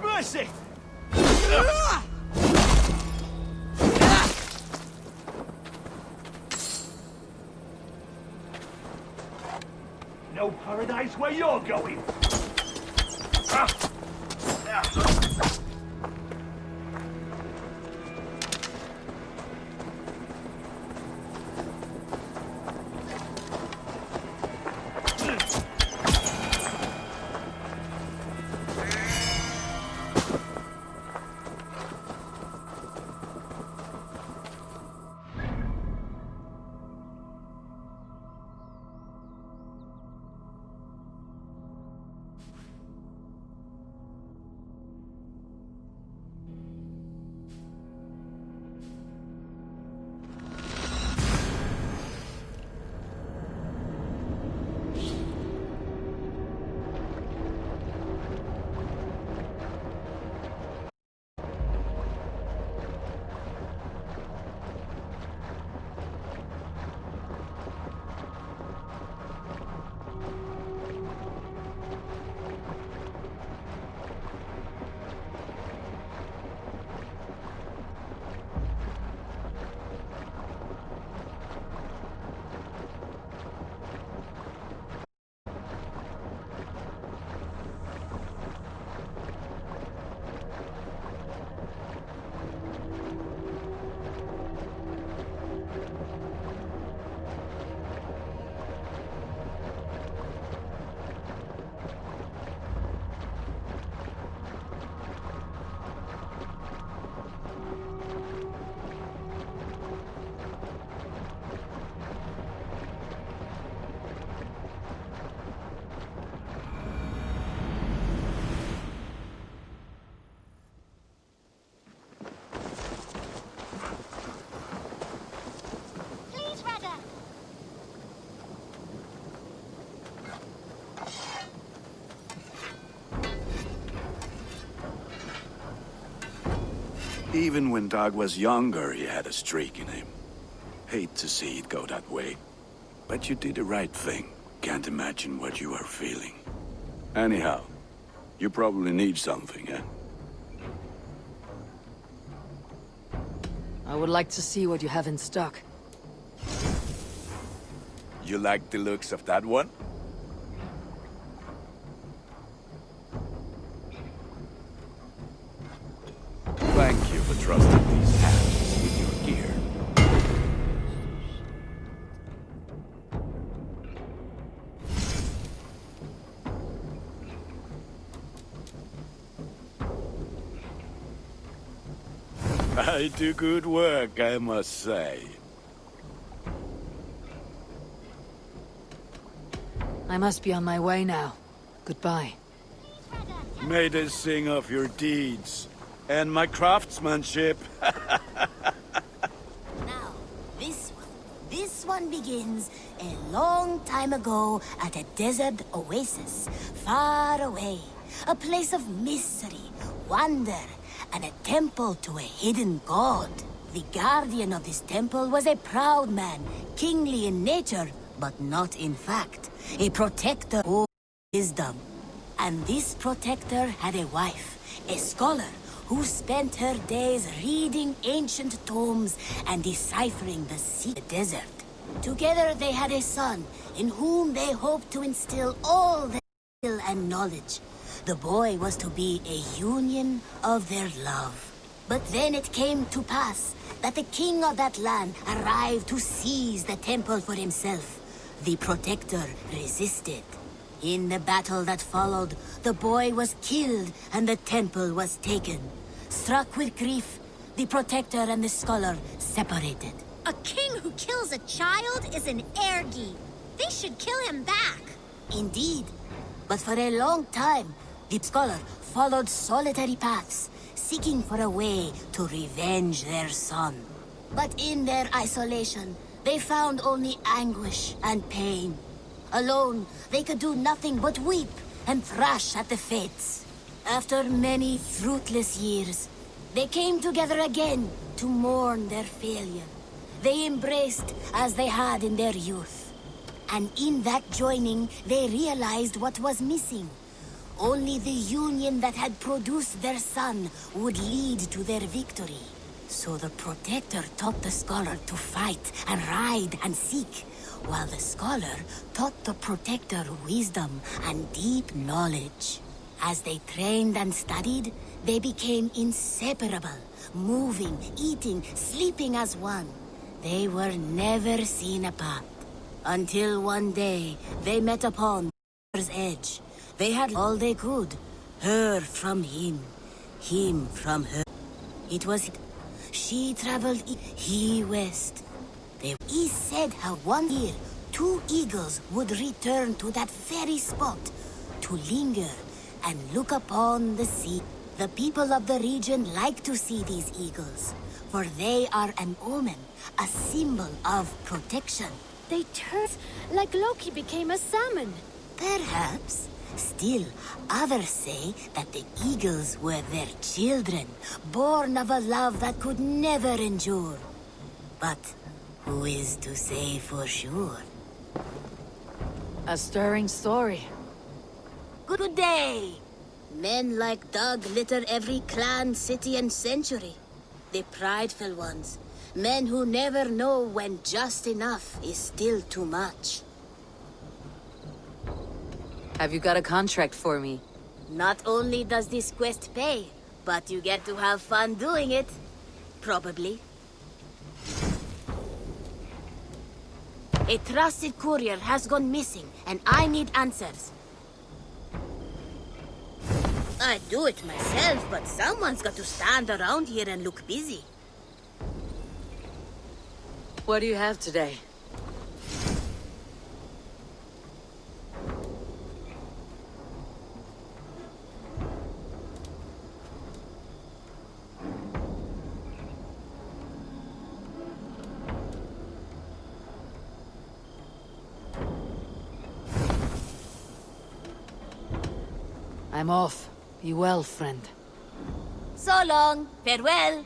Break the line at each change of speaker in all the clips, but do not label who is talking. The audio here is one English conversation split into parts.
much mercy! No paradise where you're going!
Even when Doug was younger, he had a streak in him. Hate to see it go that way. But you did the right thing. Can't imagine what you are feeling. Anyhow, you probably need something, eh?
I would like to see what you have in stock.
You like the looks of that one? Thank you for trusting these hands with your gear. I do good work, I must say.
I must be on my way now. Goodbye.
May they sing of your deeds and my craftsmanship.
Now, this one begins a long time ago at a desert oasis, far away. A place of mystery, wonder, and a temple to a hidden god. The guardian of this temple was a proud man, kingly in nature, but not in fact. A protector of wisdom. And this protector had a wife, a scholar, who spent her days reading ancient tomes and deciphering the secret desert. Together they had a son, in whom they hoped to instill all their skill and knowledge. The boy was to be a union of their love. But then it came to pass that the king of that land arrived to seize the temple for himself. The protector resisted. In the battle that followed, the boy was killed and the temple was taken. Struck with grief, the protector and the scholar separated.
A king who kills a child is an ergi. They should kill him back.
Indeed. But for a long time, the scholar followed solitary paths, seeking for a way to revenge their son. But in their isolation, they found only anguish and pain. Alone, they could do nothing but weep and thrash at the fates. After many fruitless years, they came together again to mourn their failure. They embraced as they had in their youth. And in that joining, they realized what was missing. only the union that had produced their son would lead to their victory. So the Protector taught the Scholar to fight and ride and seek, while the Scholar taught the Protector wisdom and deep knowledge. As they trained and studied, they became inseparable, moving, eating, sleeping as one. They were never seen apart. Until one day, they met upon the edge. They had all they could. Her from him from her. It was she traveled he west. He said how one year, 2 eagles would return to that very spot to linger and look upon the sea. The people of the region like to see these eagles, for they are an omen, a symbol of protection.
They turned like Loki became a salmon.
Perhaps. Still, others say that the eagles were their children, born of a love that could never endure. But who is to say for sure?
A stirring story.
Good day! Men like Doug litter every clan, city, and century. The prideful ones. Men who never know when just enough is still too much.
Have you got a contract for me?
Not only does this quest pay, but you get to have fun doing it. Probably. A trusted courier has gone missing, and I need answers. I'd do it myself, but someone's got to stand around here and look busy.
What do you have today? I'm off. Be well, friend.
So long. Farewell.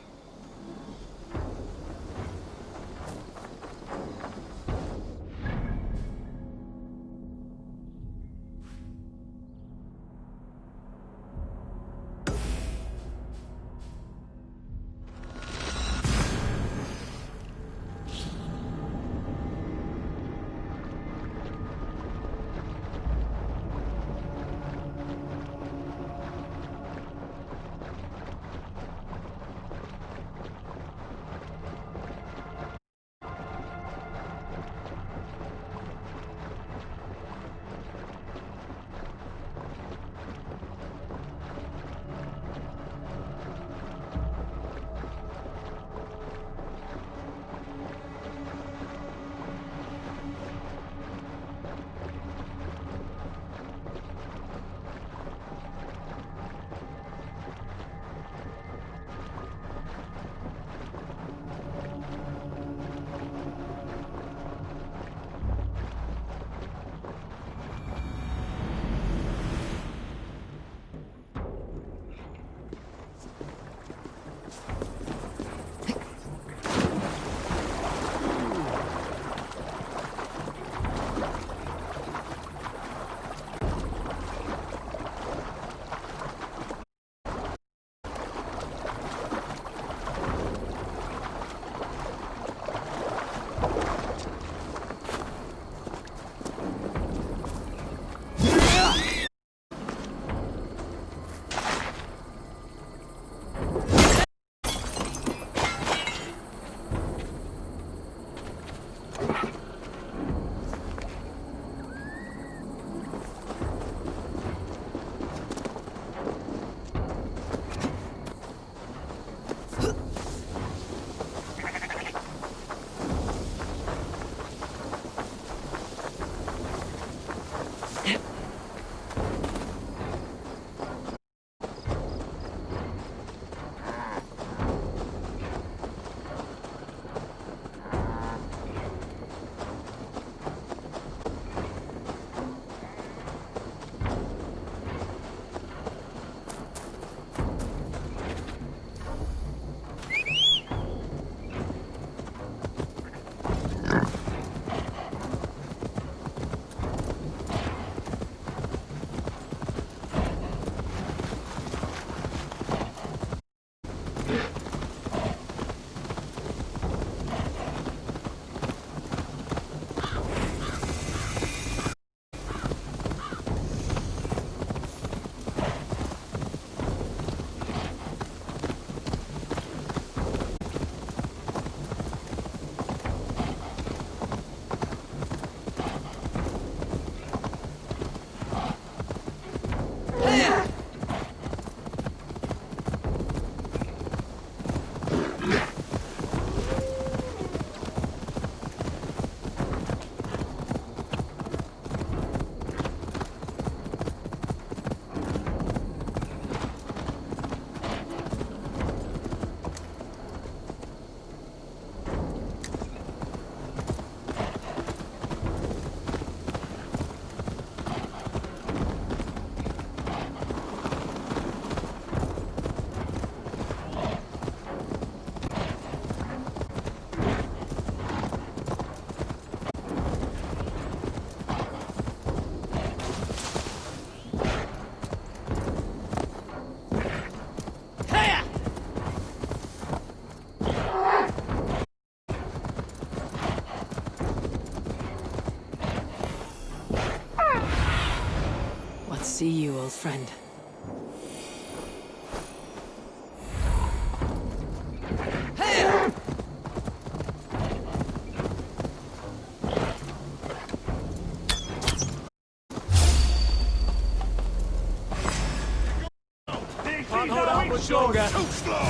friend.
Can't hold out much longer. Too slow.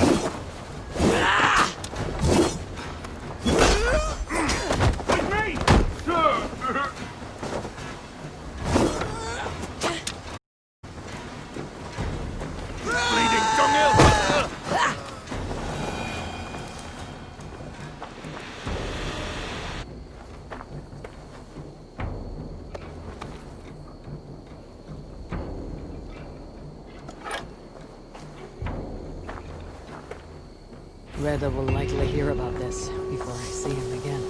With me, sir.
Bleeding dunghill!
Reda will likely hear about this before I see him again.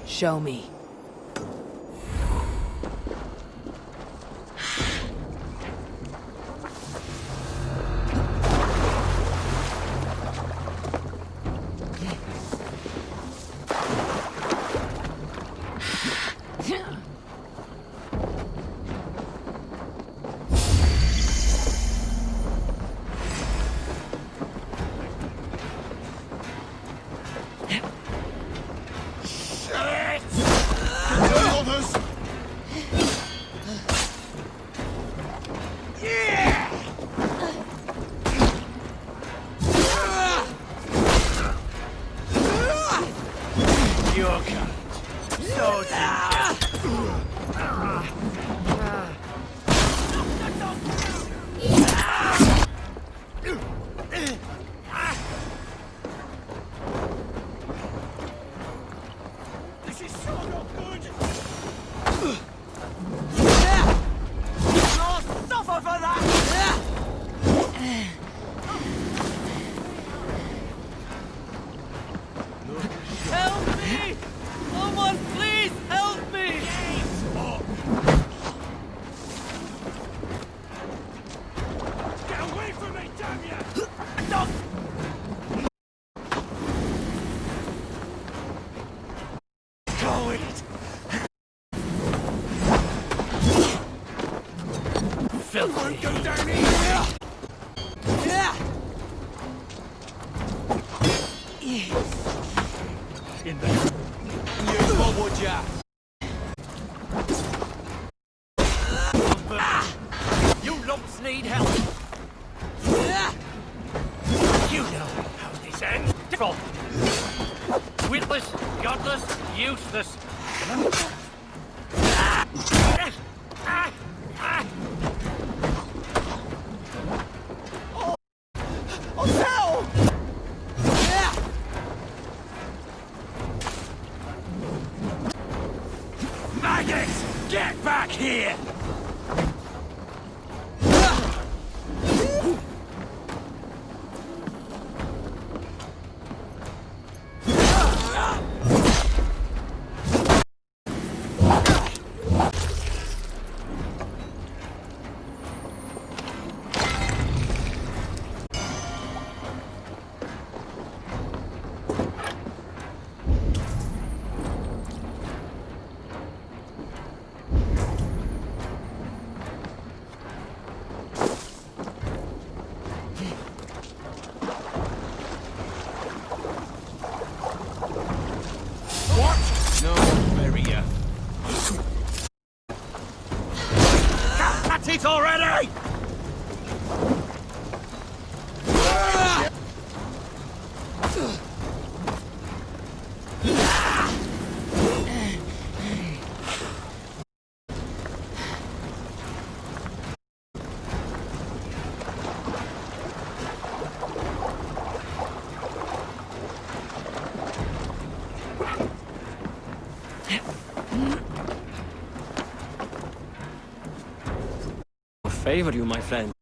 Show me.
Your kind. So this is so not good. You'll suffer for that. Help me! Someone please help me! Go it! Filthy! Go down here! In there. You would ya? You lumps need help. You know how this ends. From witless, godless, useless. Oh no! Maggots! Get back here! No, bury ya. That's it already!
Favor you, my friend.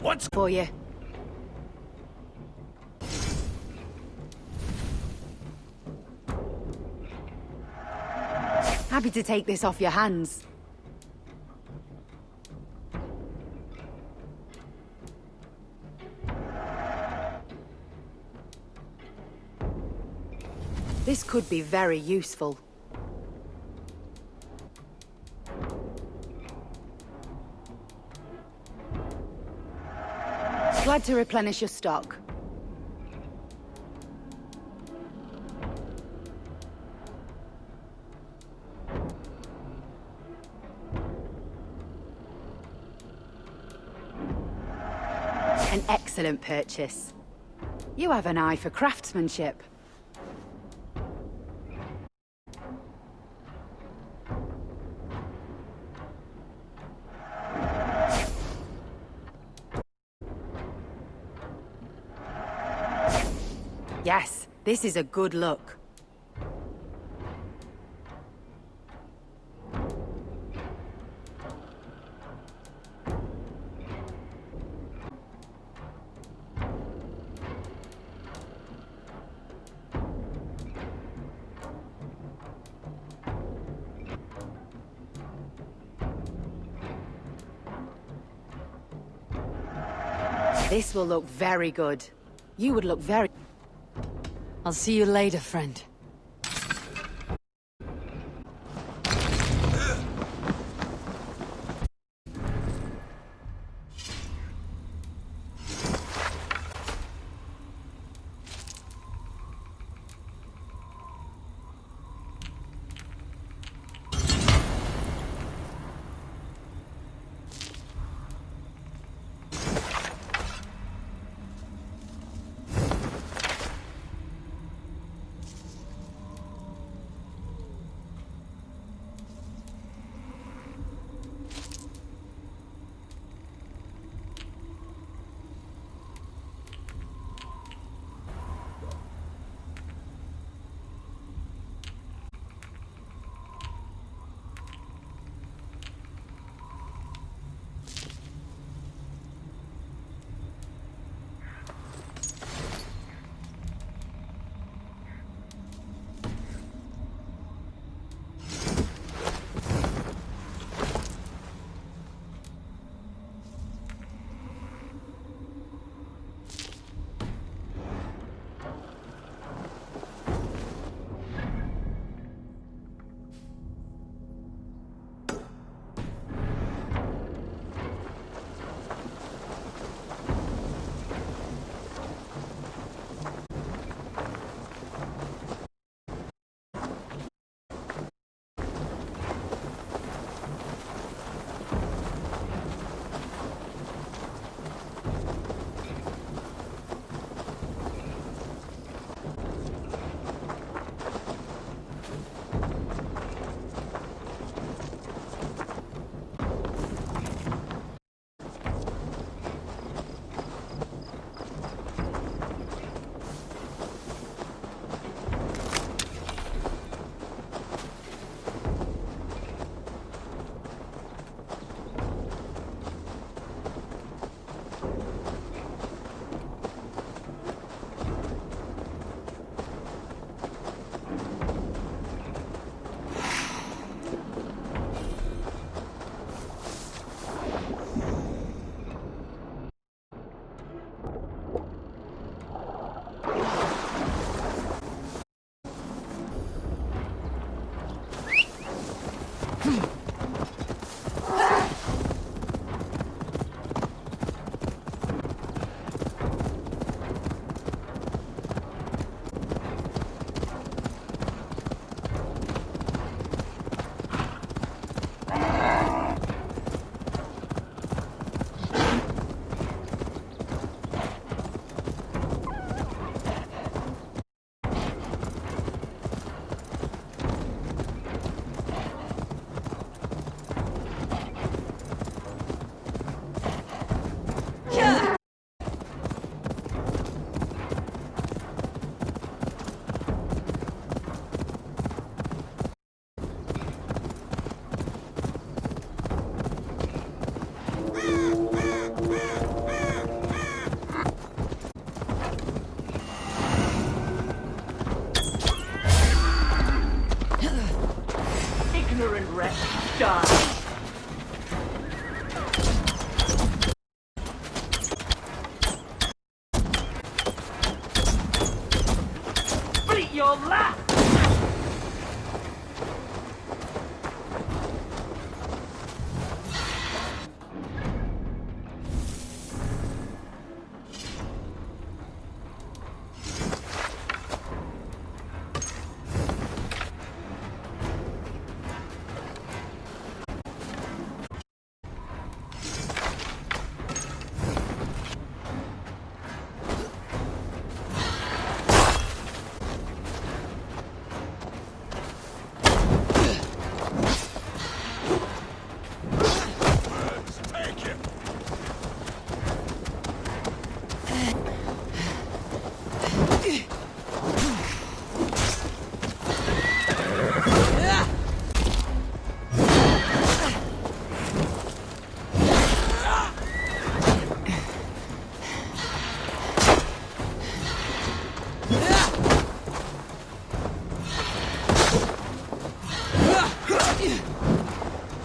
What's
For you.
Happy to take this off your hands. This could be very useful. Glad to replenish your stock. An excellent purchase. You have an eye for craftsmanship. Yes, this is a good look. This will look very good. You would look very...
I'll see you later, friend.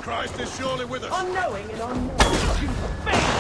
Christ is surely with us.
Unknowing and unknown. You fail!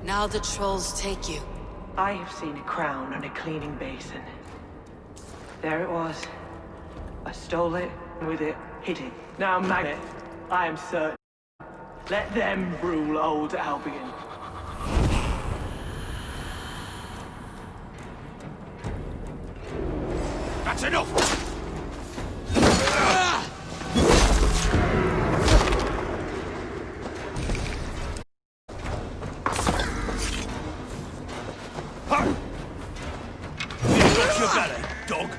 Now the trolls take you.
I have seen a crown on a cleaning basin. There it was. I stole it, and with it, hid it. Now, Magnet, I am certain. Let them rule old Albion.
That's enough! Got your belly, dog.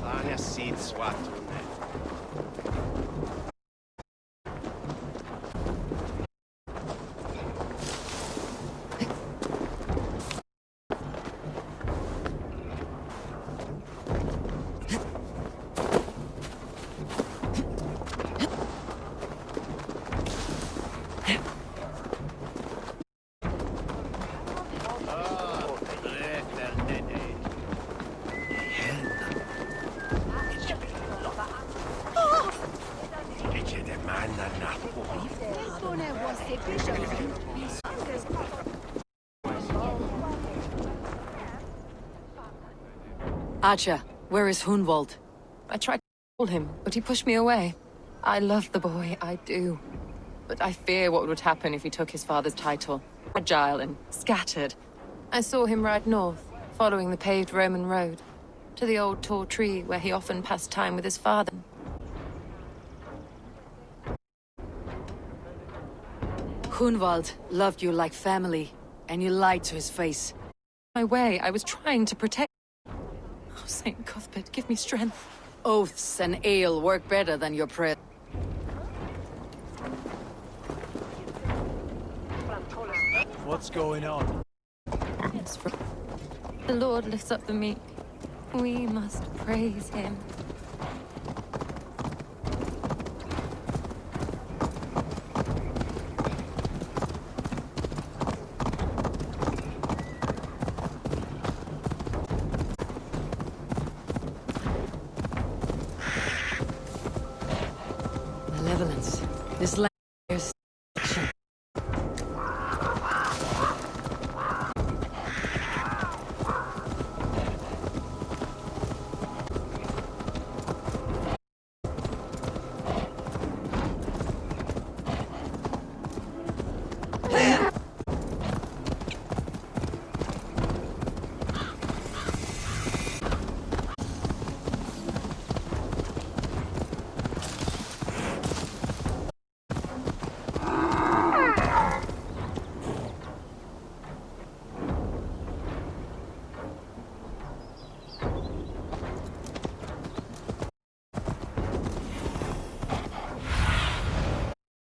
Anja siit swat tunne.
Archer, where is Hunwald?
I tried to call him, but he pushed me away. I love the boy, I do. But I fear what would happen if he took his father's title. Fragile and scattered. I saw him ride north, following the paved Roman road, to the old tall tree where he often passed time with his father.
Hunwald loved you like family, and you lied to his face.
My way, I was trying to protect. Oh, Saint Cuthbert, give me strength.
Oaths and ale work better than your prayer.
What's going on?
It's for the Lord lifts up the meek. We must praise him.
Malevolence. This land is...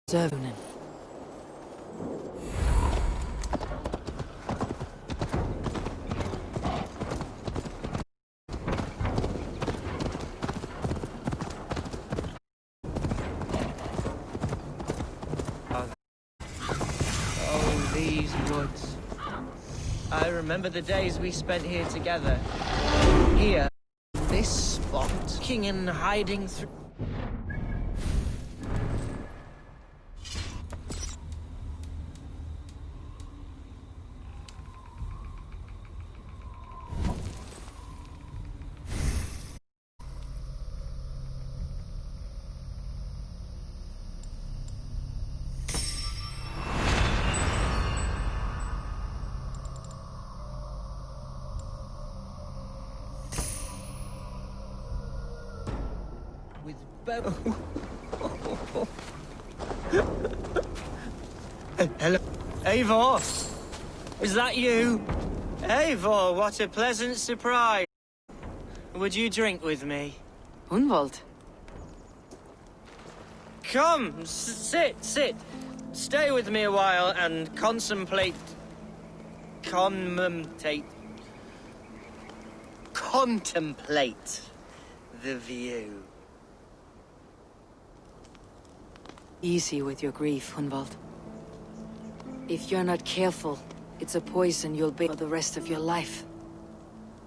Zervunen.
Oh, these woods. I remember the days we spent here together. Here, this spot, looking and hiding through... with Hello, Eivor. Is that you? Eivor, what a pleasant surprise. Would you drink with me?
Hunwald?
Come, sit. Stay with me a while and contemplate the view.
Easy with your grief, Hunwald. If you're not careful, it's a poison you'll bear for the rest of your life.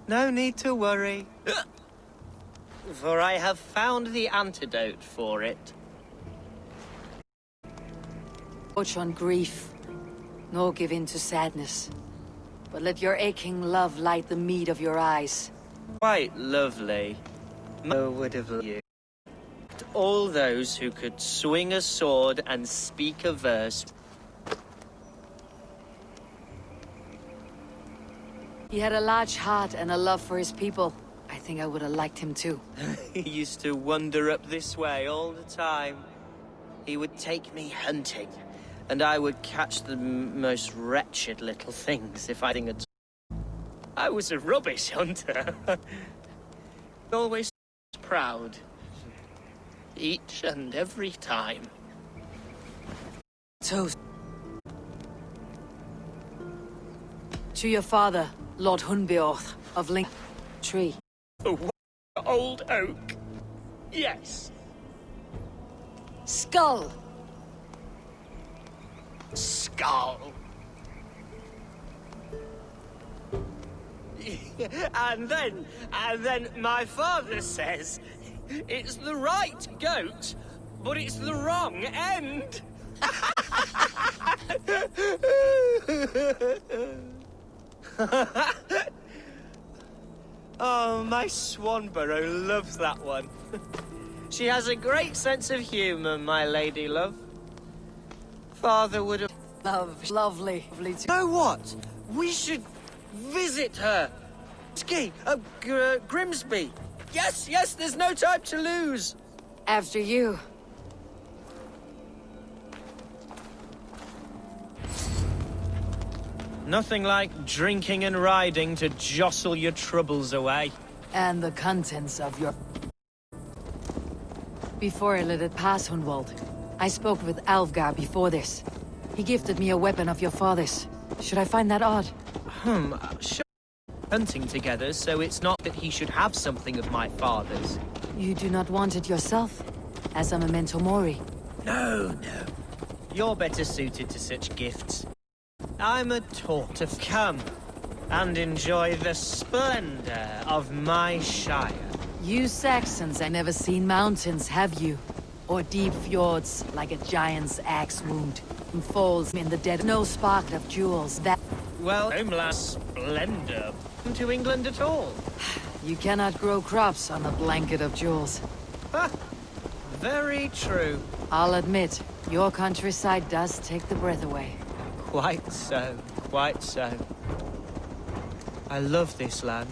No need to worry. For I have found the antidote for it.
Watch on grief, nor give in to sadness. But let your aching love light the mead of your eyes.
Quite lovely. Mo would have loved you. All those who could swing a sword and speak a verse.
He had a large heart and a love for his people. I think I would have liked him too.
He used to wander up this way all the time. He would take me hunting, and I would catch the most wretched little things if I didn't. I was a rubbish hunter. Always proud. Each and every time.
Toast. To your father, Lord Hunbeorth of Link Tree.
Oh, old oak. Yes.
Skull!
Skull. and then my father says it's the right goat, But it's the wrong end! Oh, my Swanborough loves that one. She has a great sense of humour, my lady love. Father would have...
Lovely.
You know what? We should visit her. Ski, Grimsby. Yes, there's no time to lose.
After you.
Nothing like drinking and riding to jostle your troubles away.
And the contents of your... Before I let it pass, Hunwald, I spoke with Alfgar before this. He gifted me a weapon of your father's. Should I find that odd?
Sure. Hunting together, so it's not that he should have something of my father's.
You do not want it yourself? As a memento mori?
No. You're better suited to such gifts. I'm a taught of come and enjoy the splendor of my shire.
You Saxons have never seen mountains, have you? Or deep fjords like a giant's axe wound, and falls in the dead. No spark of jewels that...
Well, homeland splendor to England at all.
You cannot grow crops on a blanket of jewels.
Very true.
I'll admit, your countryside does take the breath away.
Quite so. I love this land.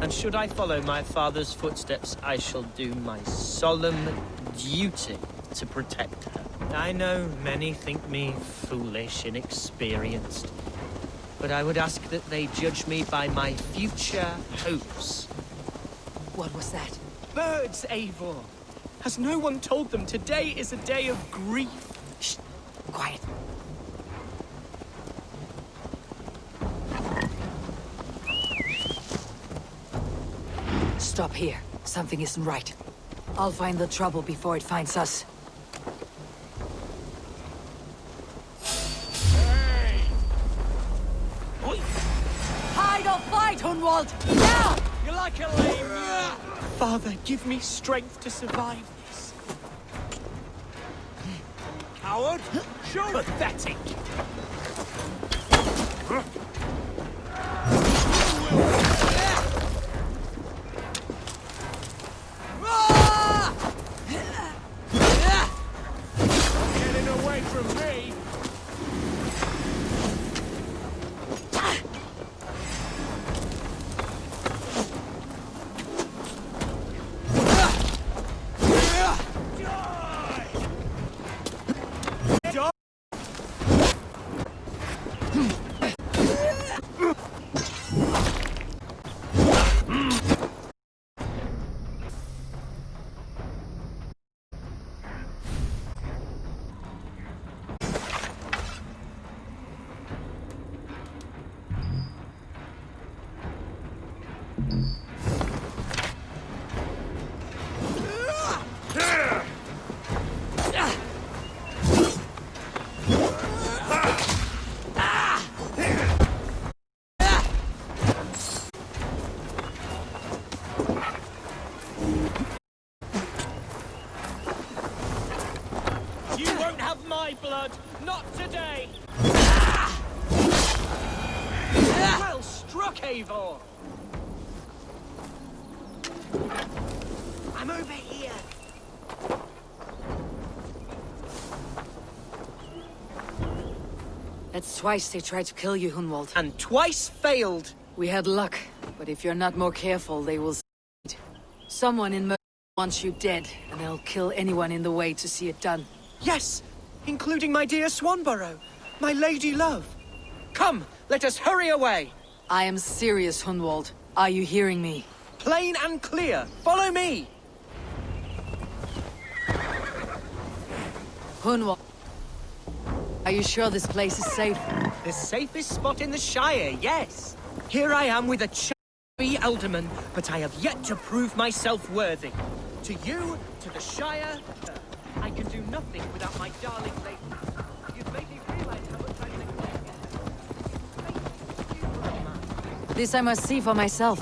And should I follow my father's footsteps, I shall do my solemn duty to protect her. I know many think me foolish, inexperienced, but I would ask that they judge me by my future hopes.
What was that?
Birds, Eivor! Has no one told them today is a day of grief?
Shh! Quiet. Stop here. Something isn't right. I'll find the trouble before it finds us.
Hey!
Hide or fight, Hunwald! Now!
You're like a lame...
Father, give me strength to survive this.
Coward! Show it!
Pathetic!
Getting away from me!
You won't have my blood! Not today! Well struck, Eivor! I'm over here!
That's twice they tried to kill you, Hunwald.
And twice failed!
We had luck, but if you're not more careful, they will succeed. Someone in Mer wants you dead, and they'll kill anyone in the way to see it done.
Yes! Including my dear Swanborough, my lady love. Come, let us hurry away!
I am serious, Hunwald. Are you hearing me?
Plain and clear, follow me!
Hunwald, are you sure this place is safe?
The safest spot in the Shire, yes! Here I am with a chubby alderman, but I have yet to prove myself worthy. To you, to the Shire, I can do nothing without my darling lady. You've made me realize how much I neglect her.
This I must see for myself.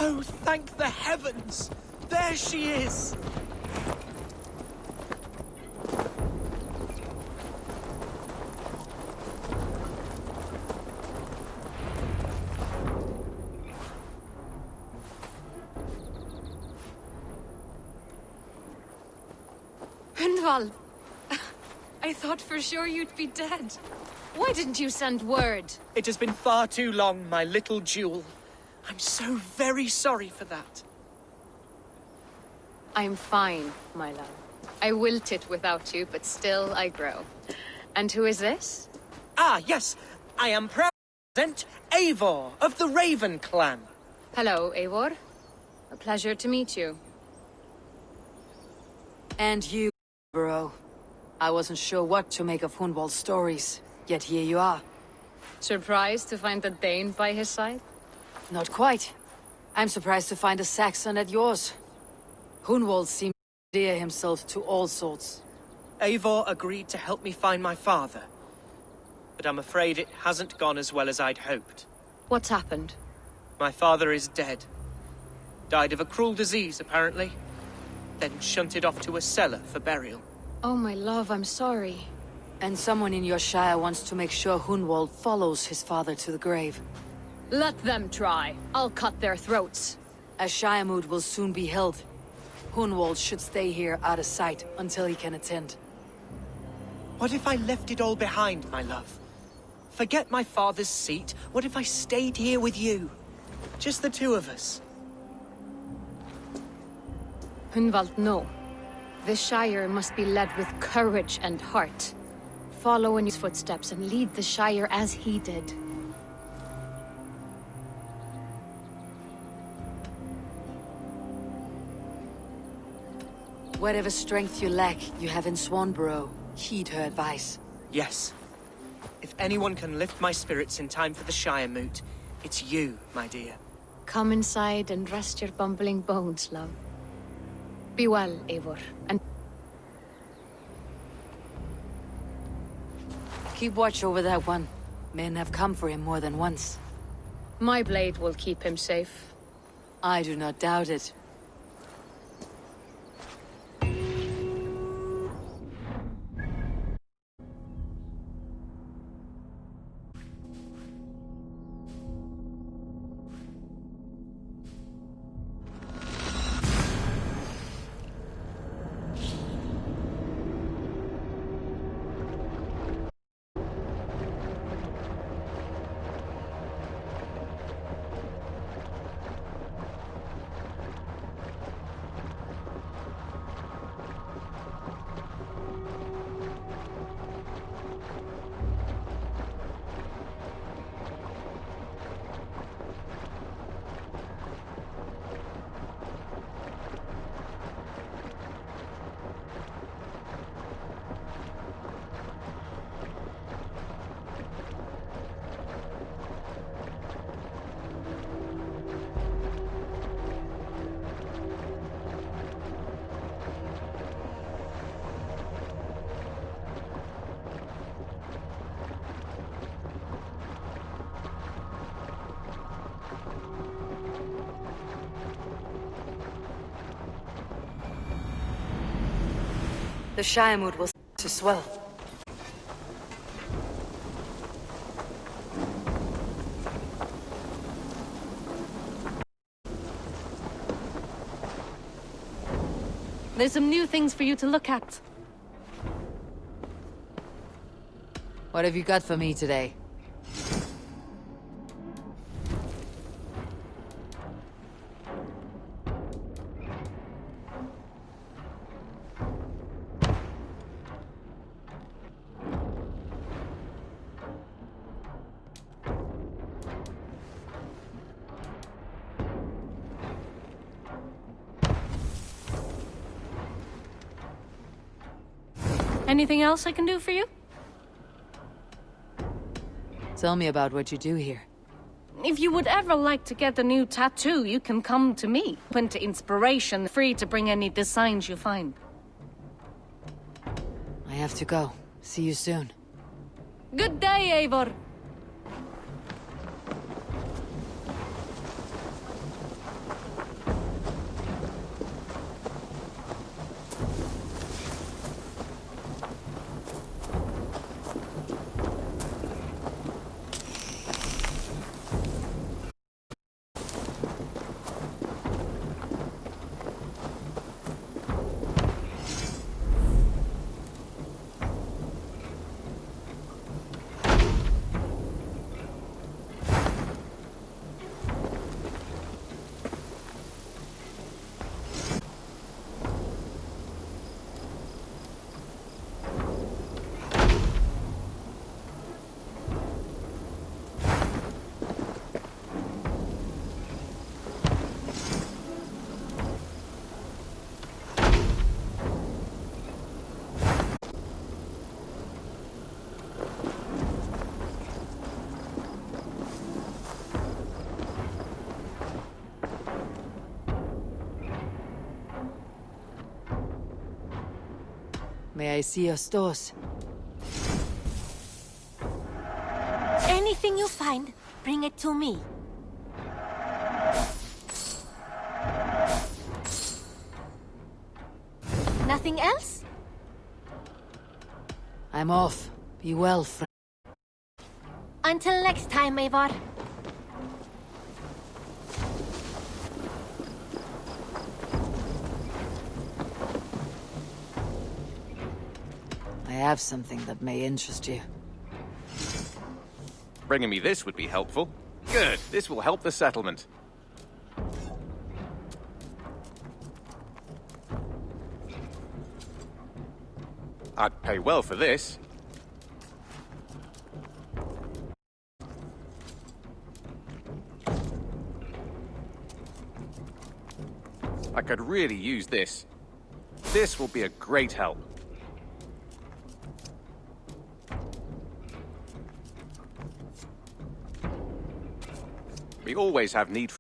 Oh, thank the heavens! There she is!
Hundvald! I thought for sure you'd be dead. Why didn't you send word?
It has been far too long, my little jewel. I'm so very sorry for that.
I'm fine, my love. I wilted without you, but still I grow. And who is this?
Ah, yes. I am proud to present Eivor of the Raven Clan.
Hello, Eivor. A pleasure to meet you.
And you, bro. I wasn't sure what to make of Hunwald's stories, yet here you are.
Surprised to find a Dane by his side?
Not quite. I'm surprised to find a Saxon at yours. Hunwald seems to endear himself to all sorts.
Eivor agreed to help me find my father. But I'm afraid it hasn't gone as well as I'd hoped.
What's happened?
My father is dead. Died of a cruel disease, apparently. Then shunted off to a cellar for burial.
Oh, my love, I'm sorry.
And someone in your shire wants to make sure Hunwald follows his father to the grave.
Let them try. I'll cut their throats.
A shire moot will soon be held. Hunwald should stay here out of sight until he can attend.
What if I left it all behind, my love? Forget my father's seat. What if I stayed here with you? Just the two of us.
Hunwald, no. The Shire must be led with courage and heart. Follow in his footsteps and lead the Shire as he did.
Whatever strength you lack, you have in Swanborough. Heed her advice.
Yes. If anyone can lift my spirits in time for the Shire moot, it's you, my dear.
Come inside and rest your bumbling bones, love. Be well, Eivor, and
keep watch over that one. Men have come for him more than once.
my blade will keep him safe.
I do not doubt it. The Shire mood will start to swell.
There's some new things for you to look at.
What have you got for me today?
Anything else I can do for you?
Tell me about what you do here.
If you would ever like to get a new tattoo, you can come to me. Open to inspiration, free to bring any designs you find.
I have to go. See you soon.
Good day, Eivor.
May I see your stores?
Anything you find, bring it to me. Nothing else?
I'm off. Be well, friend.
Until next time, Eivor.
I have something that may interest you.
Bringing me this would be helpful. Good. This will help the settlement. I'd pay well for this. I could really use this. This will be a great help. We always have need for...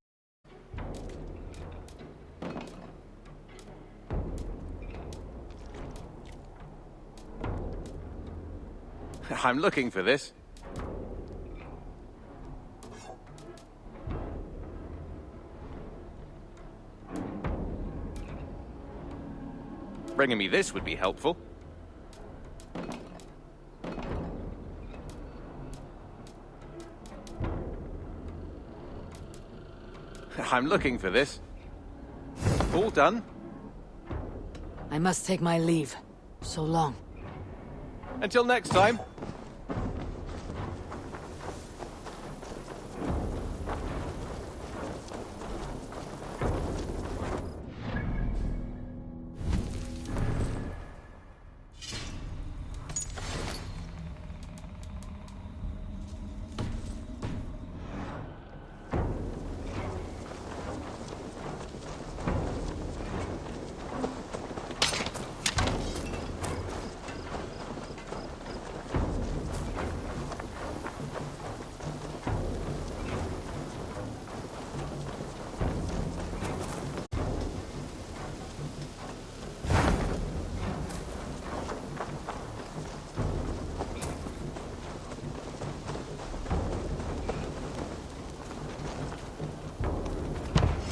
I'm looking for this. Bringing me this would be helpful. I'm looking for this. All done?
I must take my leave. So long.
Until next time.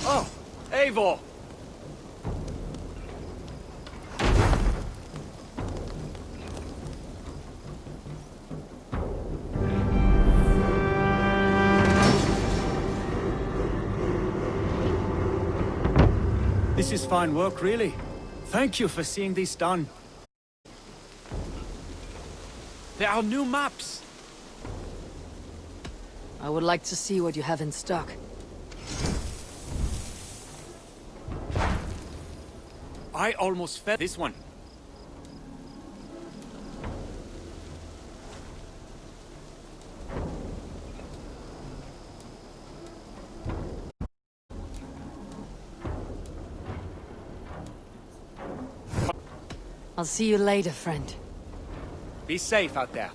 Oh, Eivor! This is fine work, really. Thank you for seeing this done. There are new maps.
I would like to see what you have in stock.
I almost fed this one.
I'll see you later, friend.
Be safe out there.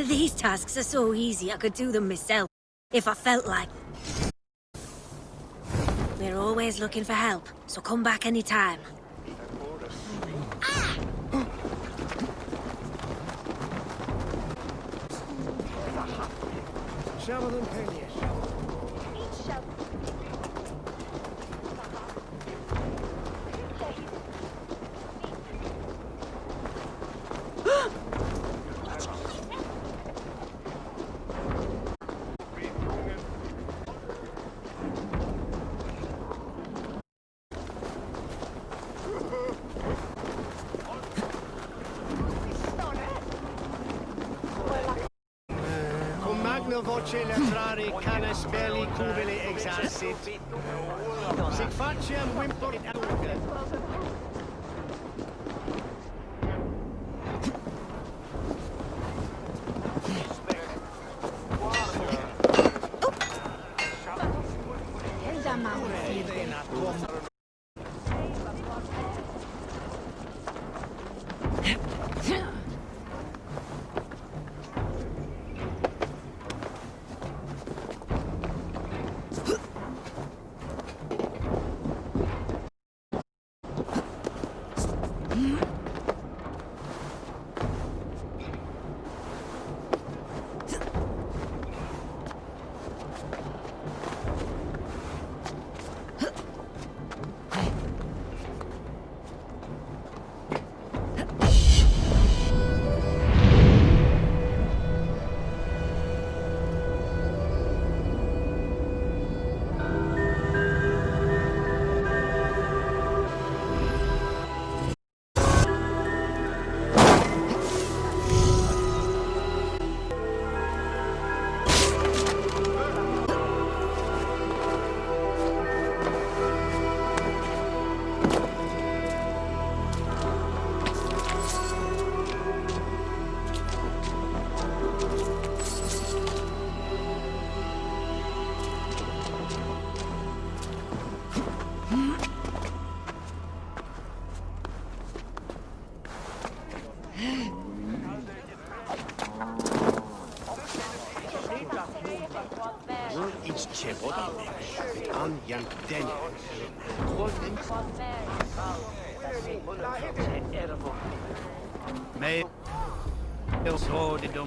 These tasks are so easy I could do them myself, if I felt like. We're always looking for help, so come back anytime.
Magno voce latrari canes belli cubili exercit. Sic faciem vimpor in aduca.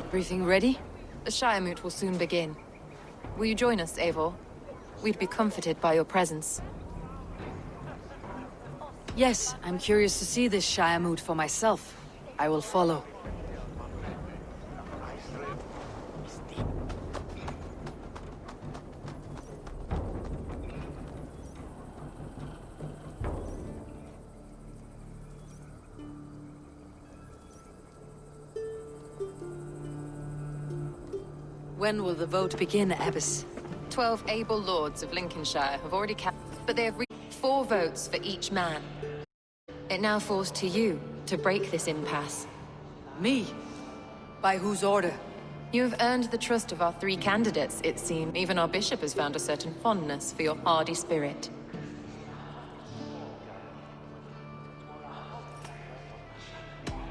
Everything ready? The Shiremoot will soon begin. Will you join us, Eivor? We'd be comforted by your presence.
Yes, I'm curious to see this Shiremoot for myself. I will follow. When will the vote begin, Abbess?
12 able lords of Lincolnshire have already but they have reached 4 votes for each man. It now falls to you to break this impasse.
Me? By whose order?
You have earned the trust of our 3 candidates, it seems. Even our bishop has found a certain fondness for your hardy spirit.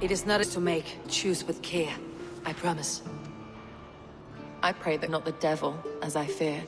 It is not to make. Choose with care. I promise.
I pray that not the devil, as I fear.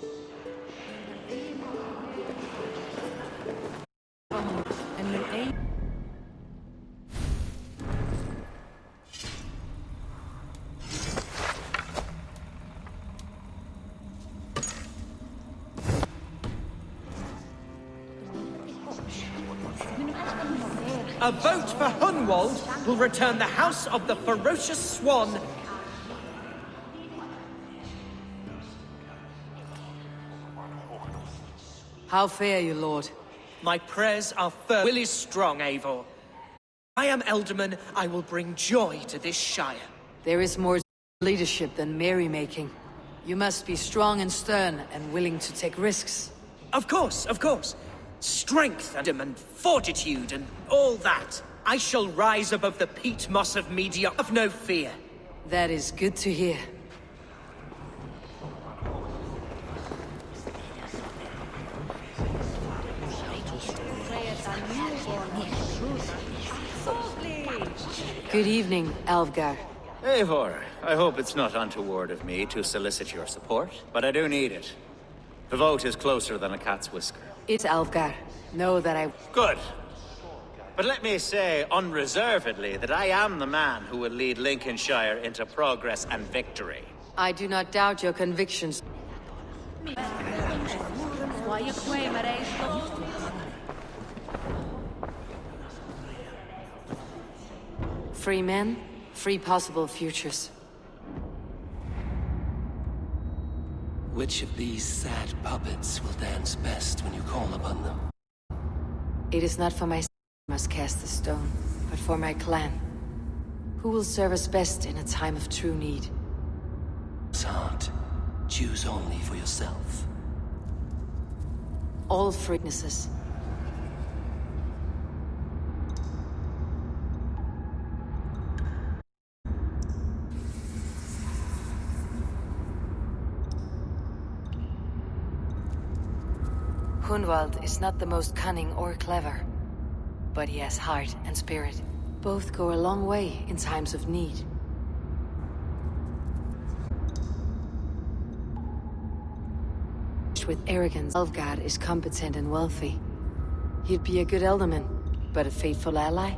A vote for Hunwald will return the House of the Ferocious Swan.
How fare you, Lord?
My prayers are firm. Will is strong, Eivor. I am Elderman. I will bring joy to this Shire.
There is more leadership than merrymaking. You must be strong and stern and willing to take risks.
Of course, of course. Strength and fortitude and all that. I shall rise above the peat moss of media. Have no fear.
That is good to hear. Good evening, Alvgar.
Eivor, I hope it's not untoward of me to solicit your support, but I do need it. The vote is closer than a cat's whisker.
It's Alfgar. Know that I...
Good. But let me say unreservedly that I am the man who will lead Lincolnshire into progress and victory.
I do not doubt your convictions. Free men, free possible futures.
Which of these sad puppets will dance best when you call upon them?
It is not for myself I must cast the stone, but for my clan. Who will serve us best in a time of true need?
It's hard. Choose only for yourself.
All freaknesses. Hunwald is not the most cunning or clever, but he has heart and spirit. Both go a long way in times of need. With arrogance, Alfgar is competent and wealthy. He'd be a good Elderman, but a faithful ally?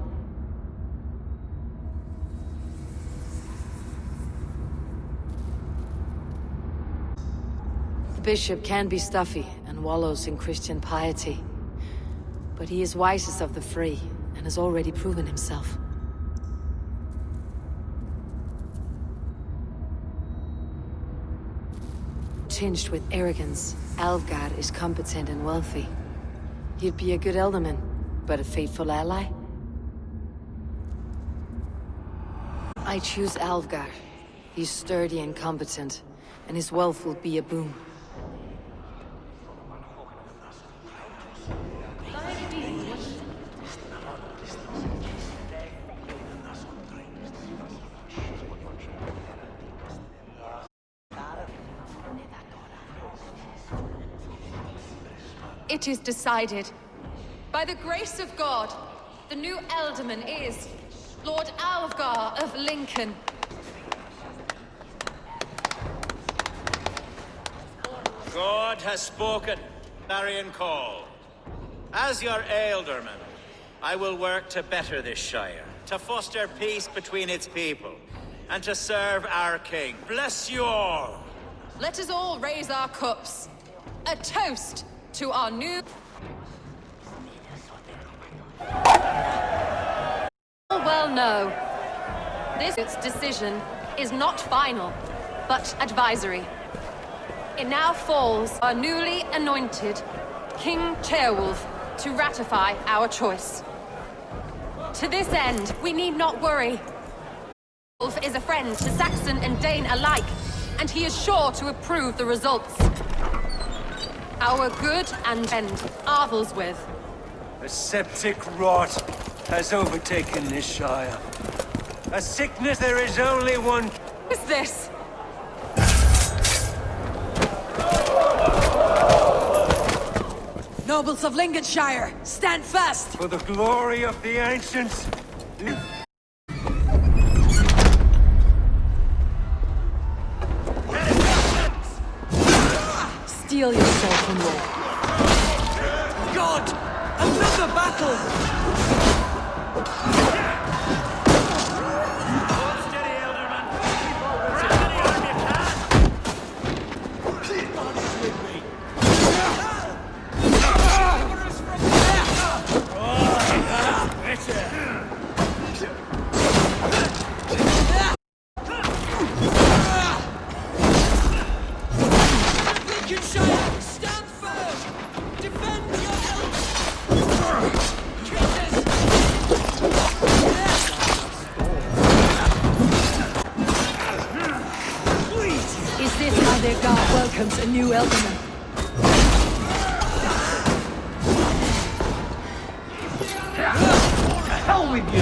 The bishop can be stuffy and wallows in Christian piety, but he is wisest of the free and has already proven himself. Tinged with arrogance, Alfgar is competent and wealthy. He'd be a good Elderman, but a faithful ally? I choose Alfgar. He's sturdy and competent, and his wealth will be a boon.
It is decided. By the grace of God, the new Elderman is Lord Alfgar of Lincoln.
God has spoken, Marion Call. As your Ealdorman, I will work to better this Shire, to foster peace between its people, and to serve our king. Bless you all!
Let us all raise our cups. A toast to our new... Well, no. This decision is not final, but advisory. It now falls our newly anointed King Ceolwulf to ratify our choice. To this end, we need not worry. Ceolwulf is a friend to Saxon and Dane alike, and he is sure to approve the results. Our good and friend, Arthelswith.
A septic rot has overtaken this Shire. A sickness there is only one...
What is this?
Nobles of Lincolnshire, stand fast!
For the glory of the ancients,
Steel yourself from war.
God! Another battle!
Welcomes a new Elderman.
To hell with you!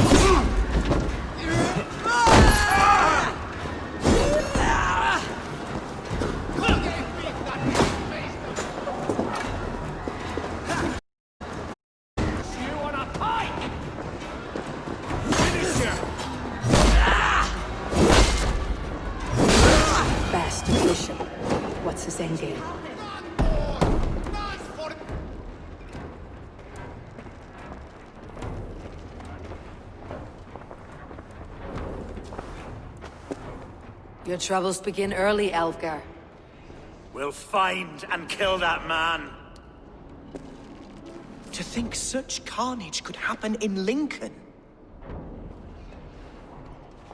bishop. What's his endgame? Your troubles begin early, Elfgar.
We'll find and kill that man.
To think such carnage could happen in Lincoln.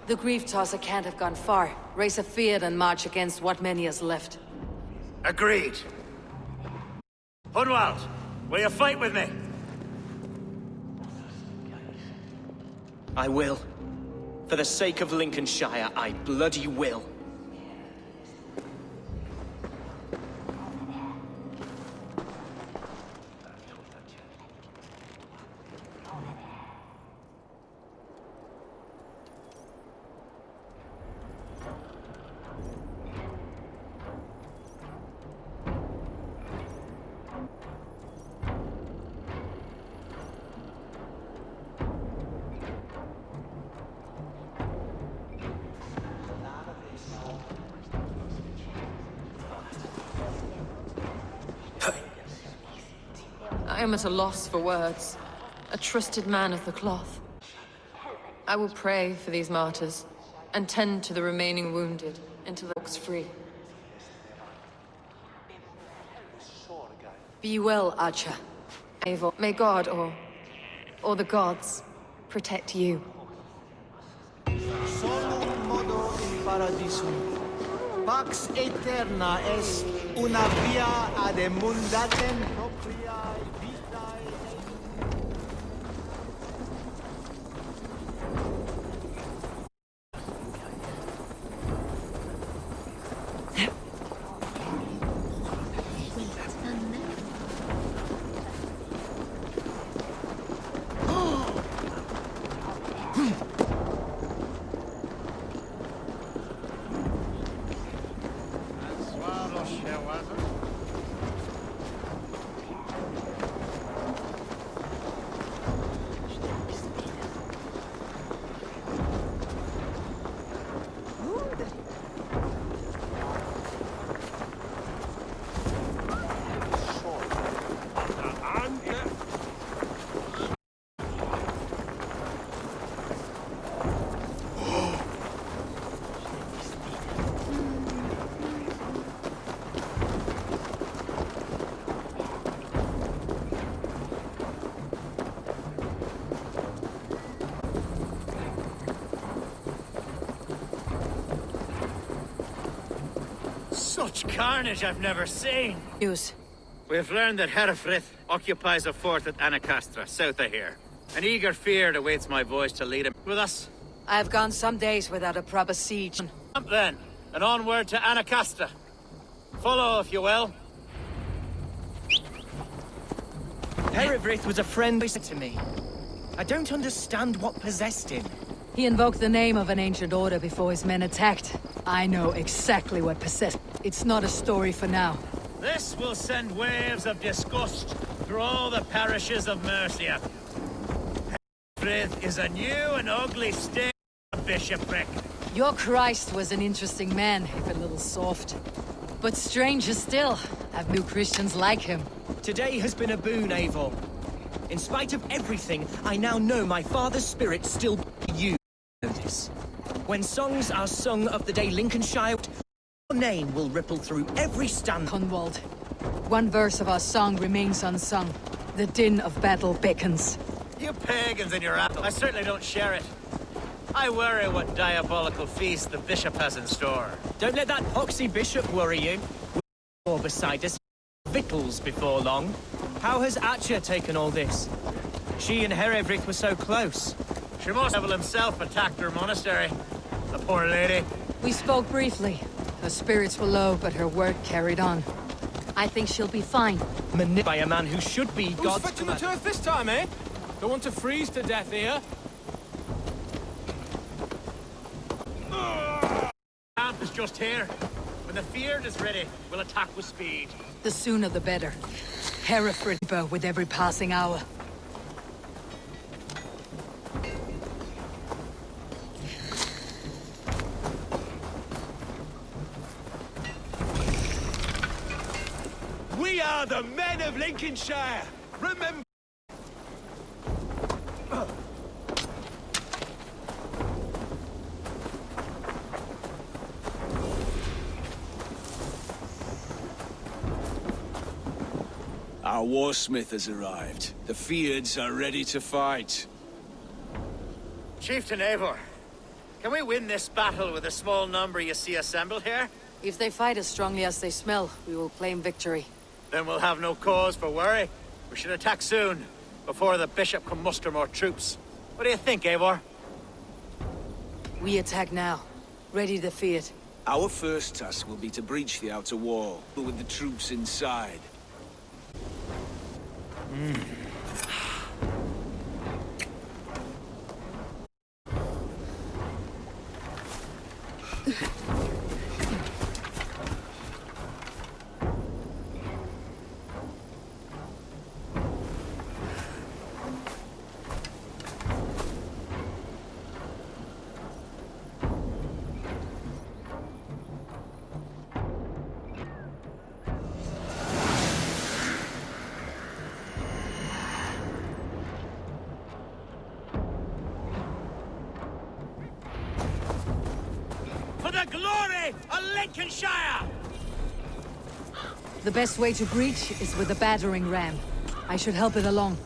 The Grief Tosser can't have gone far. Raise a field and march against what many has left.
Agreed. Hunwald, will you fight with me?
I will. For the sake of Lincolnshire, I bloody will.
I am at a loss for words. A trusted man of the cloth. I will pray for these martyrs, and tend to the remaining wounded until the walk's free.
Be well, Archer.
Eivor, may God, or the gods, protect you.
Solum modo in paradisum. Pax aeterna est una via ad emundatem propriae vitae.
Such carnage I've never seen.
News.
We've learned that Herefrith occupies a fort at Anacastra, south of here. An eager fear awaits my boys to lead him with us.
I have gone some days without a proper siege.
Up then, and onward to Anacastra. Follow, if you will.
Herefrith was a friend to me. I don't understand what possessed him.
He invoked the name of an ancient order before his men attacked. I know exactly what possessed. It's not a story for now.
This will send waves of disgust through all the parishes of Mercia. Herefrith is a new and ugly state of bishopric.
Your Christ was an interesting man, if a little soft. But stranger still, I've new Christians like him.
Today has been a boon, Eivor. In spite of everything, I now know my father's spirit still you. This. When songs are sung of the day Lincolnshire, your name will ripple through every stand.
Hunwald, one verse of our song remains unsung. The din of battle beckons.
You pagans and your apple. I certainly don't share it. I worry what diabolical feast the bishop has in store.
Don't let that poxy bishop worry you. Or beside us, victuals before long. How has Atcha taken all this? She and Herefrith were so close.
She must have himself attacked her monastery. The poor lady.
We spoke briefly. Her spirits were low, but her word carried on. I think she'll be fine.
Manipulated by a man who should be God's...
Who's fetching the turf this time, eh? Don't want to freeze to death here.
Camp is just here. When the Feared is ready, we'll attack with speed.
The sooner the better. Herefrith with every passing hour.
We are the men of Lincolnshire! Remember...
Our warsmith has arrived. The Fyrds are ready to fight.
Chieftain Eivor, can we win this battle with the small number you see assembled here?
If they fight as strongly as they smell, we will claim victory.
Then we'll have no cause for worry. We should attack soon, before the bishop can muster more troops. What do you think, Eivor?
We attack now. Ready the Fyrd.
Our first task will be to breach the outer wall, with the troops inside.
For the glory of Lincolnshire!
The best way to breach is with a battering ram. I should help it along.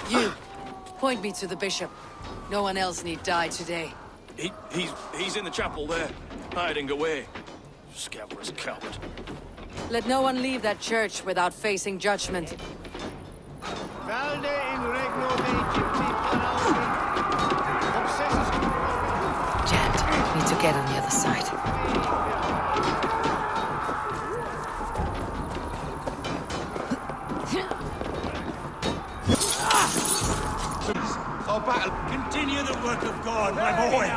You, point me to the bishop. No one else need die today.
He's in the chapel there, hiding away. Scoundrel's coward.
Let no one leave that church without facing judgment.
Valde in regno dei Gypsy Paraudi.
Jant, need to get on the other side.
Our battle.
Continue the work of God, my boy.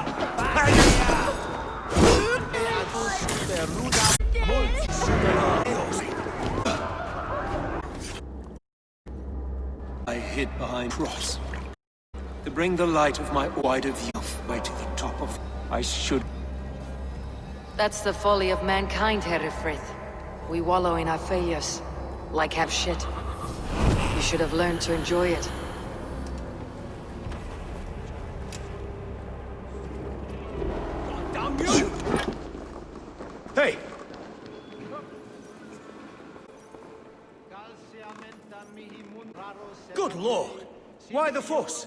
I hid behind cross to bring the light of my wider view way to the top of. I should.
That's the folly of mankind, Herefrith. We wallow in our failures, like have shit. You should have learned to enjoy it.
Damn you! Hey! Good lord! Why the fuss?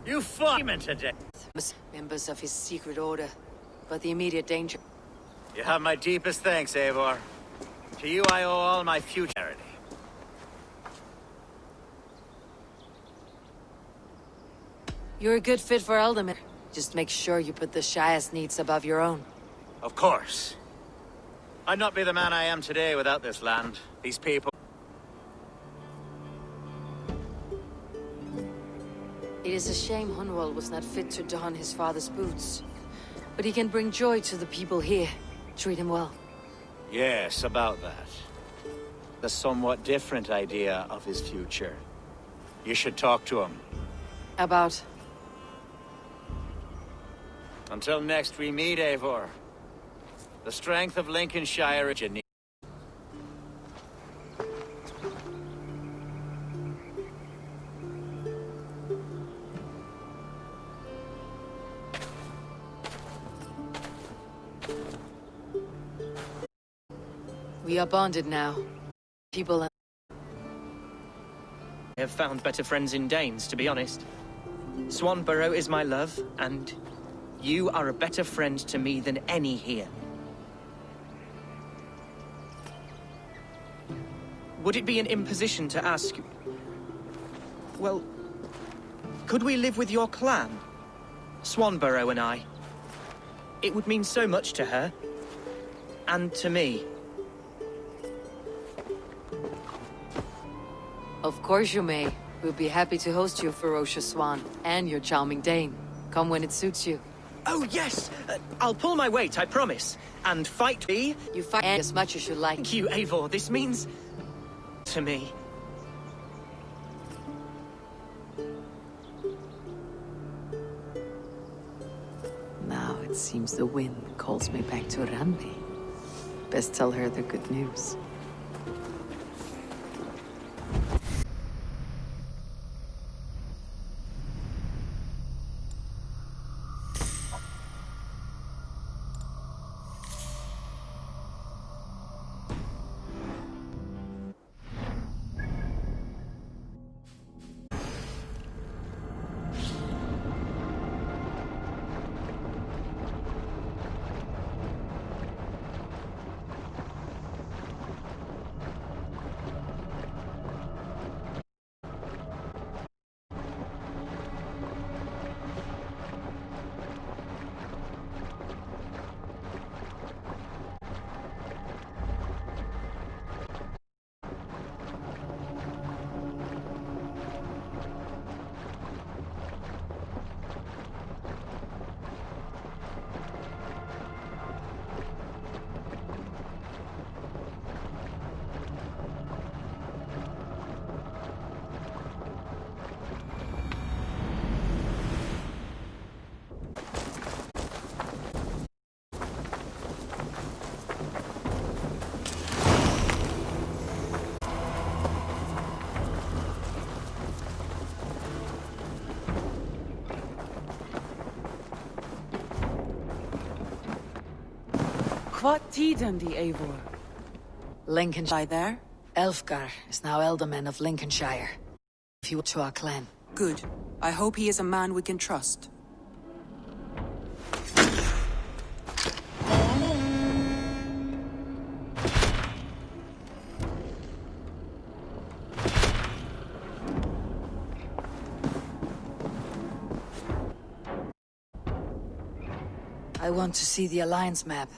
You fought him today.
Members of his secret order, but the immediate danger.
You have my deepest thanks, Eivor. To you I owe all my future.
You're a good fit for Ealdorman. Just make sure you put the Shire's needs above your own.
Of course. I'd not be the man I am today without this land, these people.
It is a shame Hunwald was not fit to don his father's boots. But he can bring joy to the people here. Treat him well.
Yes, about that. A somewhat different idea of his future. You should talk to him.
About?
Until next we meet, Eivor. The strength of Lincolnshire is unique.
We are bonded now. People
I have found better friends in Danes, to be honest. Swanborough is my love, and you are a better friend to me than any here. Would it be an imposition to ask... Well, could we live with your clan? Swanborough and I. It would mean so much to her. And to me.
Of course you may. We'll be happy to host you, ferocious Swan, and your charming Dane. Come when it suits you.
Oh, yes! I'll pull my weight, I promise. And fight me.
You fight as much as you like.
Thank you, Eivor. This means... to me.
Now it seems the wind calls me back to Randi. Best tell her the good news.
What tiden the Eivor?
Lincolnshire.
There?
Elfgar is now Elderman of Lincolnshire. If you to our clan.
Good. I hope he is a man we can trust.
I want to see the Alliance map.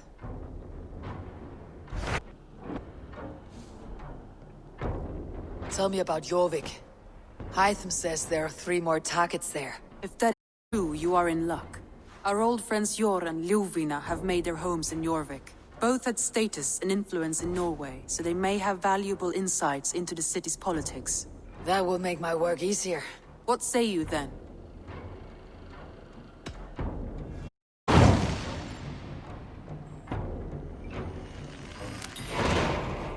Tell me about Jorvik. Hytham says there are 3 more targets there.
If that's true, you are in luck. Our old friends Jor and Ljuvina have made their homes in Jorvik. Both had status and influence in Norway, so they may have valuable insights into the city's politics.
That will make my work easier.
What say you then?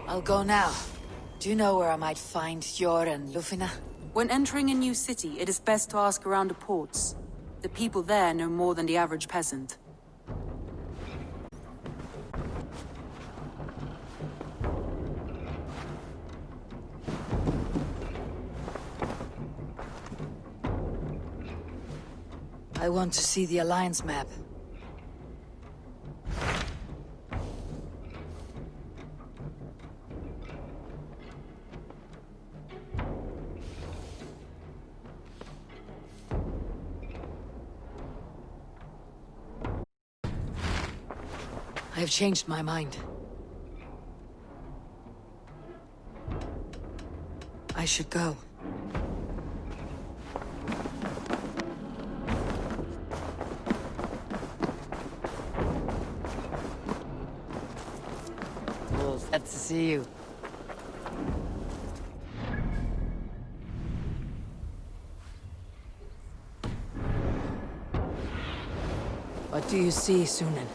I'll go now. Do you know where I might find Jor and Ljuvina?
When entering a new city, it is best to ask around the ports. The people there know more than the average peasant.
I want to see the Alliance map. I have changed my mind. I should go. Glad to see you. What do you see, Sunan?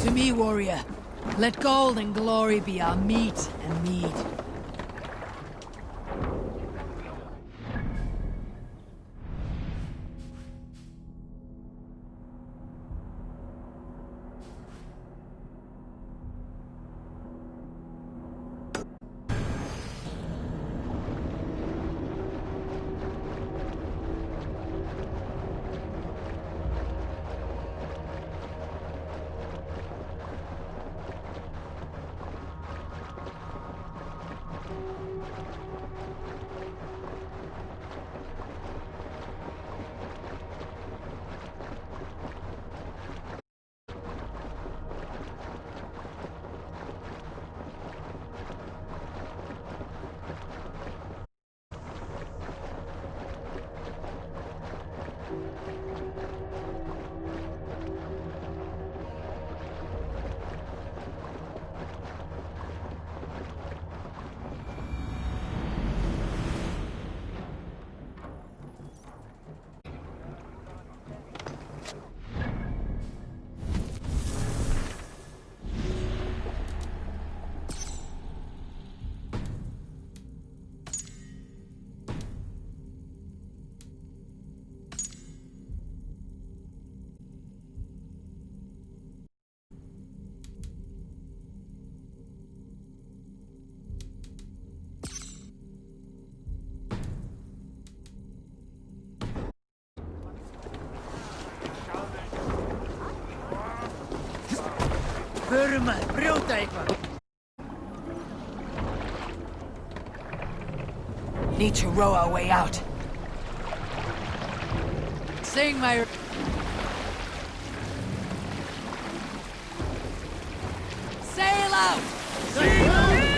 To me, warrior. Let gold and glory be our meat and mead. Need to row our way out. Sing my... Sail out! Sail out!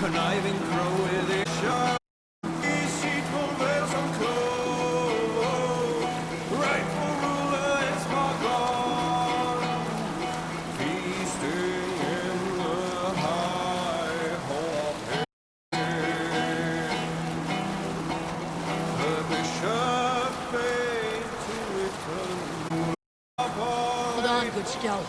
Conniving crow with a sharp, deceitful veils unclosed. Rightful ruler is far gone, feasting in the high hall of heaven. The bishop bade to return.
Hold on, good skill.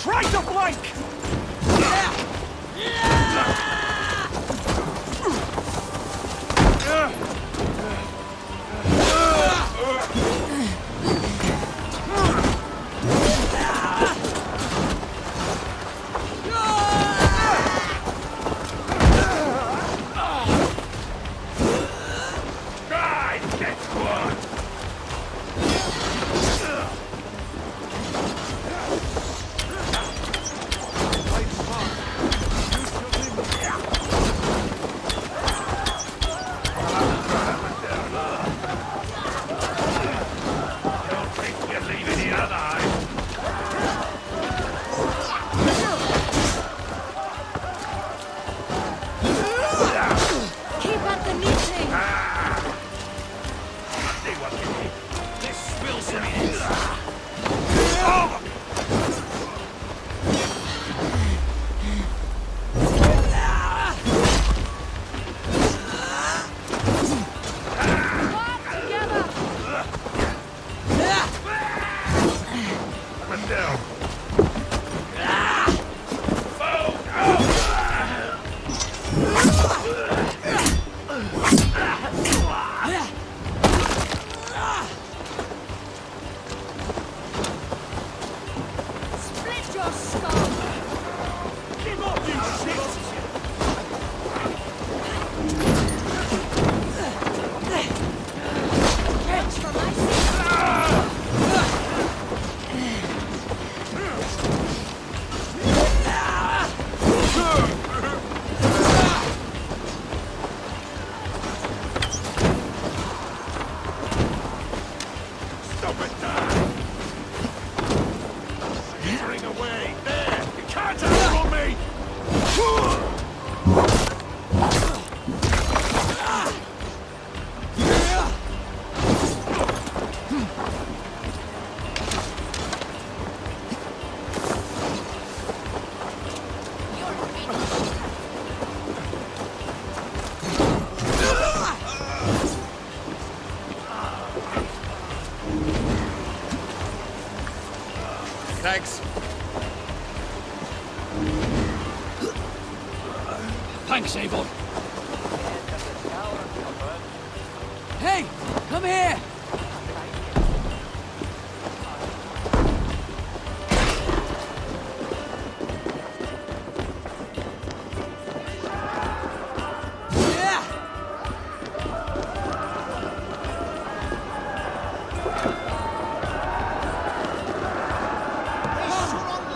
Try to flank! your skull! Give up, you shit! Catch for my Stop it, Dan! Skittering away! There! You can't outrun me!
Thanks. Thanks, Avon.
Hey! Come here!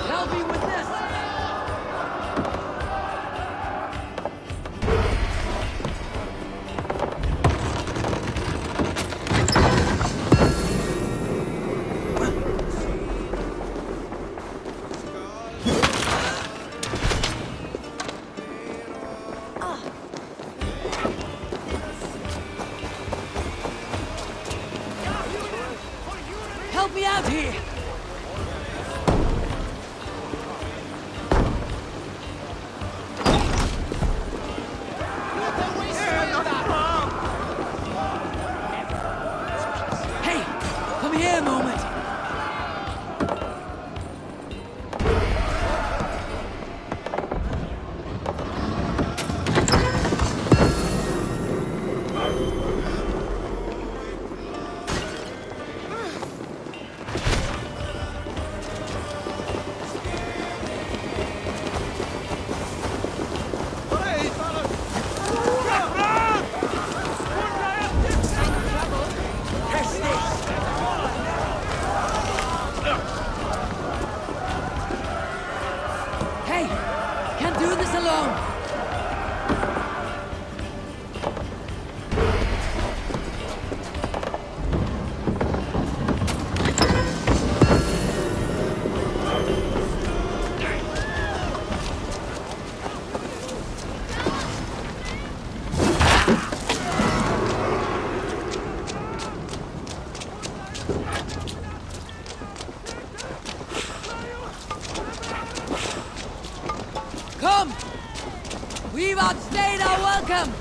Help me with this! Help me out here! Hey! Come here a moment! Hey! Can't do this alone! Come! We've outstayed our welcome!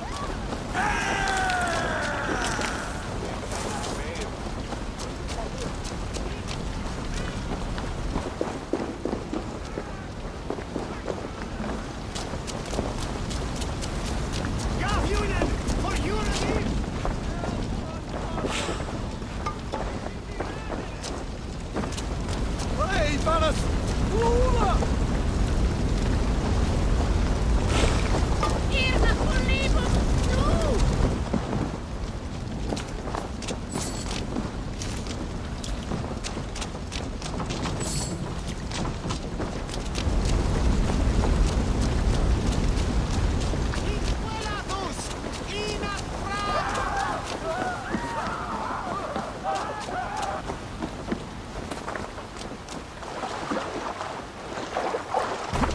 Hey, fellas! Hula!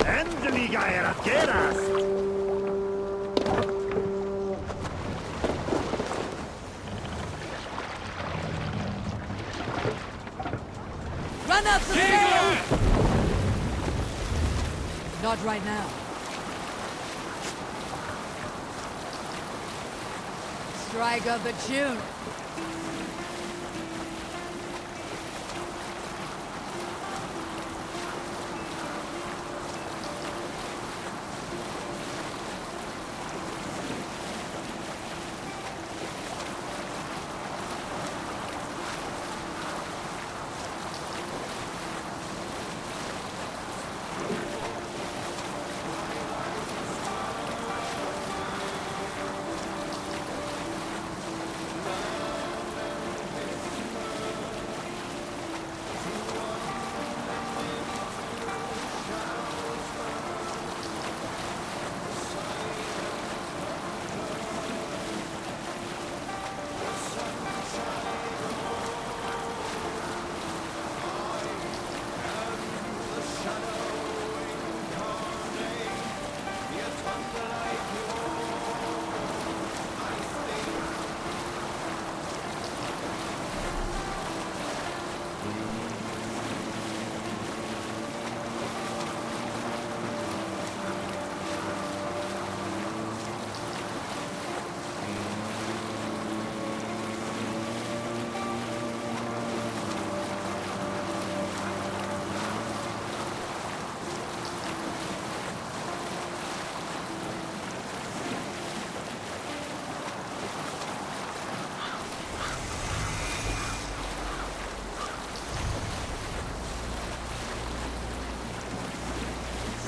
Endeliga era queras!
Run up the stairs! Not right now. Strike up a tune.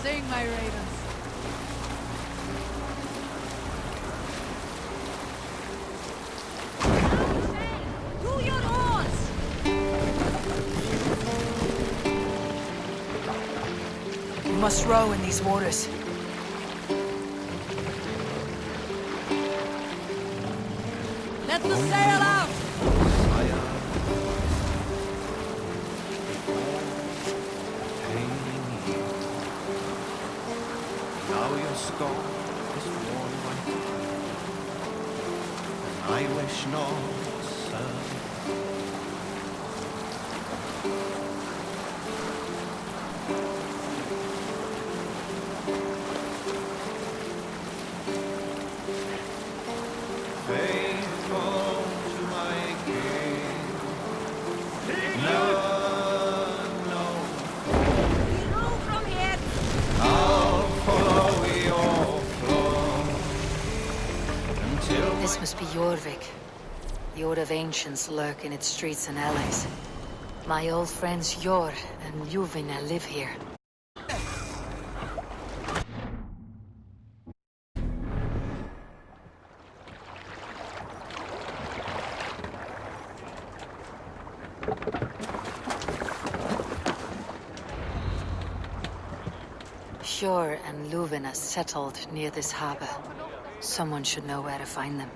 Sing, my ravens.
To your oars!
We must row in these waters. Let the sail out!
Now your skull is worn white. I wish no sun. Faithful to my king. None know.
We row from here.
I'll follow your flow until
This must be Jorvik. The Order of Ancients lurk in its streets and alleys. My old friends Jor and Juvina live here. Sjor and Luvina settled near this harbor. Someone should know where to find them.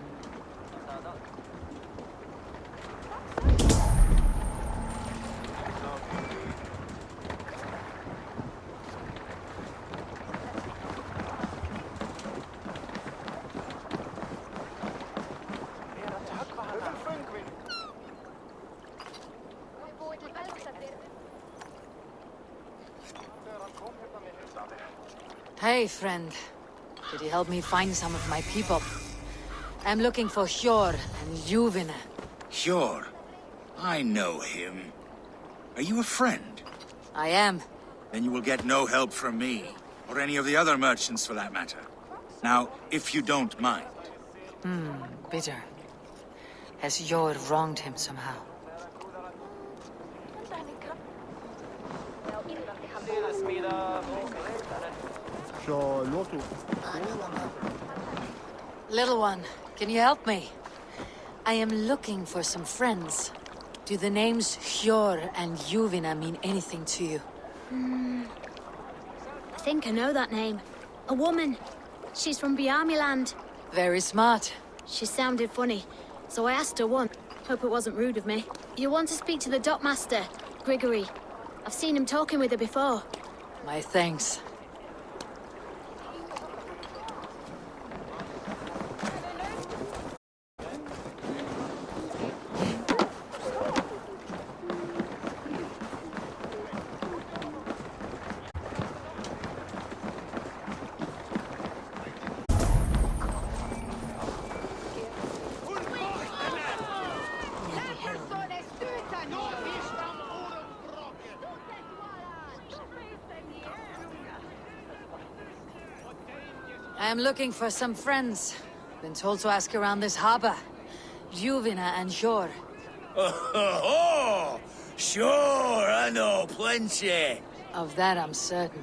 Hey, friend. Could you help me find some of my people? I'm looking for Hjor and Juvina.
Sure. I know him. Are you a friend?
I am.
Then you will get no help from me, or any of the other merchants for that matter. Now, if you don't mind.
Bitter. Has Hjor wronged him somehow? Little one, can you help me? I am looking for some friends. Do the names Hjor and Juvina mean anything to you?
I think I know that name. A woman. She's from Biamiland.
Very smart.
She sounded funny, so I asked her once. Hope it wasn't rude of me. You want to speak to the dockmaster, Grigory. I've seen him talking with her before.
My thanks. I'm looking for some friends. Been told to ask around this harbor. Juvina and Hjor.
Oh, sure, I know plenty.
Of that I'm certain.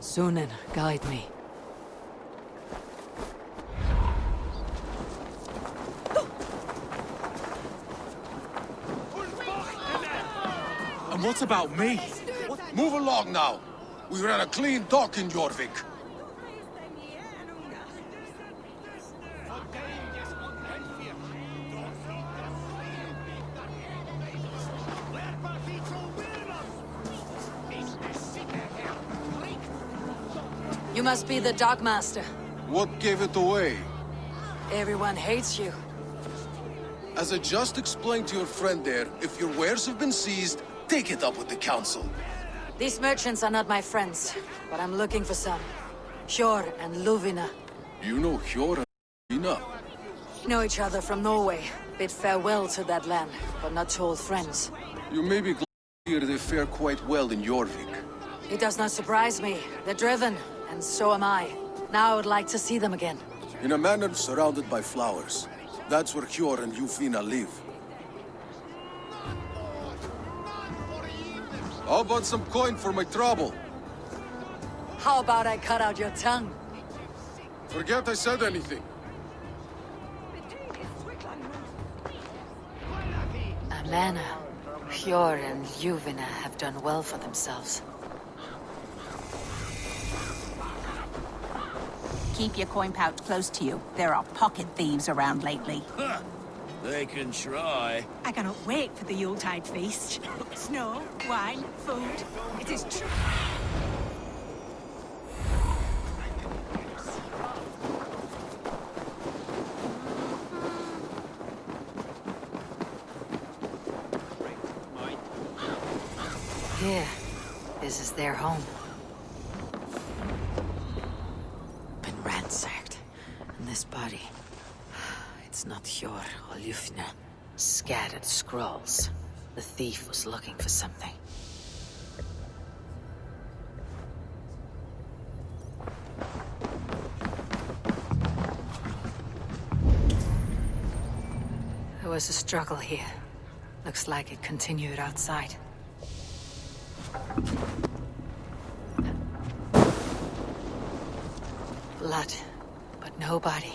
Sunan, guide me.
And what about me?
Move along now. We ran a clean dock in Jorvik.
You must be the dockmaster.
What gave it away?
Everyone hates you.
As I just explained to your friend there, if your wares have been seized, take it up with the council.
These merchants are not my friends, but I'm looking for some. Hjor and Luvina.
You know Hjor and Luvina?
Know each other from Norway. Bid farewell to that land, but not to old friends.
You may be glad to hear they fare quite well in Jorvik.
It does not surprise me. They're driven, and so am I. Now I would like to see them again.
In a manor surrounded by flowers. That's where Hjor and Yufina live. How about some coin for my trouble?
How about I cut out your tongue?
Forget I said anything.
Amana, Hjor and Yuvina have done well for themselves.
Keep your coin pouch close to you. There are pocket thieves around lately.
They can try.
I cannot wait for the Yuletide feast. Snow, wine, food. It is true.
Here, this is their home. Been ransacked. And this body... It's not Hjor or Yufina. Scattered scrolls. The thief was looking for something. There was a struggle here. Looks like it continued outside. Blood, but no body.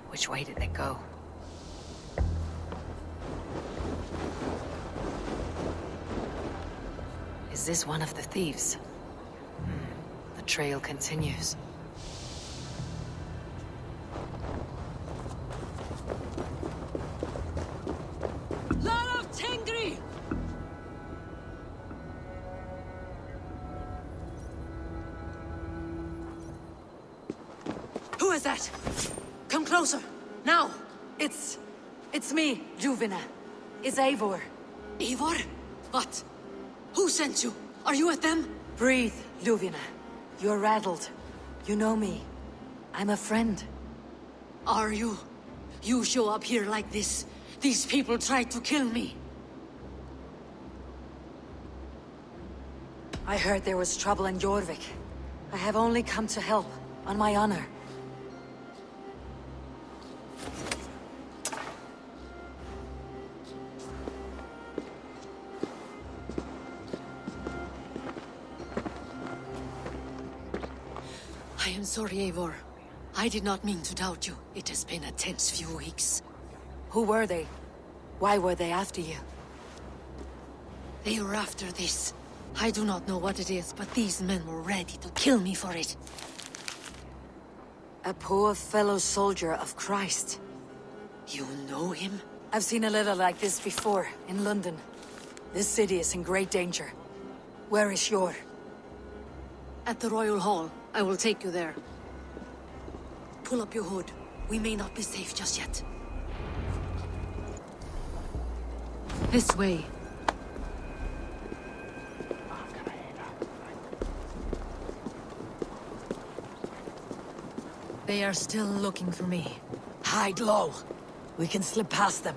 Which way did they go? Is this one of the thieves? The trail continues.
Lara of Tengri!
Who is that? Come closer! Now! It's me, Yuvina. It's Eivor.
Eivor? What? Who sent you? Are you with them?
Breathe, Yuvina. You're rattled. You know me. I'm a friend.
Are you? You show up here like this. These people tried to kill me.
I heard there was trouble in Jorvik. I have only come to help, on my honor.
I am sorry, Eivor. I did not mean to doubt you. It has been a tense few weeks.
Who were they? Why were they after you?
They were after this. I do not know what it is, but these men were ready to kill me for it.
A poor fellow soldier of Christ.
You know him?
I've seen a little like this before, in London. This city is in great danger. Where is Hjor?
At the Royal Hall. I will take you there. Pull up your hood. We may not be safe just yet. This way.
They are still looking for me. Hide low. We can slip past them.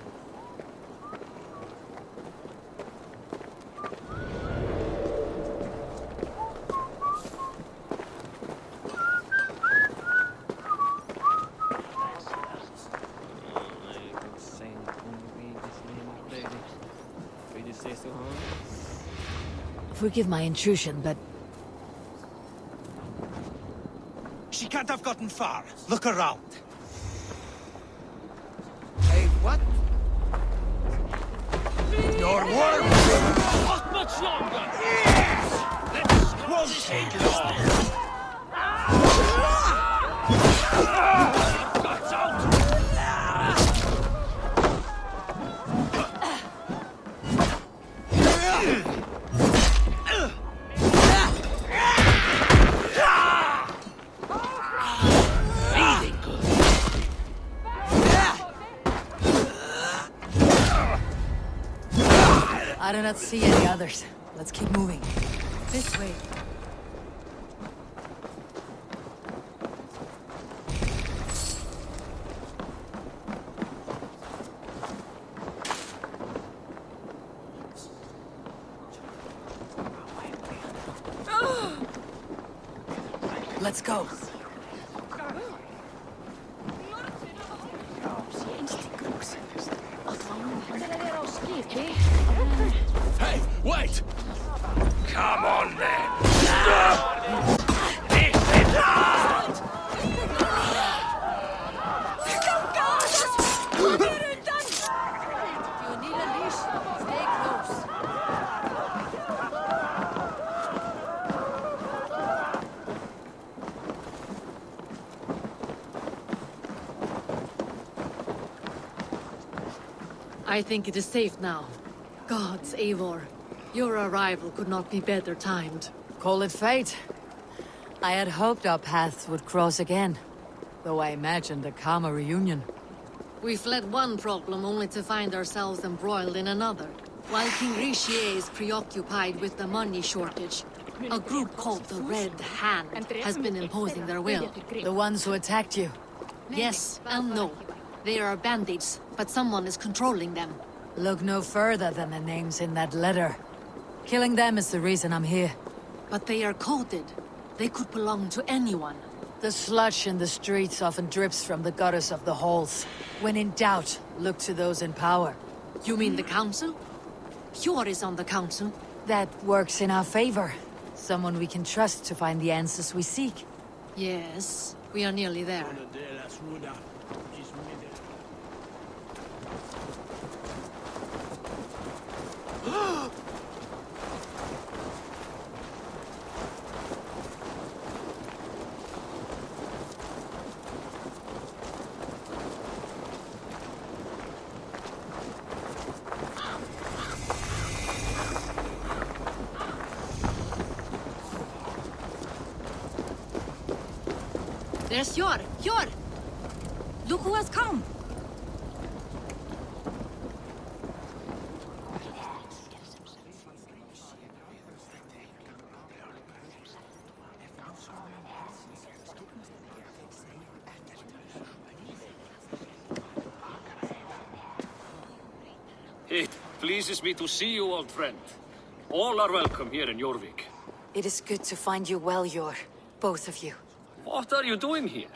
Forgive my intrusion, but...
She can't have gotten far. Look around.
Hey, what?
Your work!
Not much longer!
Won't take long!
Guts out!
I do not see any others. Let's keep moving. This way. Let's go.
Hey, wait!
Come on then!
I think it is safe now. Gods, Eivor. Your arrival could not be better timed.
Call it fate. I had hoped our paths would cross again, though I imagined a calmer reunion.
We fled one problem only to find ourselves embroiled in another. While King Richier is preoccupied with the money shortage, a group called the Red Hand has been imposing their will.
The ones who attacked you?
Yes and no. They are bandits, but someone is controlling them.
Look no further than the names in that letter. Killing them is the reason I'm here.
But they are coded. They could belong to anyone.
The sludge in the streets often drips from the gutters of the halls. When in doubt, look to those in power.
You mean the council? Hjor is on the council.
That works in our favor. Someone we can trust to find the answers we seek.
Yes, we are nearly there. There's Hjor! Hjor! Look who has come!
It pleases me to see you, old friend. All are welcome here in Jorvik.
It is good to find you well, Hjor. Both of you.
What are you doing here?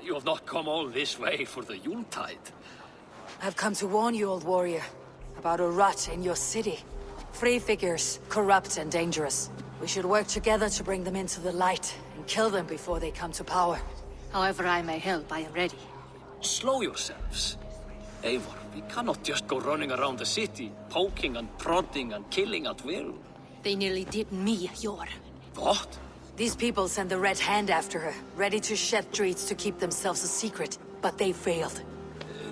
You have not come all this way for the Yuletide.
I've come to warn you, old warrior, about a rot in your city. Free figures, corrupt and dangerous. We should work together to bring them into the light and kill them before they come to power.
However I may help, I am ready.
Slow yourselves. Eivor, we cannot just go running around the city, poking and prodding and killing at will.
They nearly did me, Hjor.
What?
These people sent the Red Hand after her, ready to shed streets to keep themselves a secret, but they failed.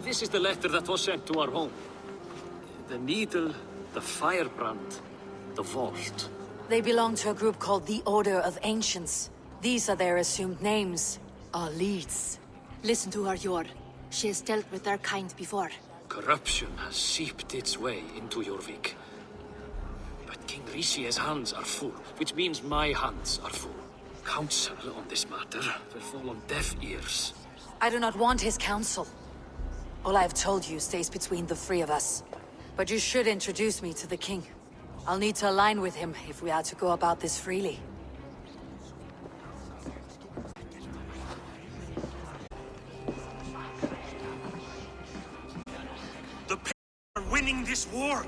This is the letter that was sent to our home. The needle, the firebrand, the vault.
They belong to a group called the Order of Ancients. These are their assumed names, our leads.
Listen to her, Hjor. She has dealt with their kind before.
Corruption has seeped its way into Jorvik. But King Richier's hands are full, which means my hands are full. Counsel on this matter will fall on deaf ears.
I do not want his counsel. All I have told you stays between the three of us. But you should introduce me to the king. I'll need to align with him if we are to go about this freely.
The people are winning this war.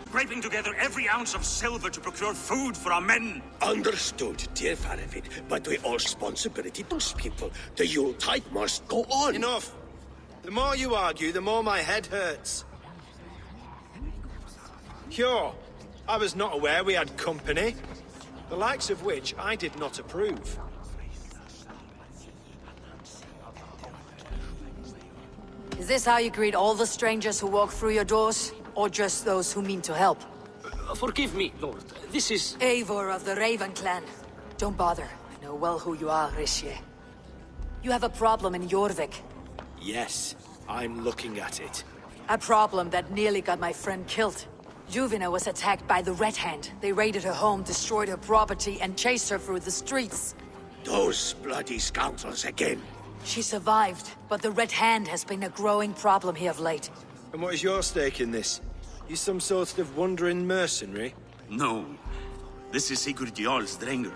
Scraping together every ounce of silver to procure food for our men.
Understood, dear Faravid, but we all responsibility to those people. The Yuletide must go on.
Enough! The more you argue, the more my head hurts. Hjor, I was not aware we had company, the likes of which I did not approve.
Is this how you greet all the strangers who walk through your doors? Or just those who mean to help?
Forgive me, Lord. This is...
Eivor of the Raven Clan. Don't bother. I know well who you are, Richier. You have a problem in Jorvik.
Yes, I'm looking at it.
A problem that nearly got my friend killed. Juvina was attacked by the Red Hand. They raided her home, destroyed her property, and chased her through the streets.
Those bloody scoundrels again.
She survived, but the Red Hand has been a growing problem here of late.
And what is your stake in this? You some sort of wandering mercenary?
No. This is Sigurd Jarl's Drengr.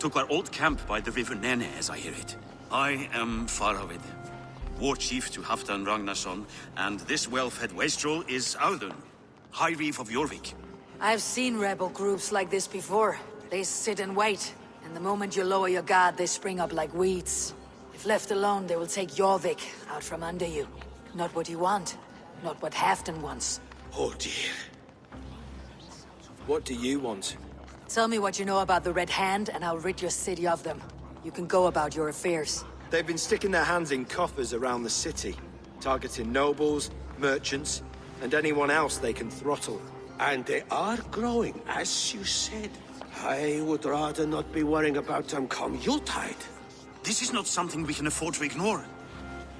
took our old camp by the river Nene, as I hear it. I am Faravid, war chief to Halfdan Ragnarsson, and this well-fed wastrel is Audun, High Reeve of Jorvik.
I've seen rebel groups like this before. They sit and wait, and the moment you lower your guard, they spring up like weeds. If left alone, they will take Jorvik out from under you. Not what you want, not what Halfdan wants.
Oh dear. What do you want?
Tell me what you know about the Red Hand, and I'll rid your city of them. You can go about your affairs.
They've been sticking their hands in coffers around the city, targeting nobles, merchants, and anyone else they can throttle.
And they are growing, as you said. I would rather not be worrying about them come Yuletide.
This is not something we can afford to ignore.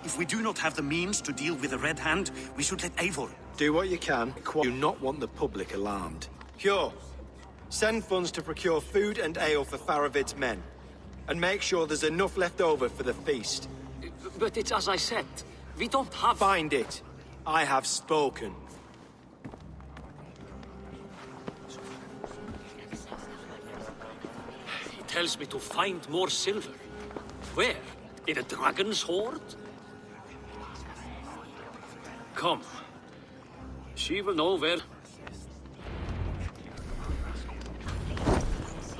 If we do not have the means to deal with the Red Hand, we should let Eivor.
Do what you can. Do not want the public alarmed. Cure. Send funds to procure food and ale for Faravid's men. And make sure there's enough left over for the feast.
But it's as I said. We don't have...
Find it. I have spoken.
He tells me to find more silver. Where? In a dragon's hoard? Come. She will know where...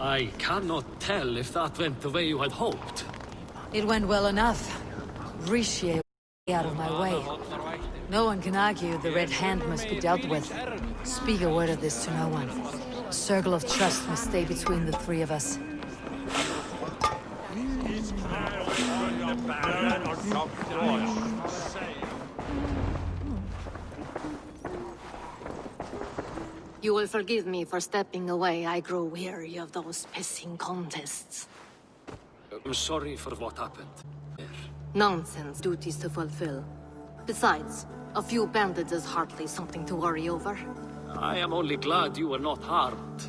I cannot tell if that went the way you had hoped.
It went well enough. Rishi out of my way. No one can argue the Red Hand must be dealt with. Speak a word of this to no one. A circle of trust must stay between the three of us.
You will forgive me for stepping away. I grow weary of those pissing contests.
I'm sorry for what happened.
Nonsense duties to fulfill. Besides, a few bandits is hardly something to worry over.
I am only glad you were not harmed.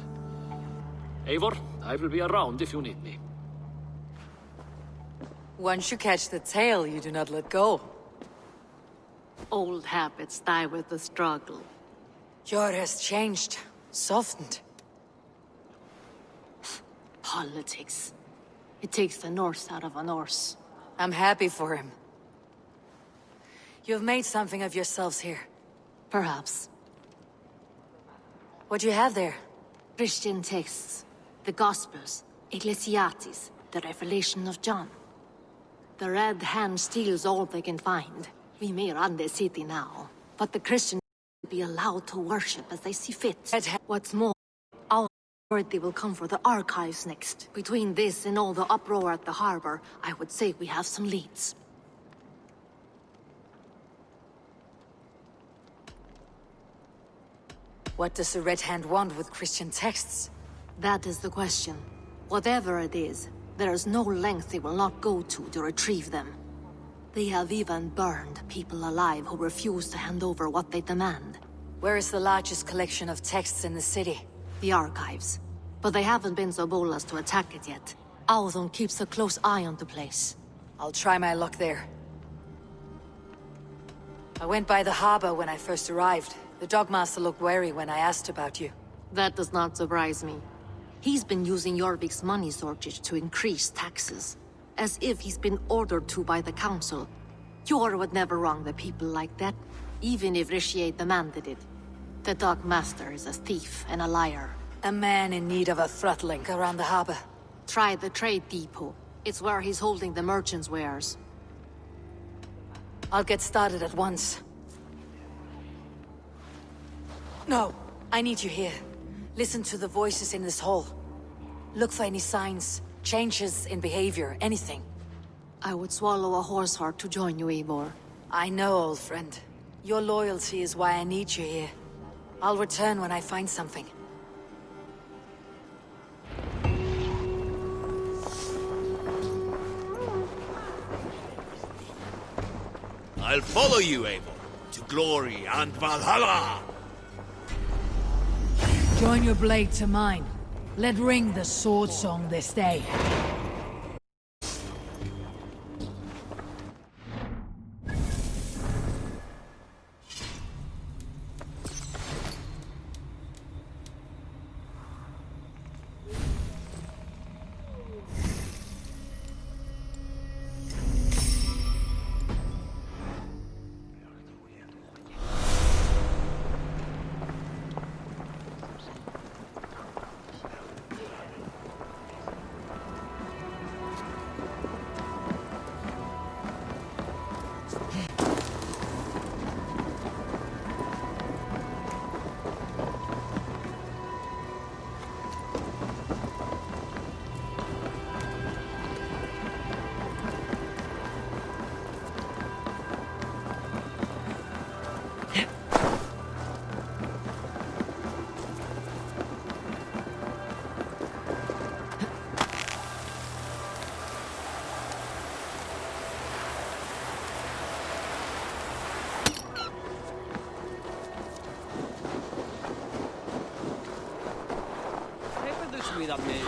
Eivor, I will be around if you need me.
Once you catch the tail, you do not let go.
Old habits die with the struggle.
Jor has changed, softened.
Politics. It takes the Norse out of a Norse.
I'm happy for him. You've made something of yourselves here.
Perhaps.
What do you have there?
Christian texts. The Gospels. Ecclesiastes. The Revelation of John. The Red Hand steals all they can find. We may run the city now, but the Christians will be allowed to worship as they see fit. What's more, our authority will come for the archives next. Between this and all the uproar at the harbor, I would say we have some leads.
What does the Red Hand want with Christian texts?
That is the question. Whatever it is, there is no length they will not go to retrieve them. They have even burned people alive who refuse to hand over what they demand.
Where is the largest collection of texts in the city?
The archives. But they haven't been so bold as to attack it yet. Audun keeps a close eye on the place.
I'll try my luck there. I went by the harbor when I first arrived. The Dogmaster looked wary when I asked about you.
That does not surprise me. He's been using Jorvik's money shortage to increase taxes. As if he's been ordered to by the council. Jor would never wrong the people like that, even if Rishi demanded it. The Dogmaster is a thief and a liar.
A man in need of a throttling around the harbor.
Try the trade depot. It's where he's holding the merchants' wares.
I'll get started at once. No, I need you here. Listen to the voices in this hall. Look for any signs, changes in behavior, anything.
I would swallow a horse heart to join you, Eivor.
I know, old friend. Your loyalty is why I need you here. I'll return when I find something.
I'll follow you, Eivor, to glory and Valhalla!
Join your blade to mine. Let ring the sword song this day.
olvídame.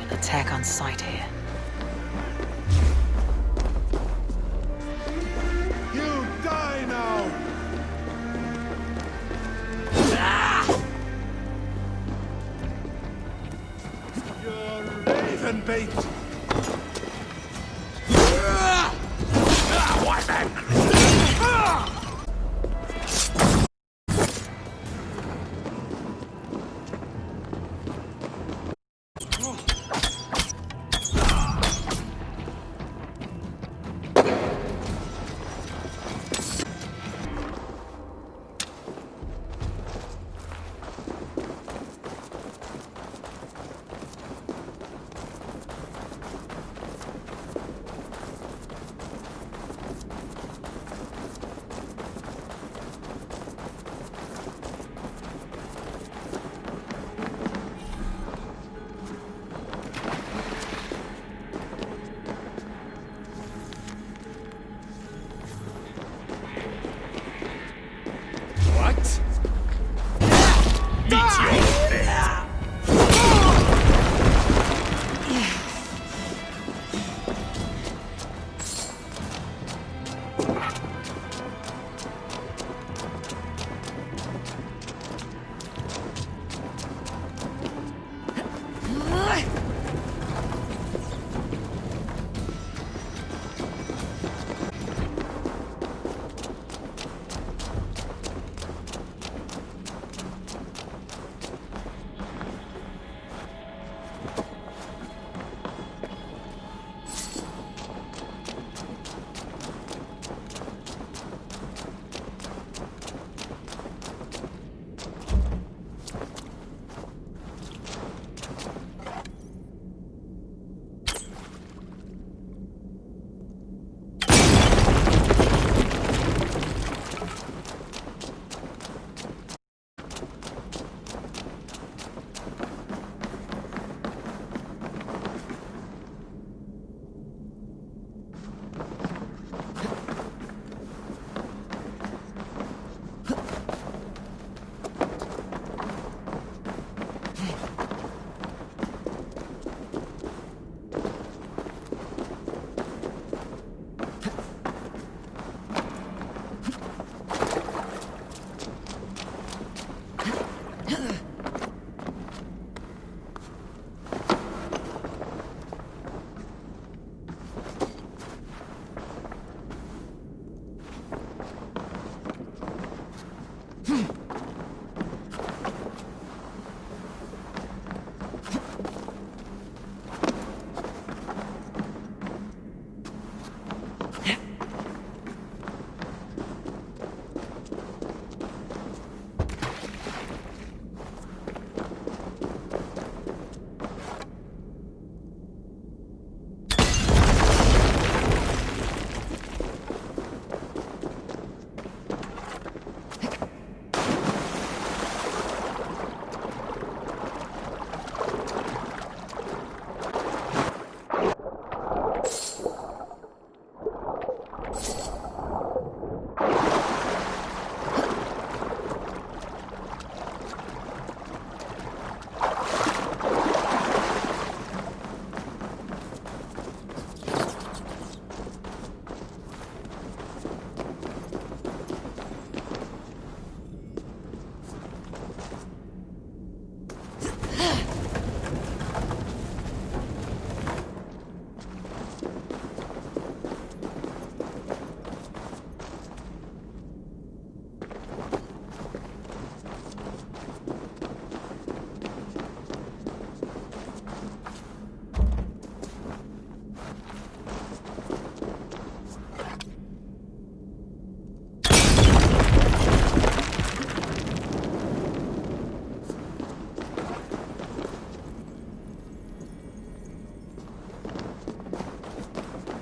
Attack on sight here.
You die now! You're raven bait! What then?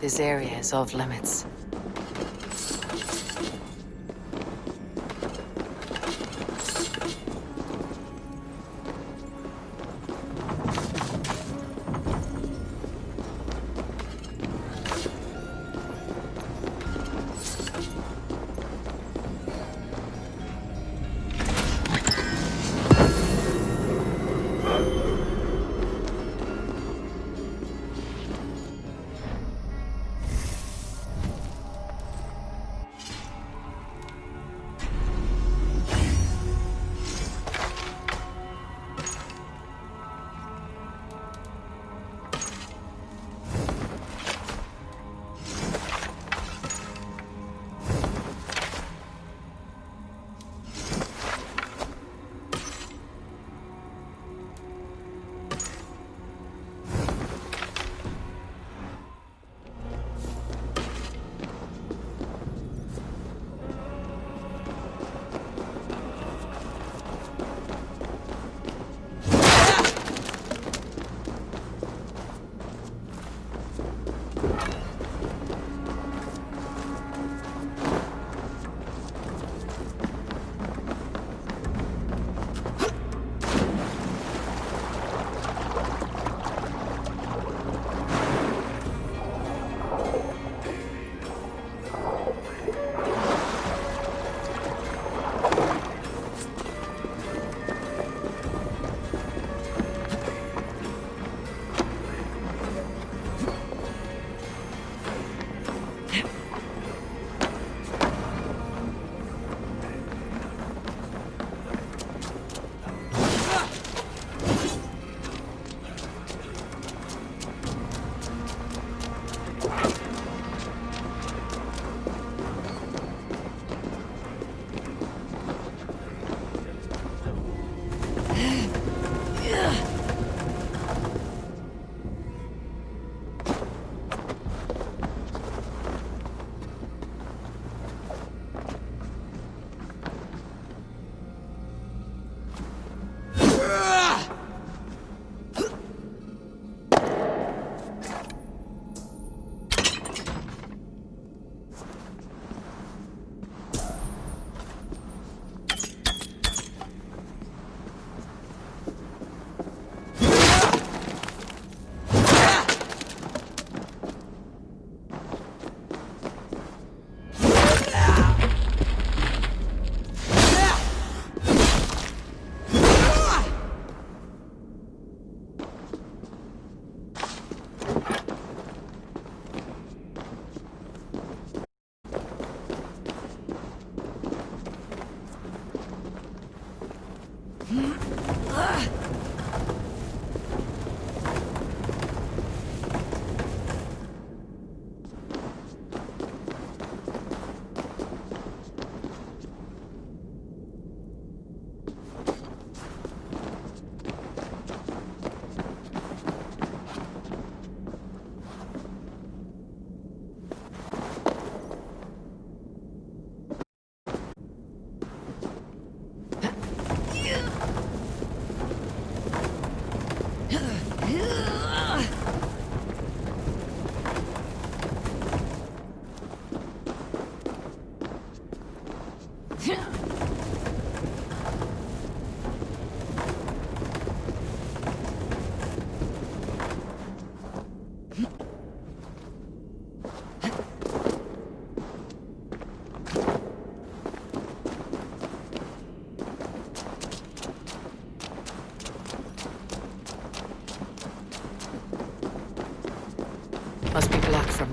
This area is off limits.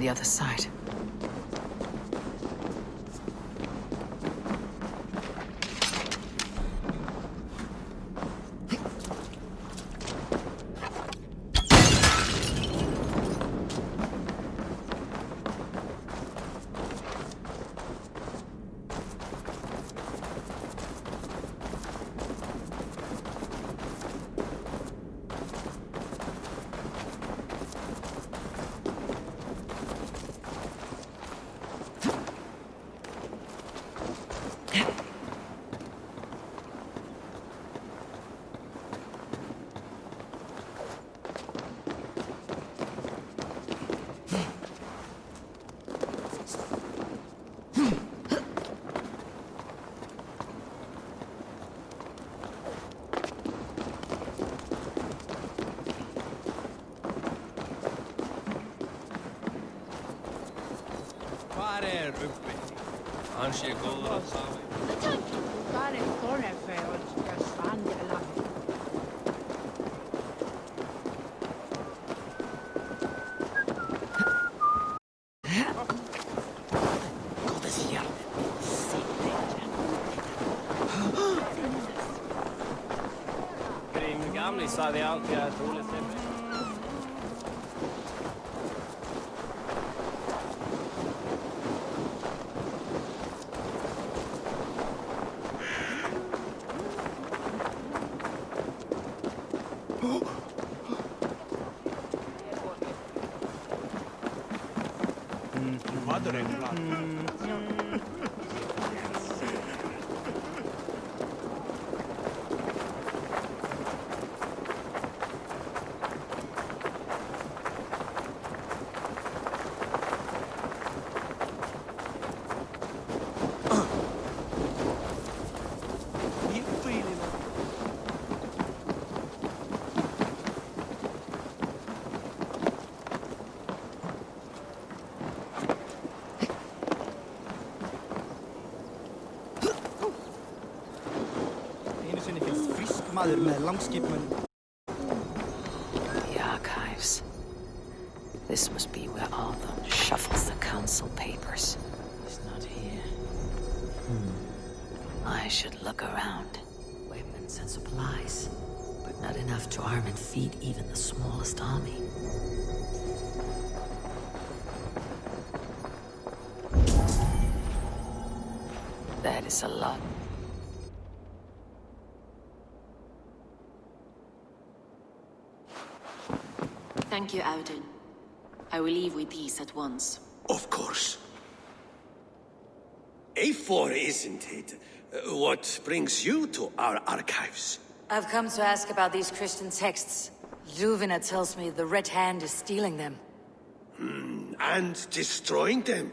the other side.
Hann sé góður að tafa.
Það konur fyrir að standa í lagi.
Grímur gamli sagði alltid að Óli Steffi.
The archives. This must be where Arthur shuffles the council papers. He's not here. I should look around. Weapons and supplies, but not enough to arm and feed even the smallest army. That is a lot.
Thank you, Audun. I will leave with these at once.
Of course. A4, isn't it? What brings you to our archives?
I've come to ask about these Christian texts. Ljuvina tells me the Red Hand is stealing them.
And destroying them.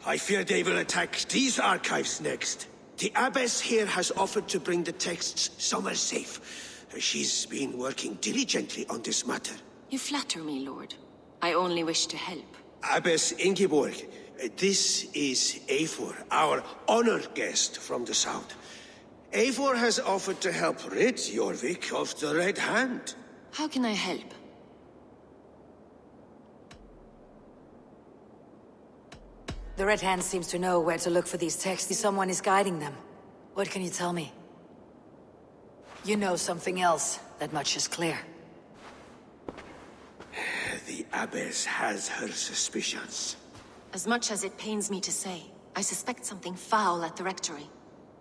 I fear they will attack these archives next. The abbess here has offered to bring the texts somewhere safe. She's been working diligently on this matter.
You flatter me, Lord. I only wish to help.
Abbess Ingeborg, this is Eivor, our honored guest from the south. Eivor has offered to help rid Jorvik of the Red Hand.
How can I help?
The Red Hand seems to know where to look for these texts. Someone is guiding them. What can you tell me? You know something else. That much is clear.
The abbess has her suspicions.
As much as it pains me to say, I suspect something foul at the rectory.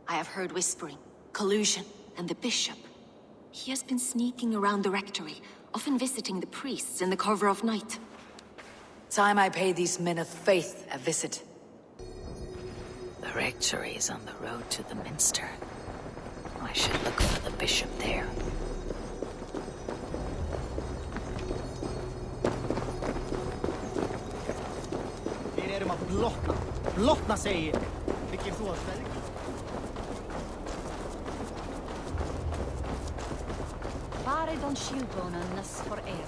I have heard whispering, collusion, and the bishop. He has been sneaking around the rectory, often visiting the priests in the cover of night.
Time I pay these men of faith a visit.
The rectory is on the road to the minster. I should look for the bishop there.
Blotna säger. Vilken frågeställning.
Var är de skilbonernas för er?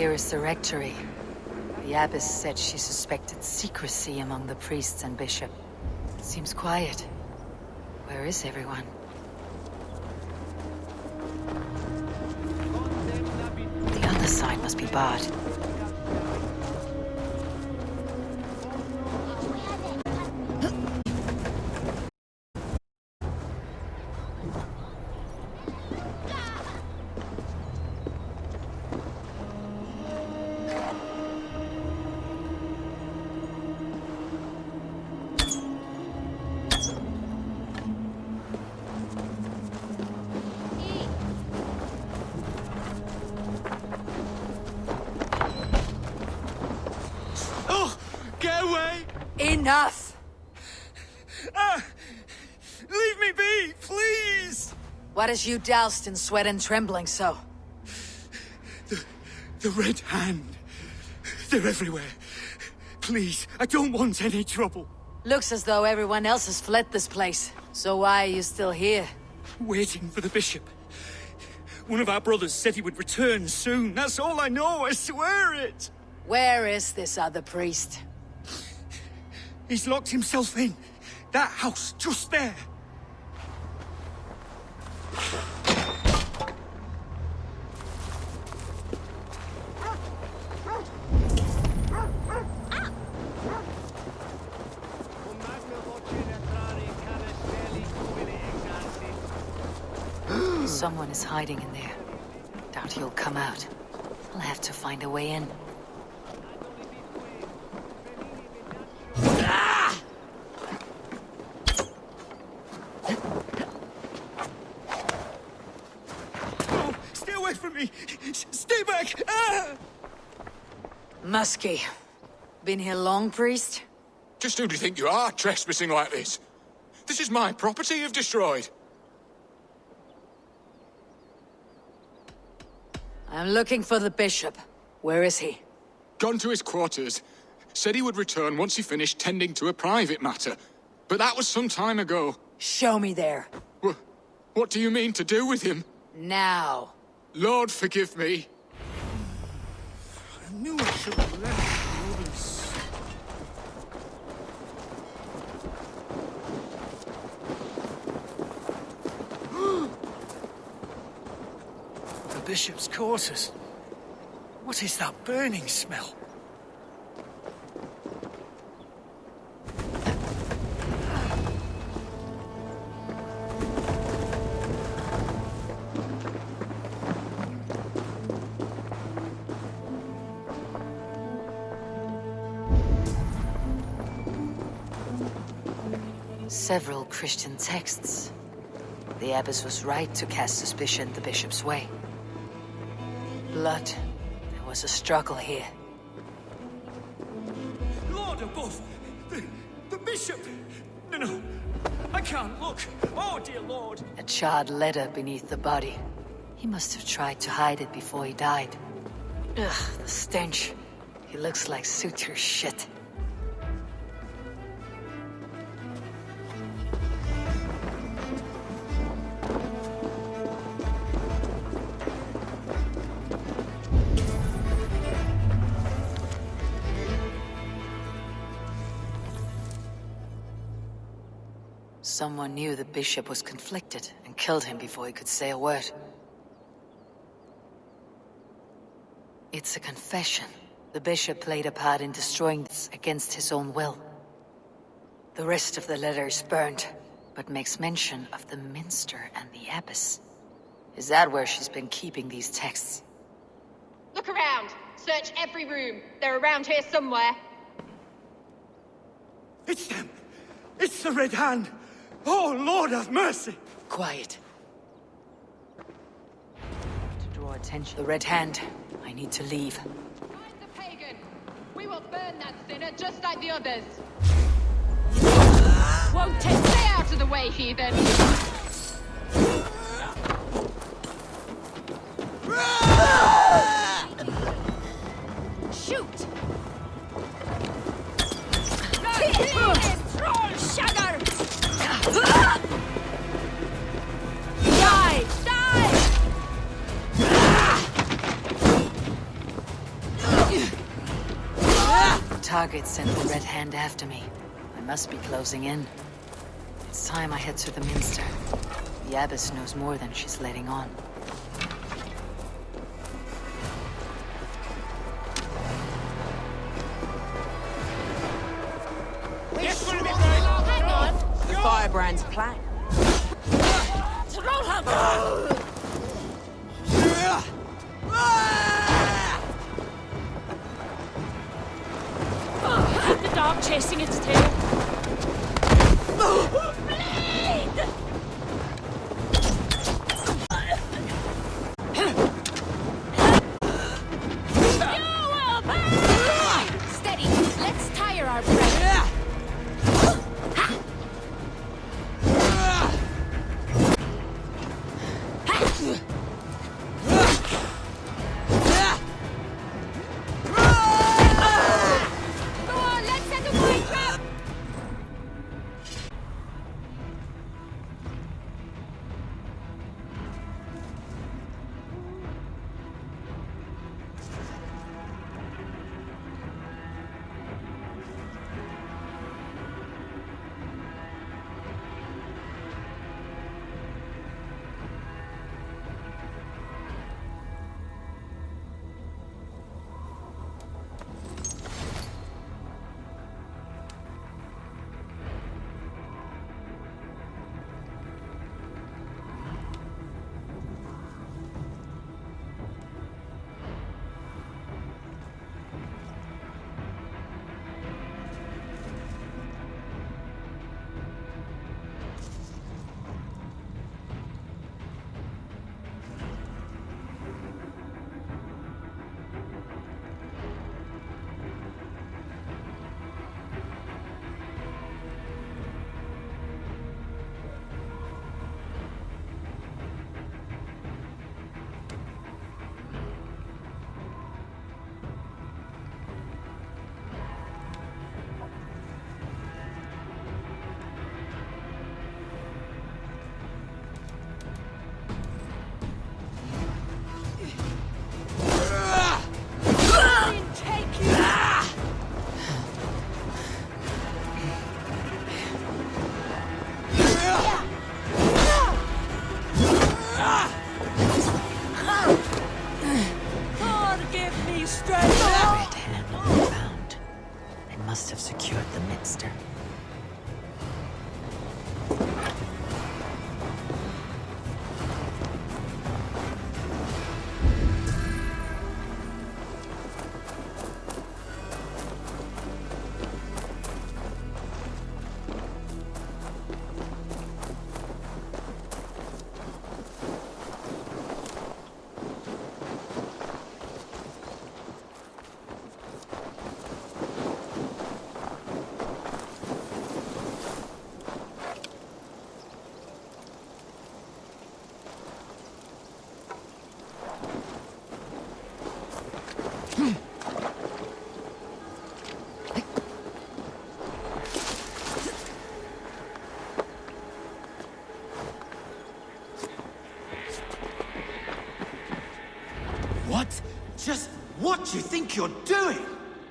Here is the rectory. The abbess said she suspected secrecy among the priests and bishop. It seems quiet. Where is everyone? The other side must be barred. Enough!
Leave me be, please!
What has you doused in sweat and trembling so?
The Red Hand. They're everywhere. Please, I don't want any trouble.
Looks as though everyone else has fled this place. So why are you still here?
Waiting for the bishop. One of our brothers said he would return soon. That's all I know, I swear it!
Where is this other priest?
He's locked himself in. That house, just there.
Someone is hiding in there. Doubt he'll come out. I'll have to find a way in.
Oh, stay away from me! Stay back!
Muskie. Been here long, priest?
Just who do you think you are, trespassing like this? This is my property you've destroyed.
I'm looking for the bishop. Where is he?
Gone to his quarters. Said he would return once he finished tending to a private matter. But that was some time ago.
Show me there.
What do you mean to do with him?
Now.
Lord, forgive me.
I knew I should have left the others. The bishop's quarters. What is that burning smell?
Several Christian texts. The abbess was right to cast suspicion the bishop's way. Blood. There was a struggle here.
Lord above! The bishop! No, I can't look. Oh, dear Lord!
A charred letter beneath the body. He must have tried to hide it before he died. Ugh, the stench. He looks like suture shit. Someone knew the bishop was conflicted and killed him before he could say a word. It's a confession. The bishop played a part in destroying this against his own will. The rest of the letter is burned, but makes mention of the minster and the abbess. Is that where she's been keeping these texts?
Look around! Search every room. They're around here somewhere.
It's them! It's the Red Hand! Oh, Lord have mercy!
Quiet. To draw attention. The Red Hand. I need to leave.
Find the pagan! We will burn that sinner just like the others! Won't take... Stay out of the way, heathen! Shoot! Troll shagger! Die! Die!
target sent the Red Hand after me. I must be closing in. It's time I head to the Minster. The Abbess knows more than she's letting on.
Hang on!
The Firebrand's plan.
The dog chasing its tail.
Steady. Let's tire our breath. Go on, let's set a point trap.
Must have secured the Minster.
What? Just what do you think you're doing?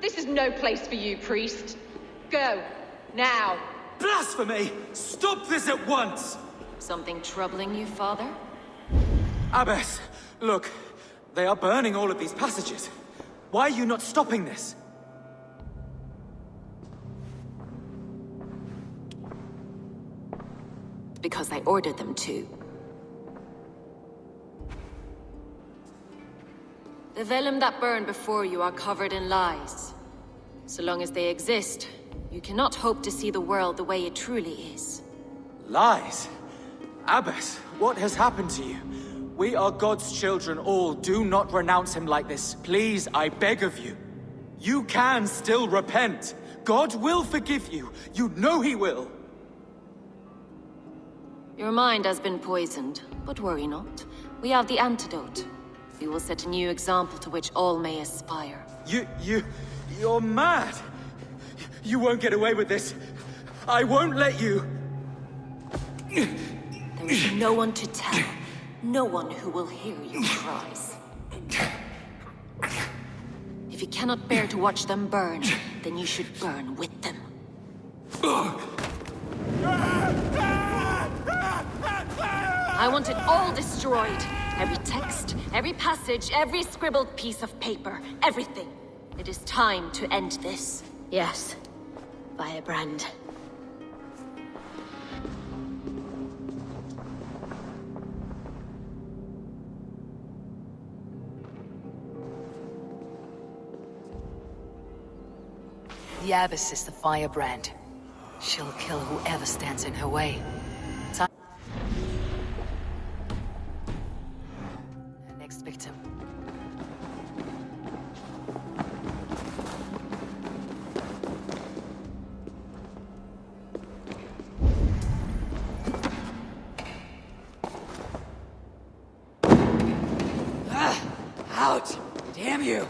This is no place for you, priest. Go. Now.
Blasphemy! Stop this at once!
Something troubling you, father?
Abbess, look. They are burning all of these passages. Why are you not stopping this?
Because I ordered them to. The vellum that burned before you are covered in lies. So long as they exist, you cannot hope to see the world the way it truly is.
Lies? Abbess, what has happened to you? We are God's children all. Do not renounce him like this. Please, I beg of you. You can still repent. God will forgive you. You know he will.
Your mind has been poisoned, but worry not. We have the antidote. We will set a new example to which all may aspire.
You're mad! You won't get away with this. I won't let you!
There is no one to tell. No one who will hear your cries. If If you cannot bear to watch them burn, then you should burn with them. I want it all destroyed. Every text, every passage, every scribbled piece of paper, everything. It is time to end this. Yes, Firebrand.
The Abbess is the Firebrand. She'll kill whoever stands in her way. The next victim. Out! Damn you!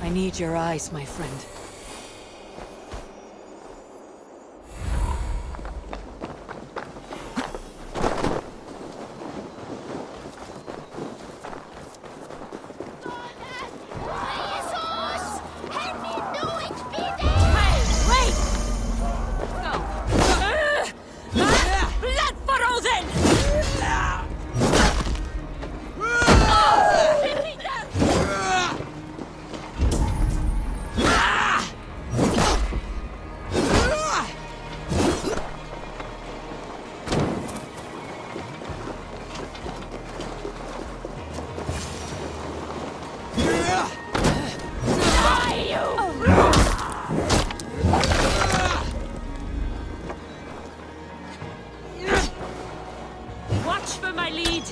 I need your eyes, my friend.
Watch for my lead!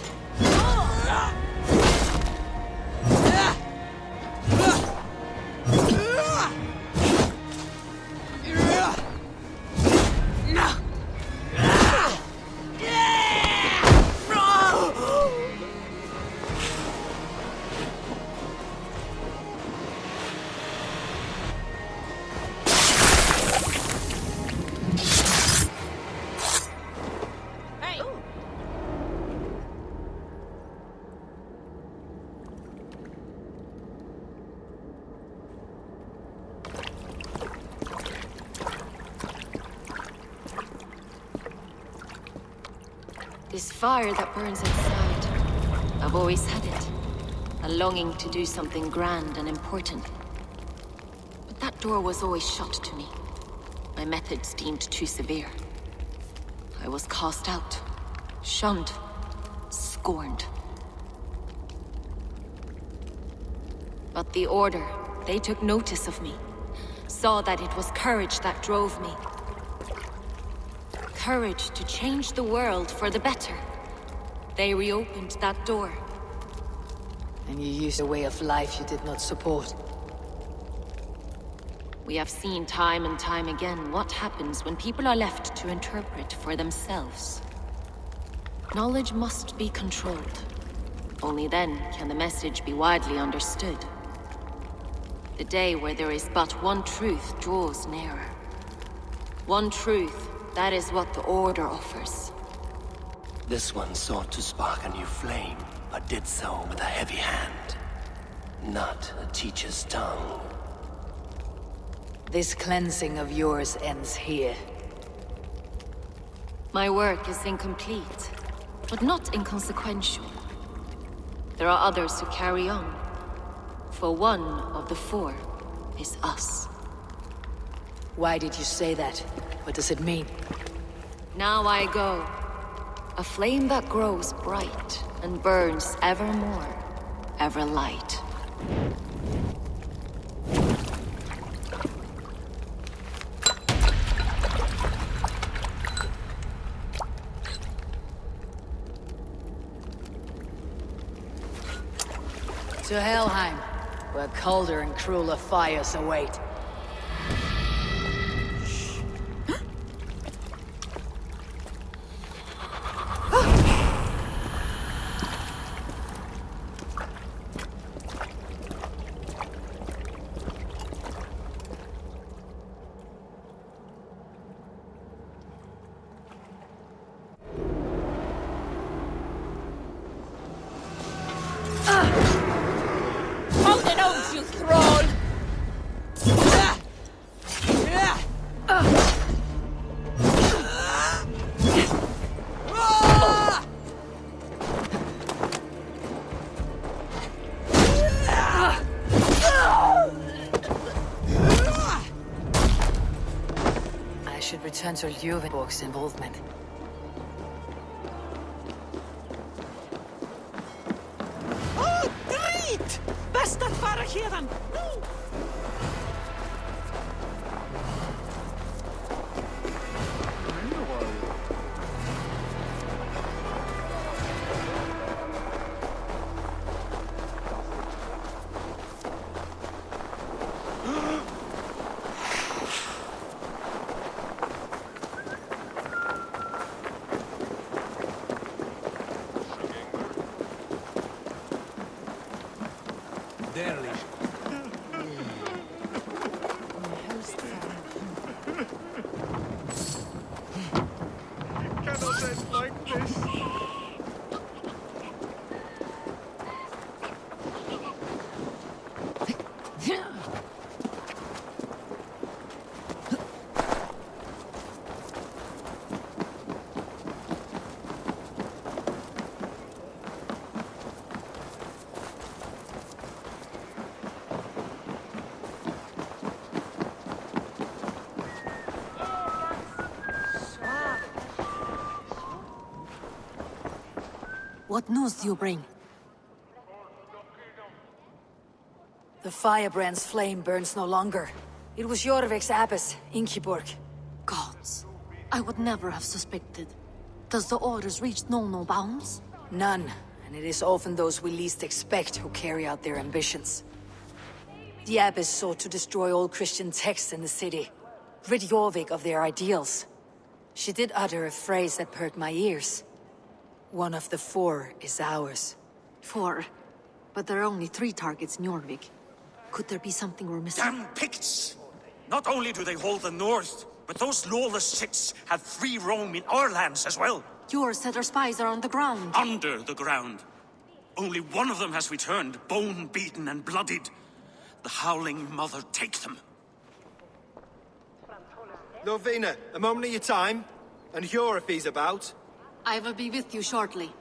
This fire that burns inside. I've always had it. A longing to do something grand and important. But that door was always shut to me. My methods deemed too severe. I was cast out, shunned, scorned. But the Order, they took notice of me. Saw that it was courage that drove me. Courage to change the world for the better. They reopened that door.
and you used a way of life you did not support.
We have seen time and time again what happens when people are left to interpret for themselves. Knowledge must be controlled. Only then can the message be widely understood. The day where there is but one truth draws nearer. One truth, that is what the Order offers.
This one sought to spark a new flame, but did so with a heavy hand. Not a teacher's tongue.
This cleansing of yours ends here.
My work is incomplete, but not inconsequential. There are others who carry on. For one of the four is us.
Why did you say that? What does it mean?
Now I go. A flame that grows bright and burns ever more, ever light.
To Helheim, where colder and crueler fires await. Return to Ljuvborg's involvement.
Oh, great! Best att fara hedan!
What news do you bring?
The firebrand's flame burns no longer. It was Jorvik's abbess, Inkiborg.
Gods, I would never have suspected. Does the Order's reach know no bounds?
None, and it is often those we least expect who carry out their ambitions. The abbess sought to destroy all Christian texts in the city, rid Jorvik of their ideals. She did utter a phrase that perked my ears. One of the four is ours.
4? But there are only 3 targets in Jorvik. Could there be something we're missing?
Damn Picts! Not only do they hold the north, but those lawless Sits have free roam in our lands as well.
Yours said our spies are on the ground.
Under the ground. Only one of them has returned, bone-beaten and bloodied. The Howling Mother take them.
Lovina, a moment of your time, and Hjor if he's about.
I will be with you shortly.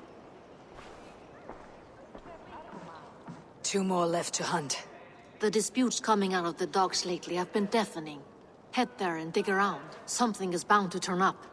2 more left to hunt.
The disputes coming out of the docks lately have been deafening. Head there and dig around. Something is bound to turn up.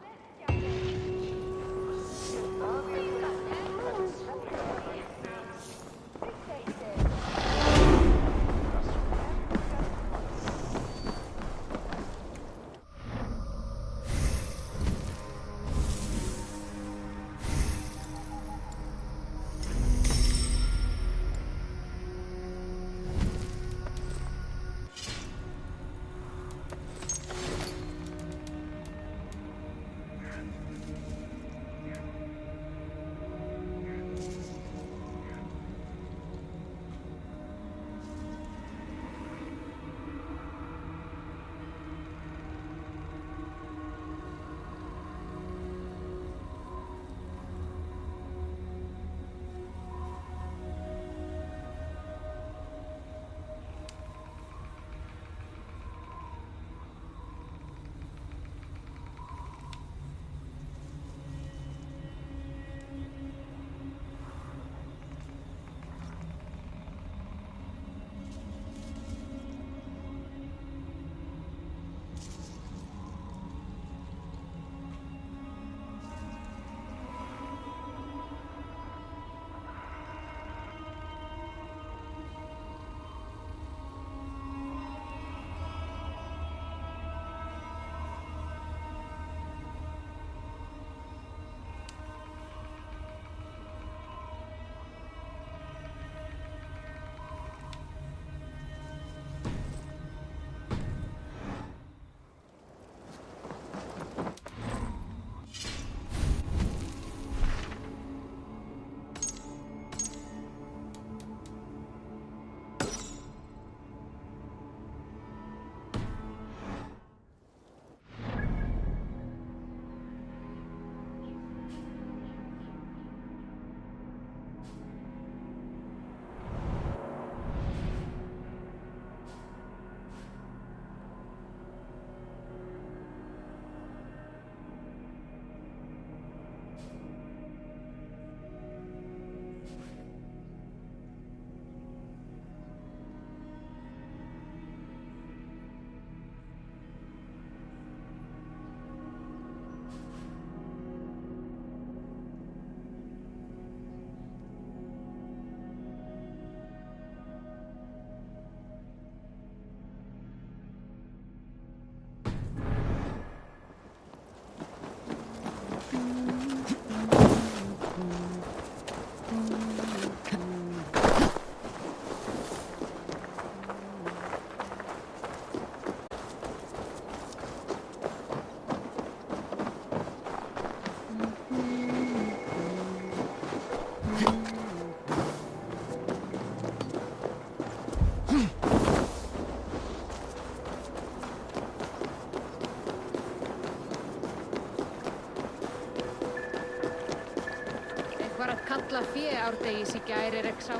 kalla fé árdegis í gær ekki sá.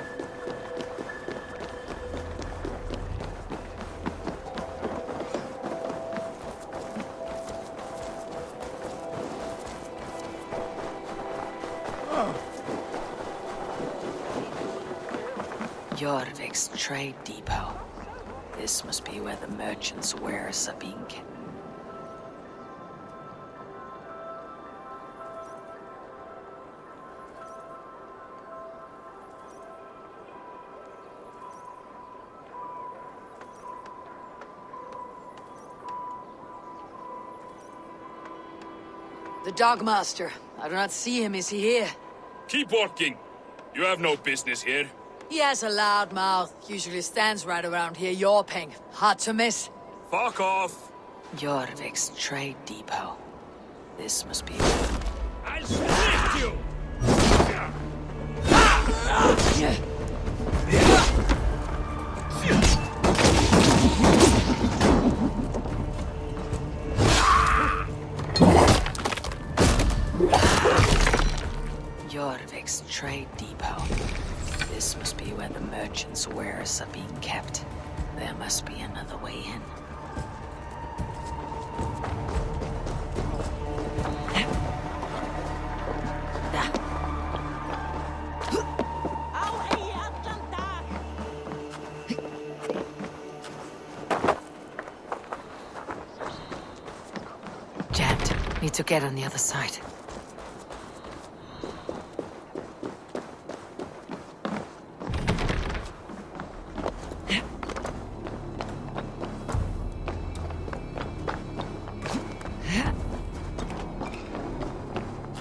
Jorvik's trade depot. This must be where the merchants' wares are being kept. The Dogmaster. I do not see him. Is he here?
Keep working. You have no business here.
He has a loud mouth. Usually stands right around here yawping. Hard to miss.
Fuck off.
Jorvik's trade depot. This must be...
I'll split you!
Jorvik's trade depot. This must be where the merchants' wares are being kept. There must be another way in. Jammed. Need to get on the other side.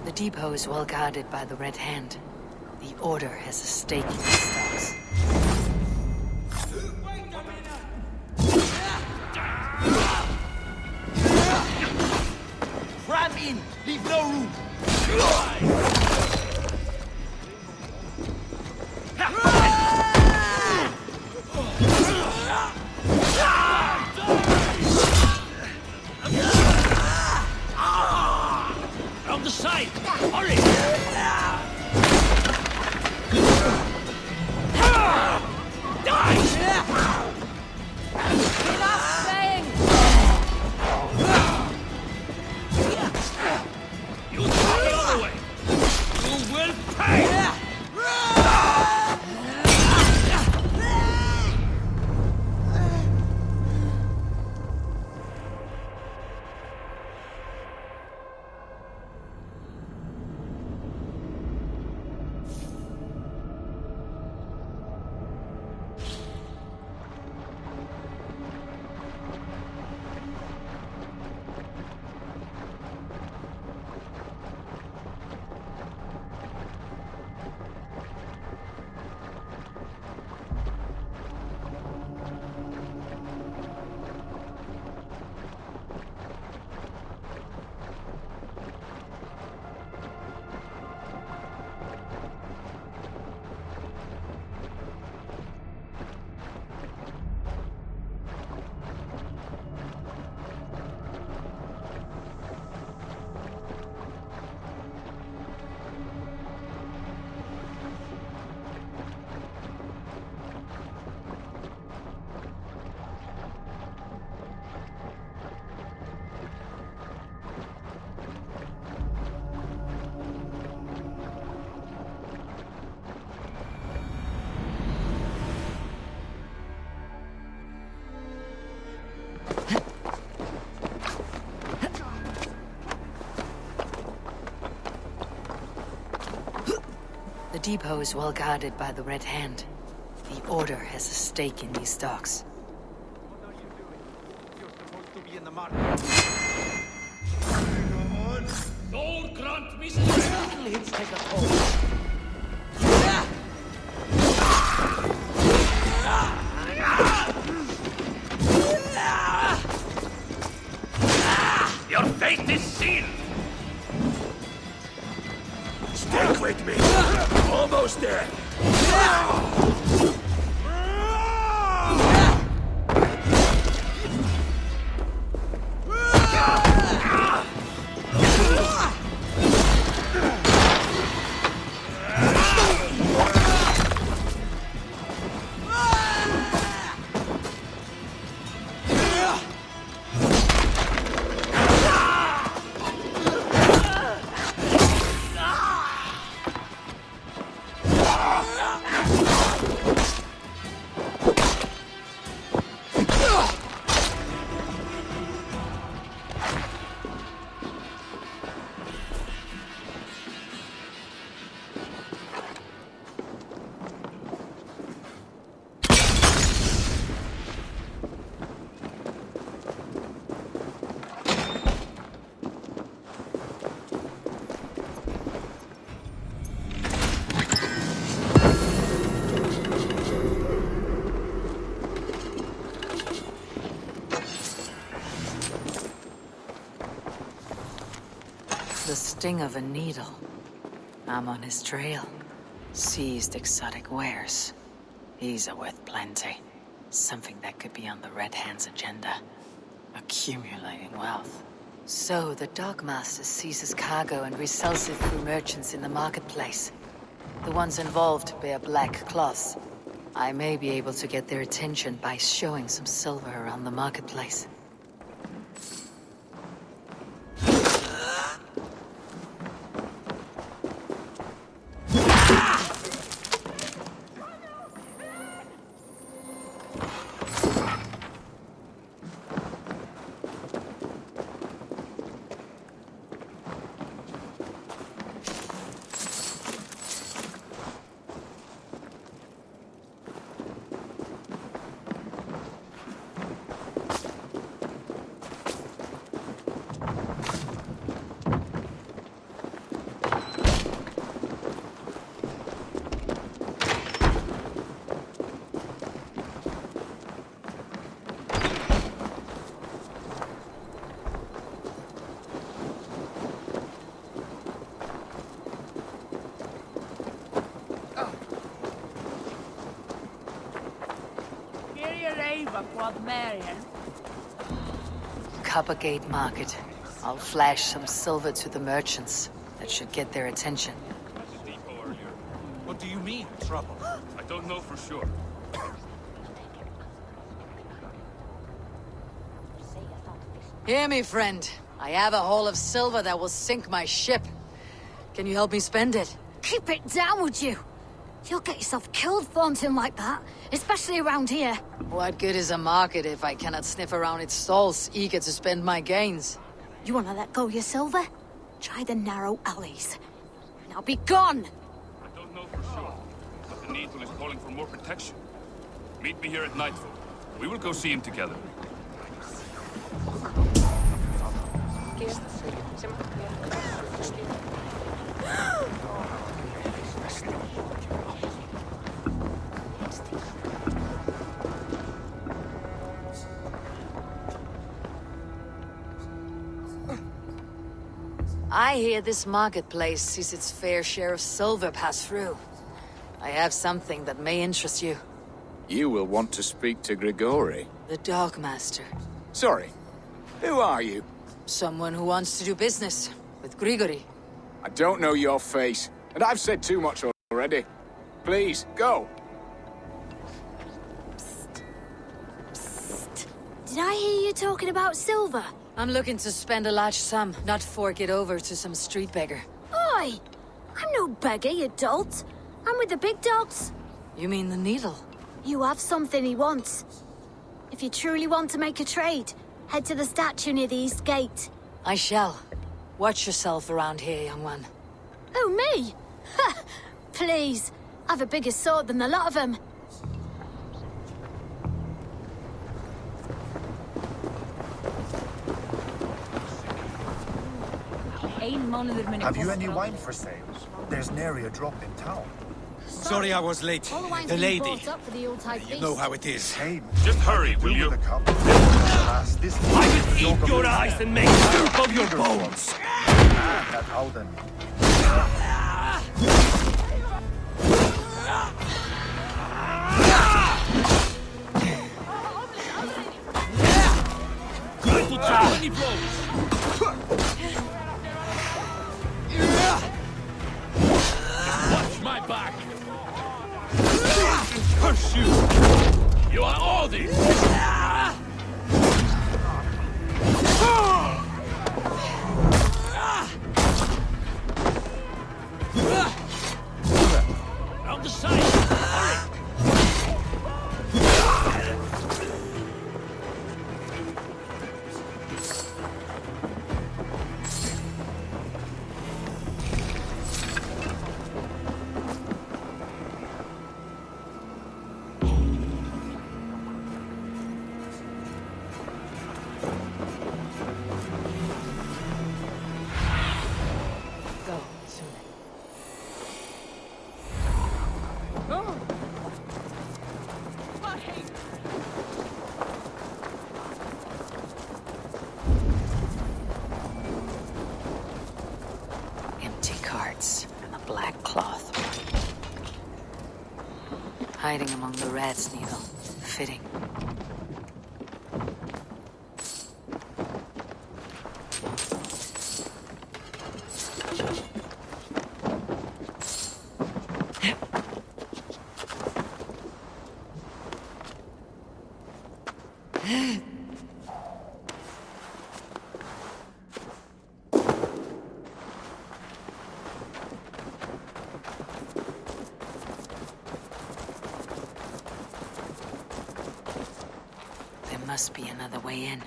The depot is well guarded by the Red Hand. The Order has a stake in these stocks.
Ram in! Leave no room! On the side! Hurry!
The depot is well guarded by the Red Hand. The Order has a stake in these stocks.
Lord grant me strength! Take a hold.
Your fate is sealed!
Stick with me! Almost there!
sting of a needle. I'm on his trail. Seized exotic wares. These are worth plenty. Something that could be on the Red Hand's agenda. Accumulating wealth. So, the Dogmaster seizes cargo and resells it through merchants in the marketplace. The ones involved bear black cloths. I may be able to get their attention by showing some silver around the marketplace. Coppergate Market. I'll flash some silver to the merchants. That should get their attention.
What do you mean, trouble? I don't know for sure.
Hear me, friend. I have a haul of silver that will sink my ship. Can you help me spend it?
Keep it down, would you? You'll get yourself killed flaunting like that, especially around here.
What good is a market if I cannot sniff around its stalls, eager to spend my gains?
You wanna let go of your silver? Try the narrow alleys. Now be gone!
I don't know for sure, but the Needle is calling for more protection. Meet me here at nightfall. We will go see him together.
I hear this marketplace sees its fair share of silver pass through. I have something that may interest you.
You will want to speak to Grigori.
The Dogmaster.
Sorry, who are you?
Someone who wants to do business with Grigori.
I don't know your face, and I've said too much already. Please, go.
Did I hear you talking about silver?
I'm looking to spend a large sum, not fork it over to some street beggar.
Oi! I'm no beggar, you dolt. I'm with the big dogs.
You mean the Needle?
You have something he wants. If you truly want to make a trade, head to the statue near the East Gate.
I shall. Watch yourself around here, young one.
Oh, me? Ha! Please. I've a bigger sword than the lot of them.
Have you any wine for sale? There's nary a drop in town.
Sorry I was late. The lady. You know how it is.
Hey,
just hurry, will you?
I will eat your eyes and make soup of your bones.
That Alden.
Many blows. Watch my back! Curse you! You are all this! On the side! Hurry!
Hiding among the rats, Needle. Fitting. Must be another way in.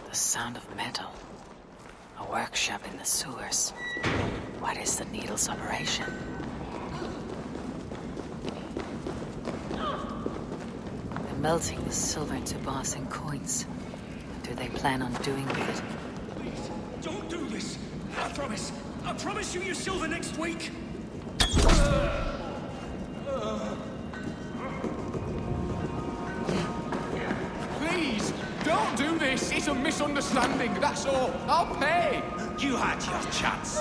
The sound of metal. A workshop in the sewers. What is the Needle's operation? Melting the silver into bars and coins. What do they plan on doing with it?
Please, don't do this! I promise you your silver next week!
Please, don't do this! It's a misunderstanding, that's all. I'll pay!
You had your chance.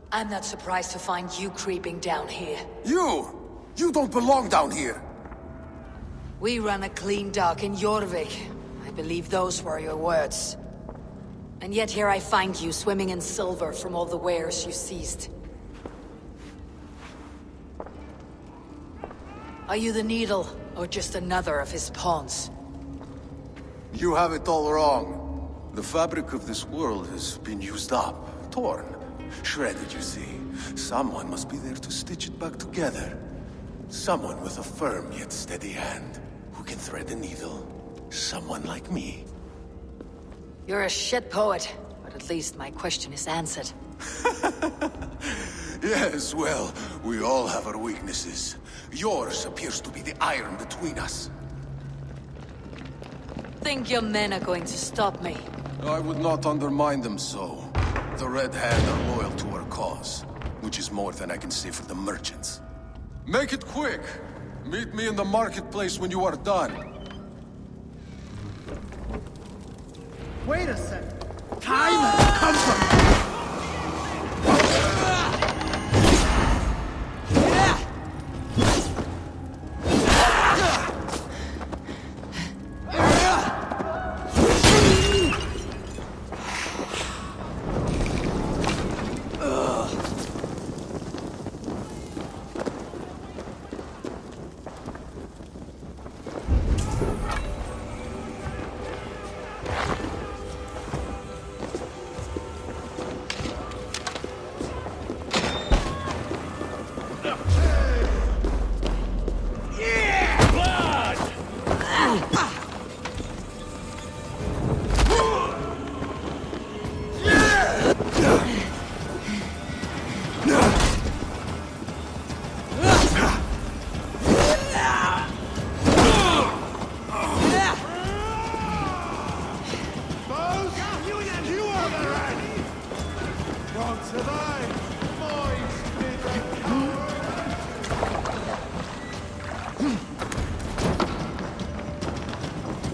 I'm not surprised to find you creeping down here.
You! You don't belong down here!
We run a clean dock in Jorvik. I believe those were your words. And yet here I find you swimming in silver from all the wares you seized. Are you the Needle, or just another of his pawns?
You have it all wrong. The fabric of this world has been used up, torn. Shredded, you see. Someone must be there to stitch it back together. Someone with a firm yet steady hand, who can thread a needle. Someone like me.
You're a shit poet, but at least my question is answered.
Yes, well, we all have our weaknesses. Yours appears to be the iron between us.
Think your men are going to stop me?
I would not undermine them so. The Red Hand are loyal to our cause, which is more than I can say for the merchants. Make it quick! Meet me in the marketplace when you are done.
Wait a sec. Time has come from...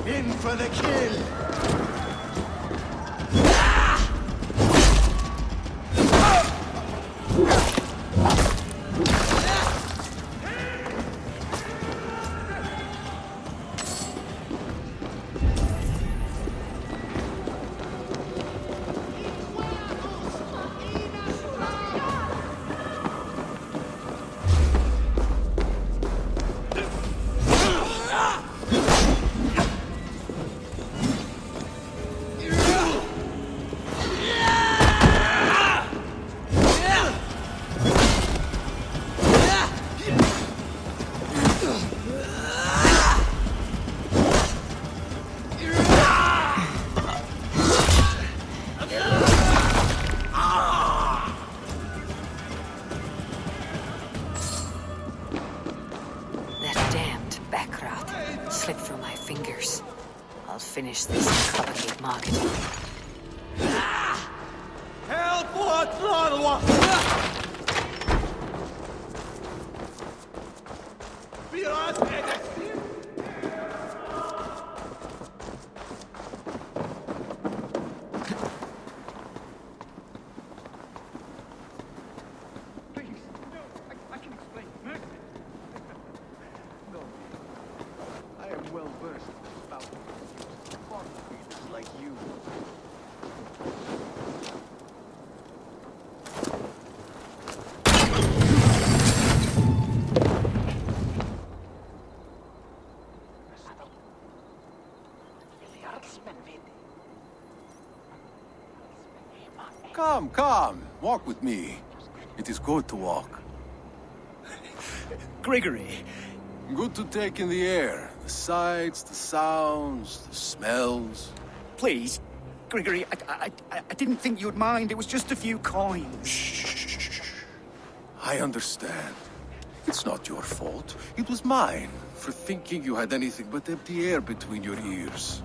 In for the kill!
finish this Cavalcade market.
Help! What?
Come. Walk with me. It is good to walk.
Gregory.
Good to take in the air. The sights, the sounds, the smells.
Please, Gregory, I didn't think you'd mind. It was just a few coins.
Shh. I understand. It's not your fault. It was mine, for thinking you had anything but empty air between your ears.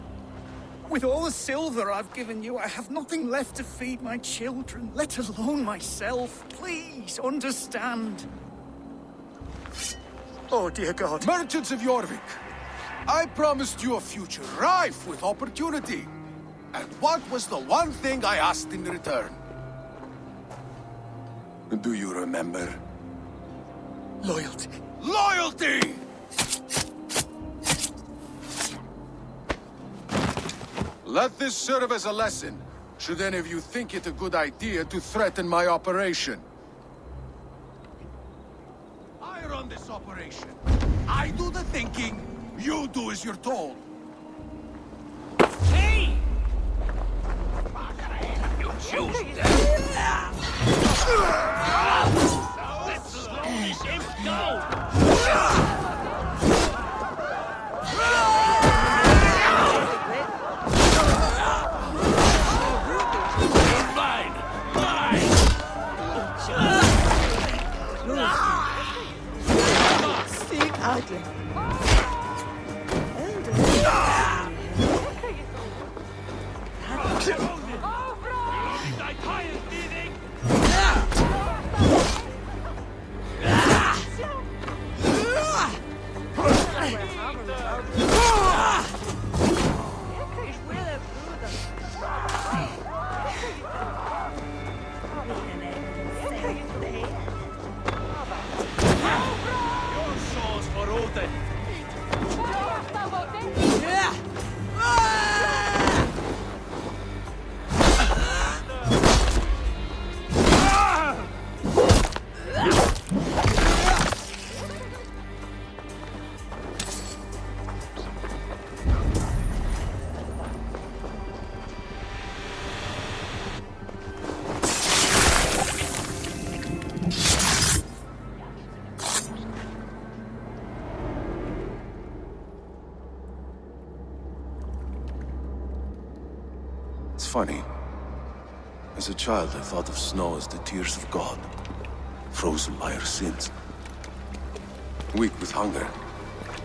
With all the silver I've given you, I have nothing left to feed my children, let alone myself. Please, understand. Oh, dear God.
Merchants of Jorvik, I promised you a future rife with opportunity. And what was the one thing I asked in return? Do you remember?
Loyalty.
Loyalty! Let this serve as a lesson, should any of you think it a good idea to threaten my operation. I run this operation. I do the thinking, you do as you're told.
Hey!
You choose that.
Let's slow this imp go!
Funny. As a child, I thought of snow as the tears of God, frozen by our sins. Weak with hunger,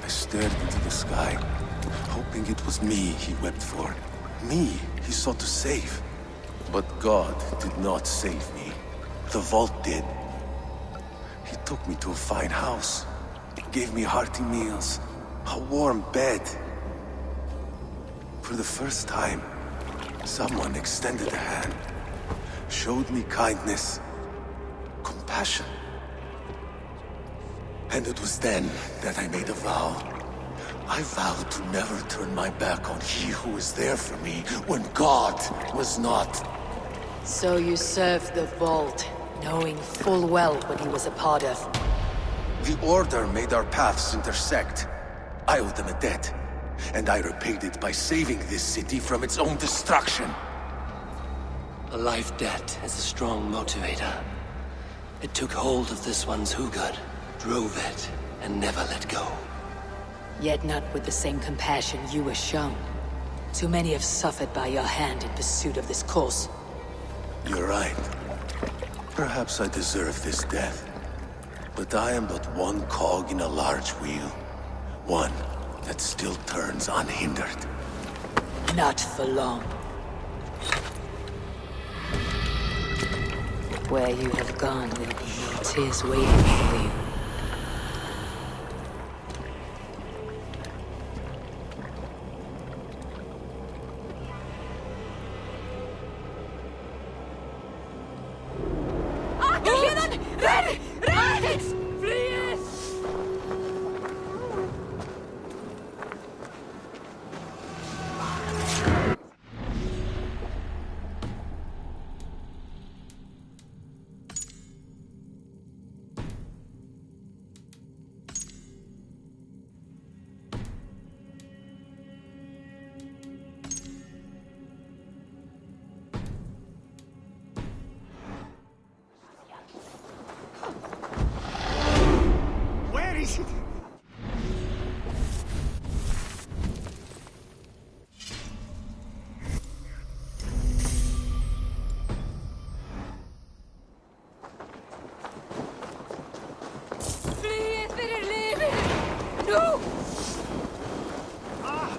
I stared into the sky, hoping it was me he wept for. Me he sought to save. But God did not save me. The vault did. He took me to a fine house, gave me hearty meals, a warm bed. For the first time, someone extended a hand, showed me kindness, compassion. And it was then that I made a vow. I vowed to never turn my back on he who was there for me when God was not.
So you served the Vault, knowing full well what he was a part of.
The Order made our paths intersect. I owed them a debt. And I repaid it by saving this city from its own destruction.
A life debt is a strong motivator. It took hold of this one's Hugad, drove it, and never let go.
Yet not with the same compassion you were shown. Too many have suffered by your hand in pursuit of this cause.
You're right. Perhaps I deserve this death. But I am but one cog in a large wheel. One that still turns unhindered.
Not for long. Where you have gone, there'll be no tears waiting for you.
Where is it?
Flyið fyrir lifið! Nú!
Ah,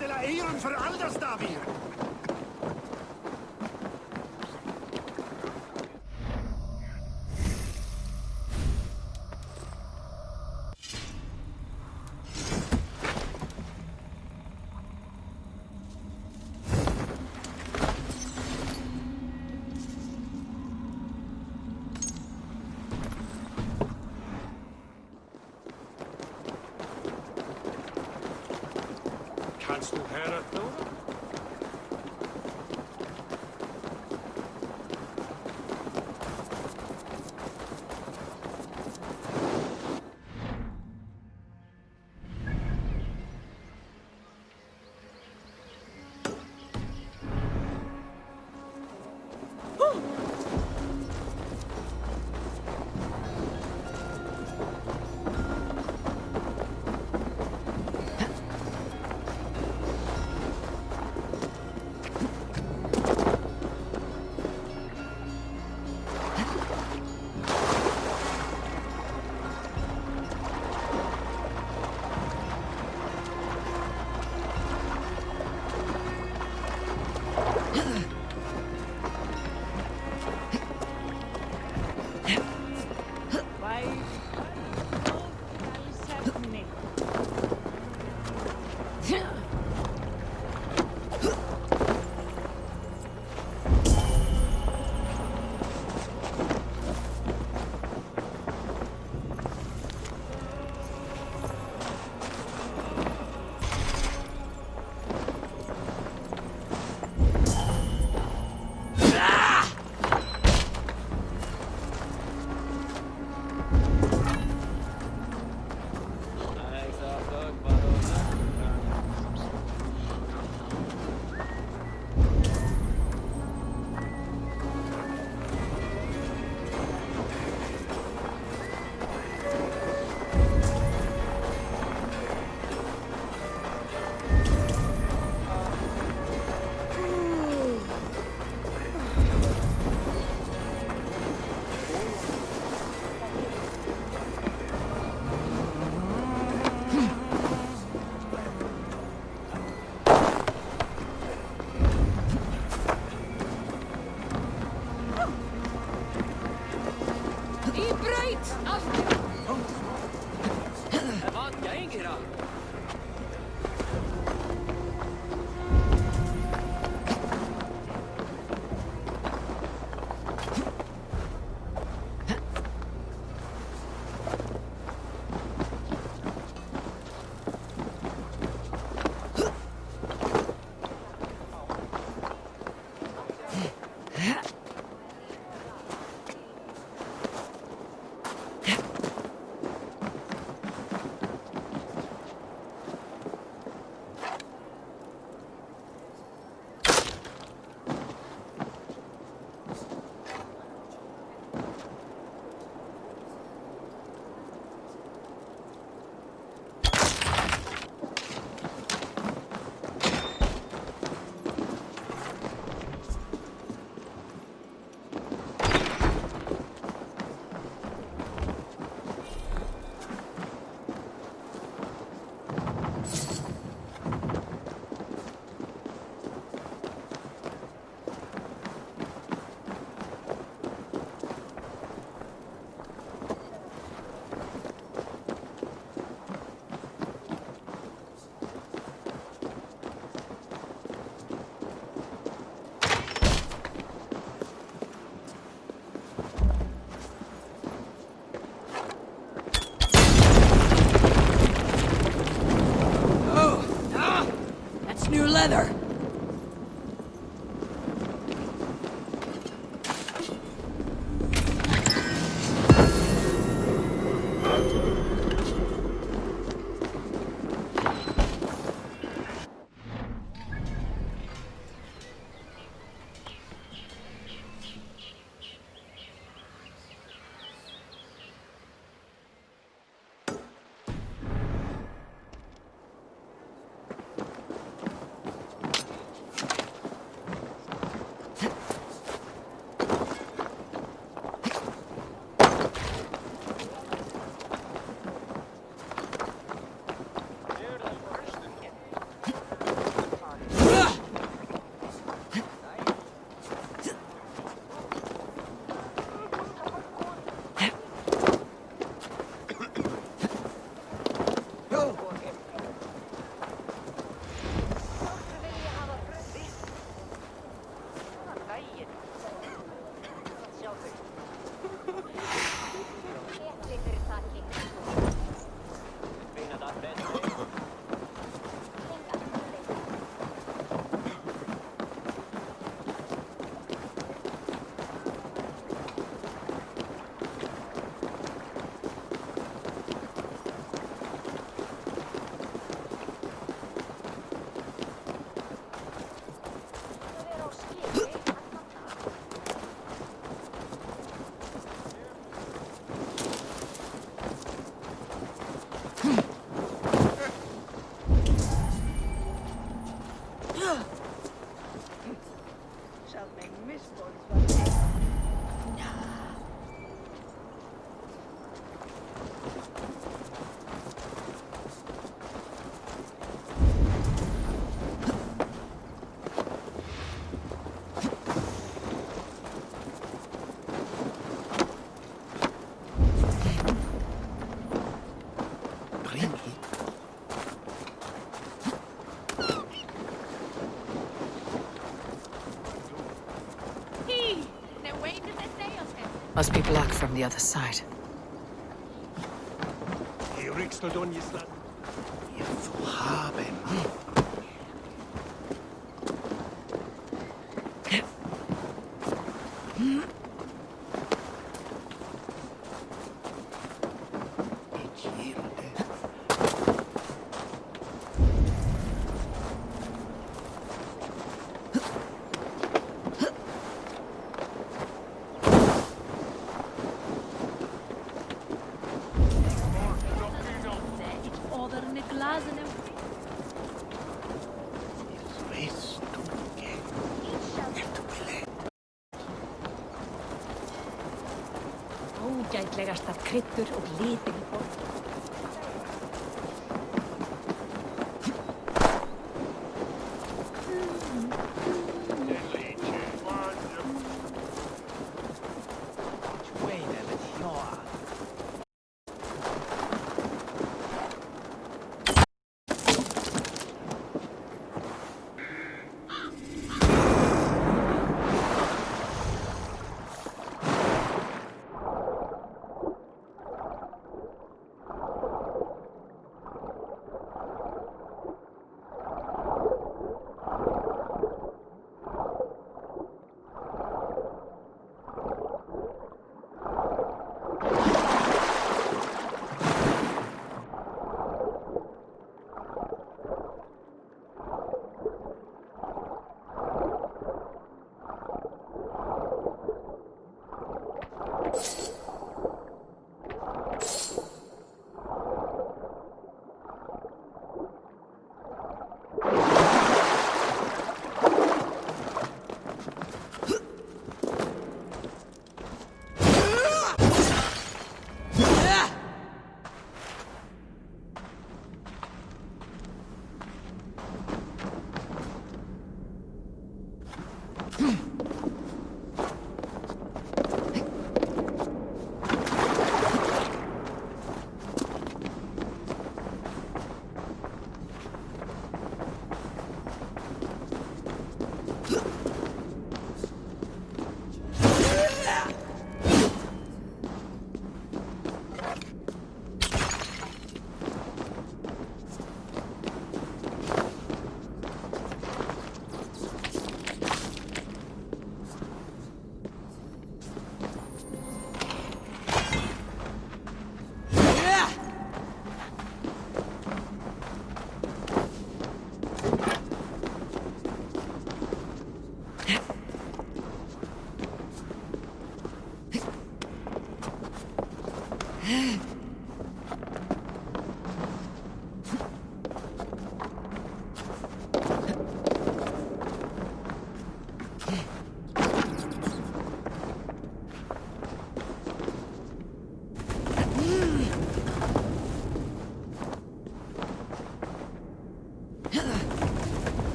de la Eon för Alderstavir!
Kannst du höra då?
together! Must be blocked from the other side.
Ógætlegastar kryddur og litir í borg.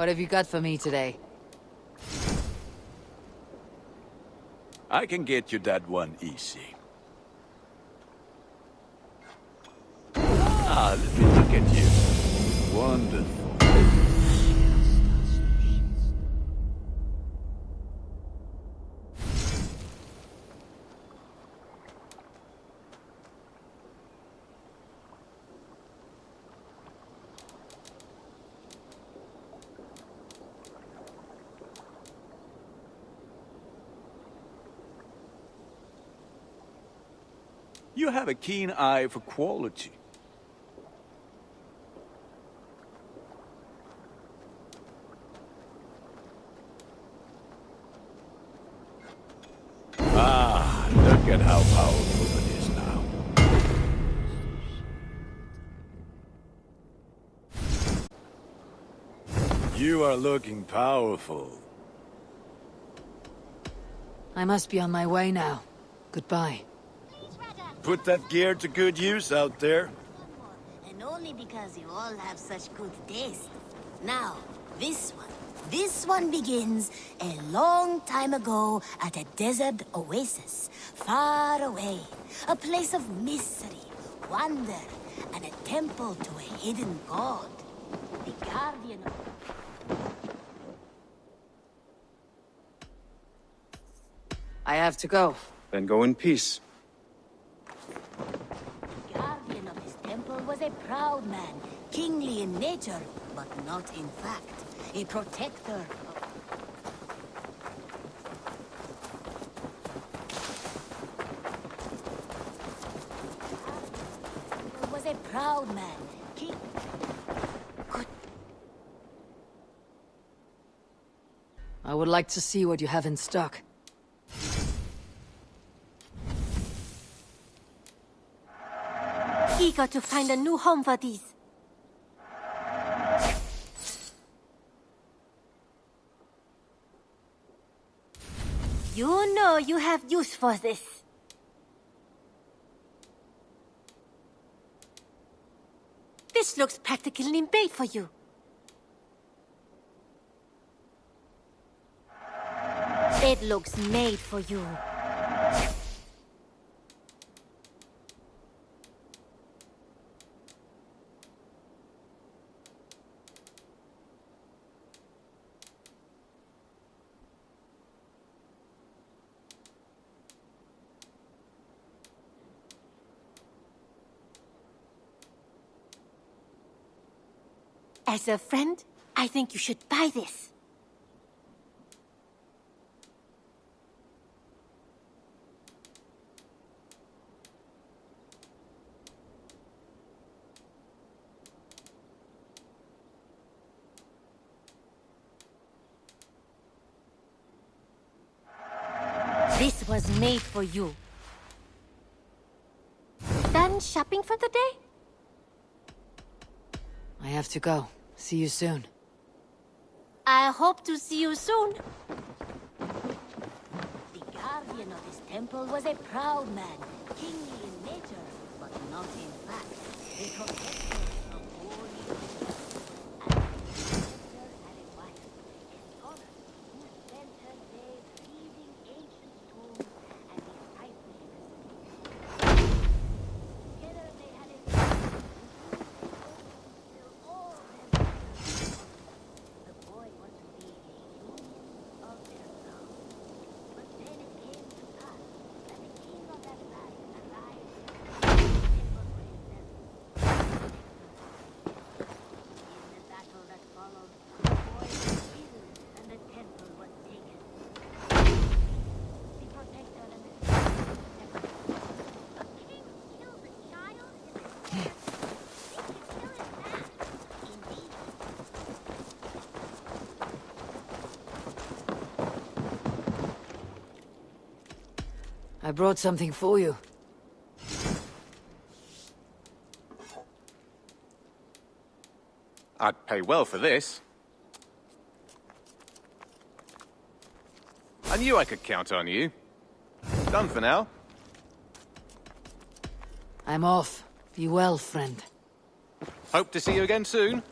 What have you got for me today?
I can get you that one easy. Ah, let me look at you. Wonderful. You have a keen eye for quality. Ah, at how powerful it is now. You are looking powerful.
I must be on my way now. Goodbye.
Put that gear to good use out there.
And only because you all have such good taste. Now, this one begins a long time ago at a desert oasis, far away. A place of mystery, wonder, and a temple to a hidden god. The guardian of...
I have to go.
Then go in peace.
The guardian of this temple was a proud man, kingly in nature, but not in fact. A protector of... was a proud man, king... Good.
I would like to see what you have in stock.
Eager to find a new home for these. You know you have use for this. This looks practically made for you. It looks made for you. As a friend, I think you should buy this. This was made for you. Done shopping for the day?
I have to go. See you soon.
I hope to see you soon. The guardian of this temple was a proud man, kingly in nature, but not in fact. A protector of warriors. And a wife, a scholar who spent her days reading ancient tomes and deciphering the together they had a
I brought something for you.
I'd pay well for this. I knew I could count on you. Done for now.
I'm off. Be well, friend.
Hope to see you again soon.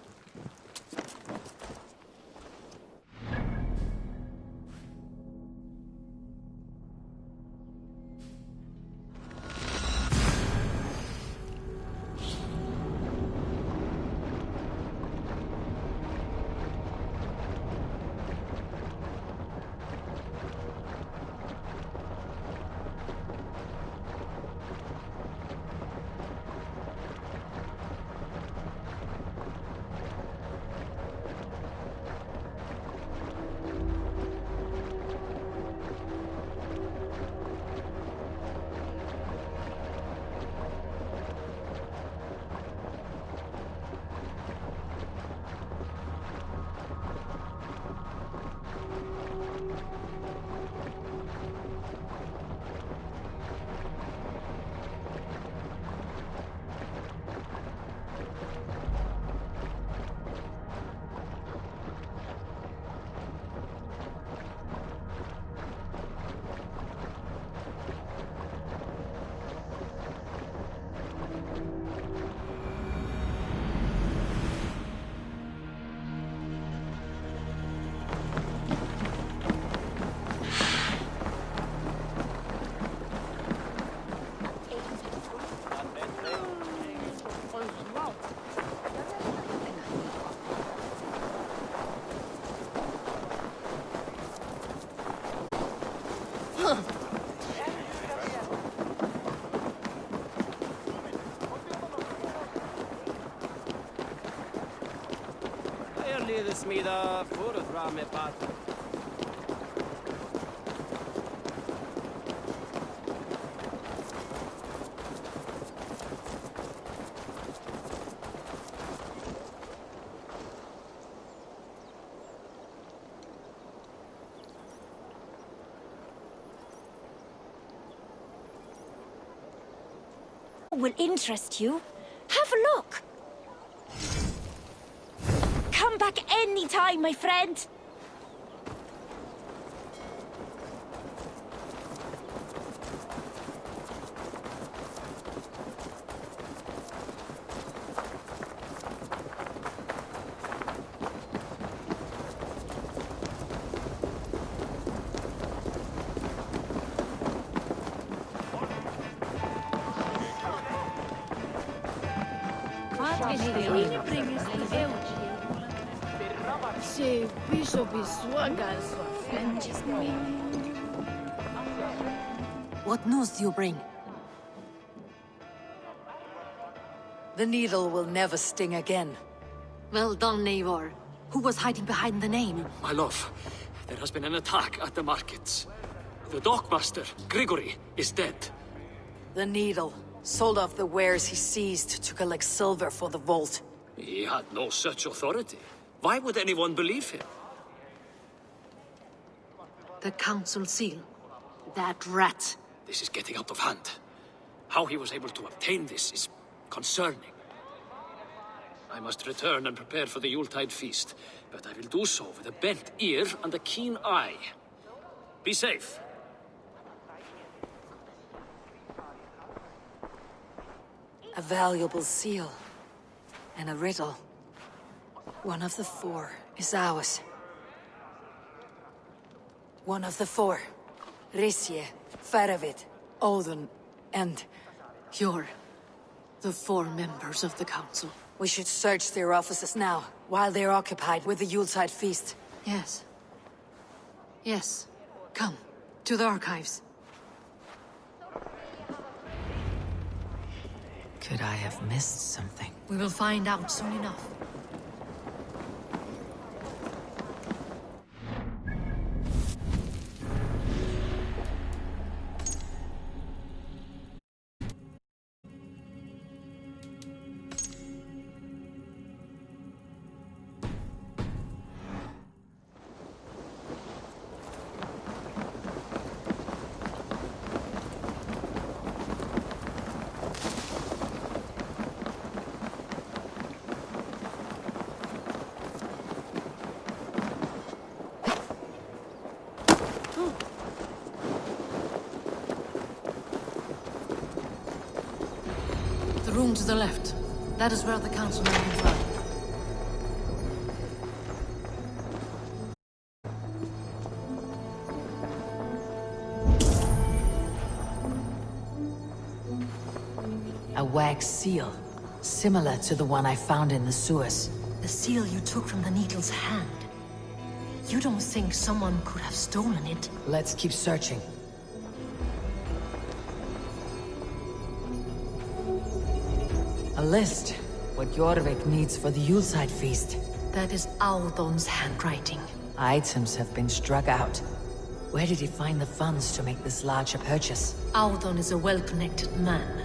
Jeg leder smider forfra med pat.
Will interest you. Have a look. Come back anytime, my friend.
What news do you bring? The needle will never sting again.
Well done, Eivor. Who was hiding behind the name?
My love, there has been an attack at the markets. The dockmaster, Grigory, is dead.
The needle sold off the wares he seized to collect silver for the vault.
He had no such authority. Why would anyone believe him?
The council seal. That rat.
This is getting out of hand. How he was able to obtain this is concerning. I must return and prepare for the Yuletide feast, but I will do so with a bent ear and a keen eye. Be safe.
A valuable seal. And a riddle. One of the four is ours. One of the four. Risje, Faravid, Odin, and...
You're the four members of the council.
We should search their offices now, while they're occupied with the Yuletide feast.
Yes. Yes. Come, to the archives.
Could I have missed something?
We will find out soon enough. The room to the left. That is where the council members are.
A wax seal, similar to the one I found in the sewers.
The seal you took from the needle's hand. You don't think someone could have stolen it?
Let's keep searching. A list. What Jorvik needs for the Yuletide feast.
That is Audon's handwriting.
Items have been struck out. Where did he find the funds to make this larger purchase?
Audon is a well-connected man.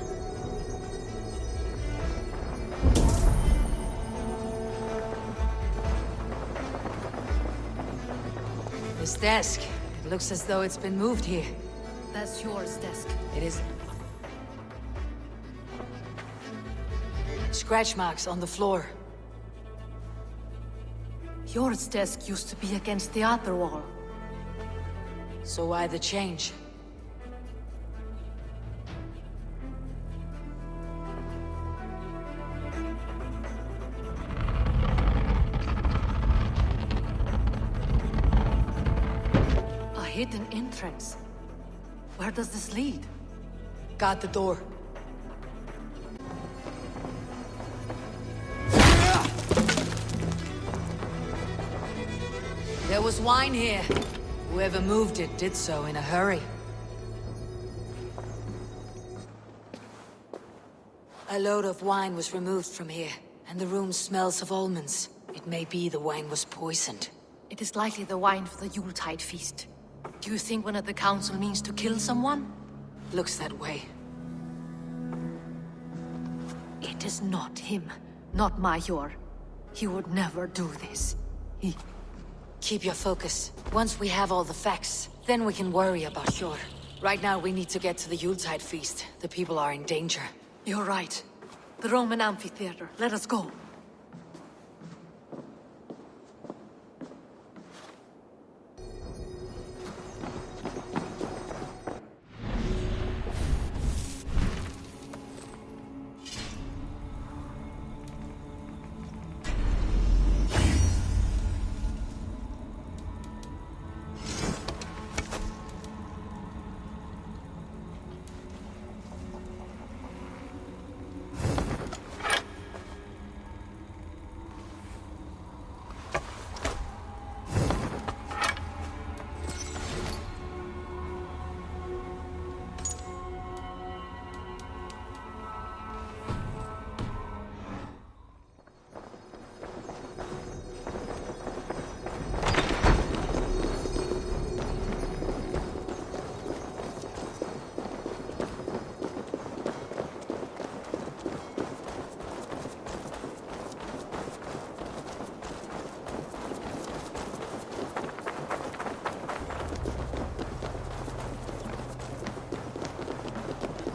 This desk. It looks as though it's been moved here.
That's yours desk.
It is. Scratch marks on the floor.
Yours desk used to be against the other wall.
So why the change?
A hidden entrance. Where does this lead?
Guard the door. There was wine here. Whoever moved it did so in a hurry. A load of wine was removed from here, and the room smells of almonds. It may be the wine was poisoned.
It is likely the wine for the Yuletide feast. Do you think one of the council means to kill someone?
Looks that way.
It is not him, not Major. He would never do this.
Keep your focus. Once we have all the facts, then we can worry about Sjor. Right now, we need to get to the Yuletide feast. The people are in danger.
You're right. The Roman amphitheater. Let us go.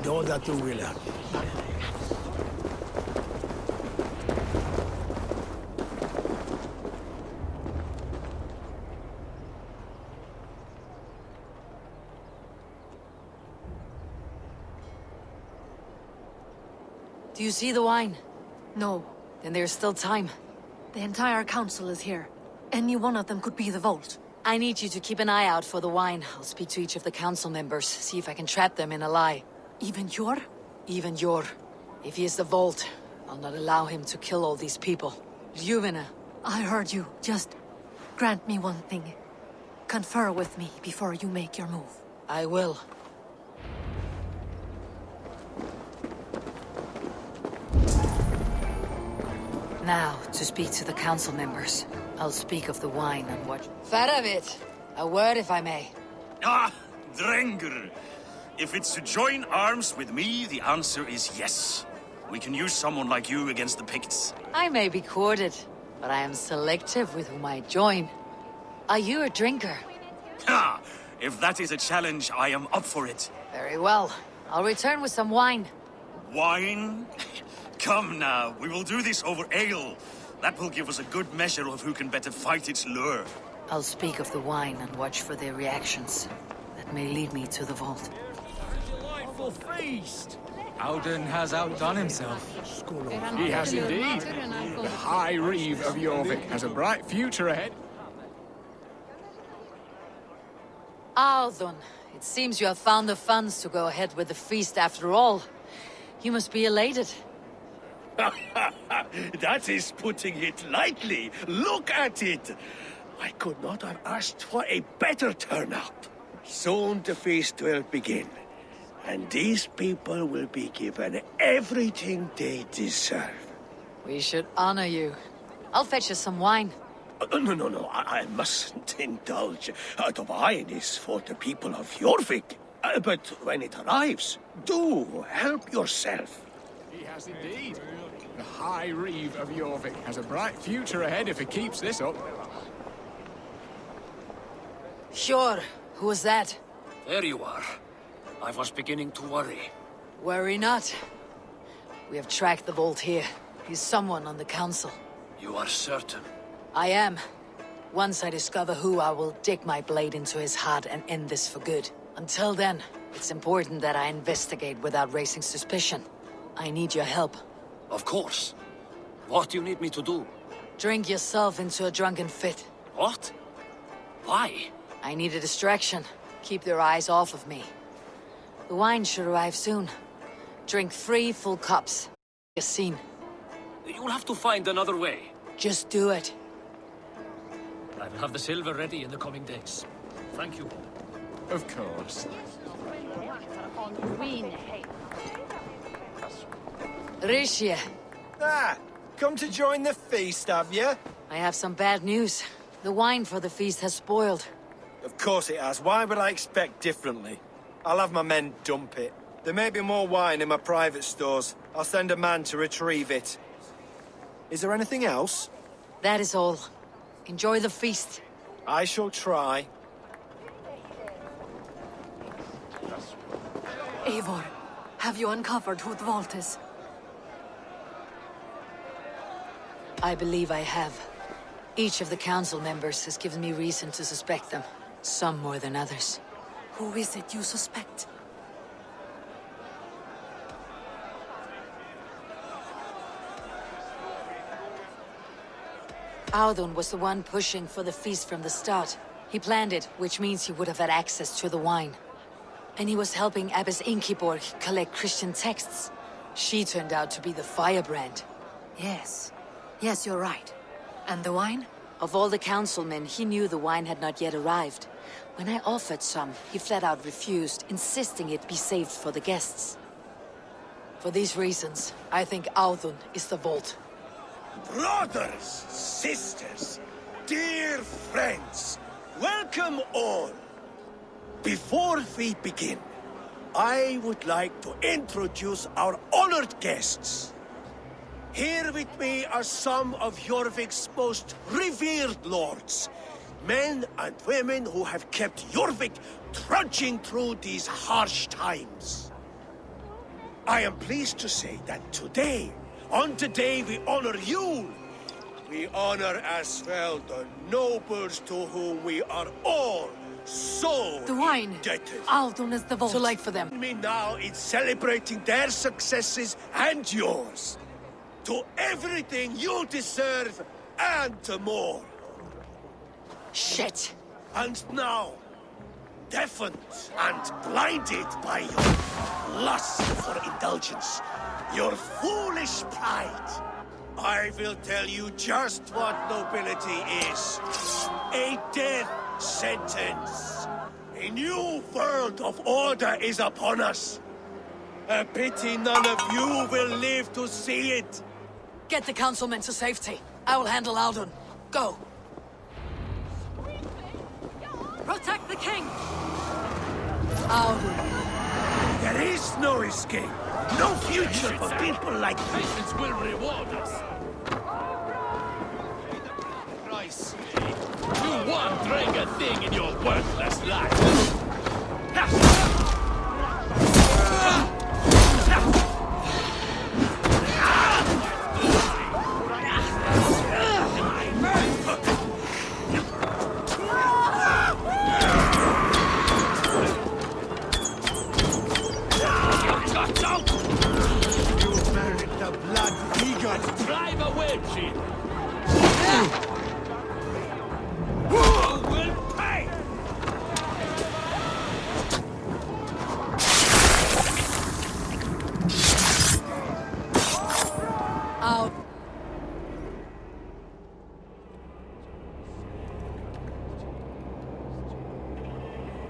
Då that du vill.
Do you see the wine?
No.
Then there's still time.
The entire council is here. Any one of them could be the vault.
I need you to keep an eye out for the wine. I'll speak to each of the council members, see if I can trap them in a lie.
Even Jor?
Even Jor. If he is the vault, I'll not allow him to kill all these people. Ljuvena.
I heard you. Just grant me one thing. Confer with me before you make your move.
I will. Now, to speak to the council members. I'll speak of the wine and what... Faravit! A word, if I may.
Ah, Drengr! If it's to join arms with me, the answer is yes. We can use someone like you against the Picts.
I may be courted, but I am selective with whom I join. Are you a drinker?
Ha! If that is a challenge, I am up for it.
Very well. I'll return with some wine.
Wine? Come now, we will do this over ale. That will give us a good measure of who can better fight its lure.
I'll speak of the wine and watch for their reactions. That may lead me to the vault.
Delightful feast!
Auden has outdone himself.
He has indeed. The High Reeve of Jorvik has a bright future ahead.
Audun, it seems you have found the funds to go ahead with the feast after all. You must be elated.
That is putting it lightly. Look at it. I could not have asked for a better turnout. Soon the feast will begin. And these people will be given everything they deserve.
We should honor you. I'll fetch you some wine.
No, I mustn't indulge. The wine is for the people of Jorvik. But when it arrives, do help yourself.
He has indeed. The High Reeve of Jorvik has a bright future ahead if he keeps this up.
Sure. Who was that?
There you are. I was beginning to worry.
Worry not. We have tracked the vault here. He's someone on the council.
You are certain?
I am. Once I discover who, I will dig my blade into his heart and end this for good. Until then, it's important that I investigate without raising suspicion. I need your help.
Of course. What do you need me to do?
Drink yourself into a drunken fit.
What? Why?
I need a distraction. Keep their eyes off of me. The wine should arrive soon. Drink 3 full cups. You're seen.
You'll have to find another way.
Just do it.
I will have the silver ready in the coming days. Thank you.
Of course.
Rishi,
Ah, come to join the feast, have you?
I have some bad news. The wine for the feast has spoiled.
Of course it has. Why would I expect differently? I'll have my men dump it. There may be more wine in my private stores. I'll send a man to retrieve it. Is there anything else?
That is all. Enjoy the feast.
I shall try.
Eivor, have you uncovered who the vault is?
I believe I have. Each of the council members has given me reason to suspect them. Some more than others.
Who is it you suspect?
Audun was the one pushing for the feast from the start. He planned it, which means he would have had access to the wine. And he was helping Abbess Inkiborg collect Christian texts. She turned out to be the firebrand.
Yes. Yes, you're right. And the wine?
Of all the councilmen, he knew the wine had not yet arrived. When I offered some, he flat out refused, insisting it be saved for the guests. For these reasons, I think Audun is the vault.
Brothers, sisters, dear friends, welcome all. Before we begin, I would like to introduce our honored guests. Here with me are some of Jorvik's most revered lords. Men and women who have kept Jorvik trudging through these harsh times. I am pleased to say that today, on the day we honor Yule, we honor as well the nobles to whom we are all so
the wine.
indebted.
Audun is the vault.
So like for them.
Me now in celebrating their successes and yours. To everything you deserve and more.
Shit.
And now, deafened and blinded by your lust for indulgence, your foolish pride, I will tell you just what nobility is. A death sentence. A new world of order is upon us. A pity none of you will live to see it.
Get the councilmen to safety. I will handle Audun. Go.
Protect the king!
Audun.
There is no escape. No future for people like you.
Patience will reward us.
Christ.
You won't drink a thing in your worthless life.
You merit the blood we got.
Drive a wedge in. Who will pay?
Out.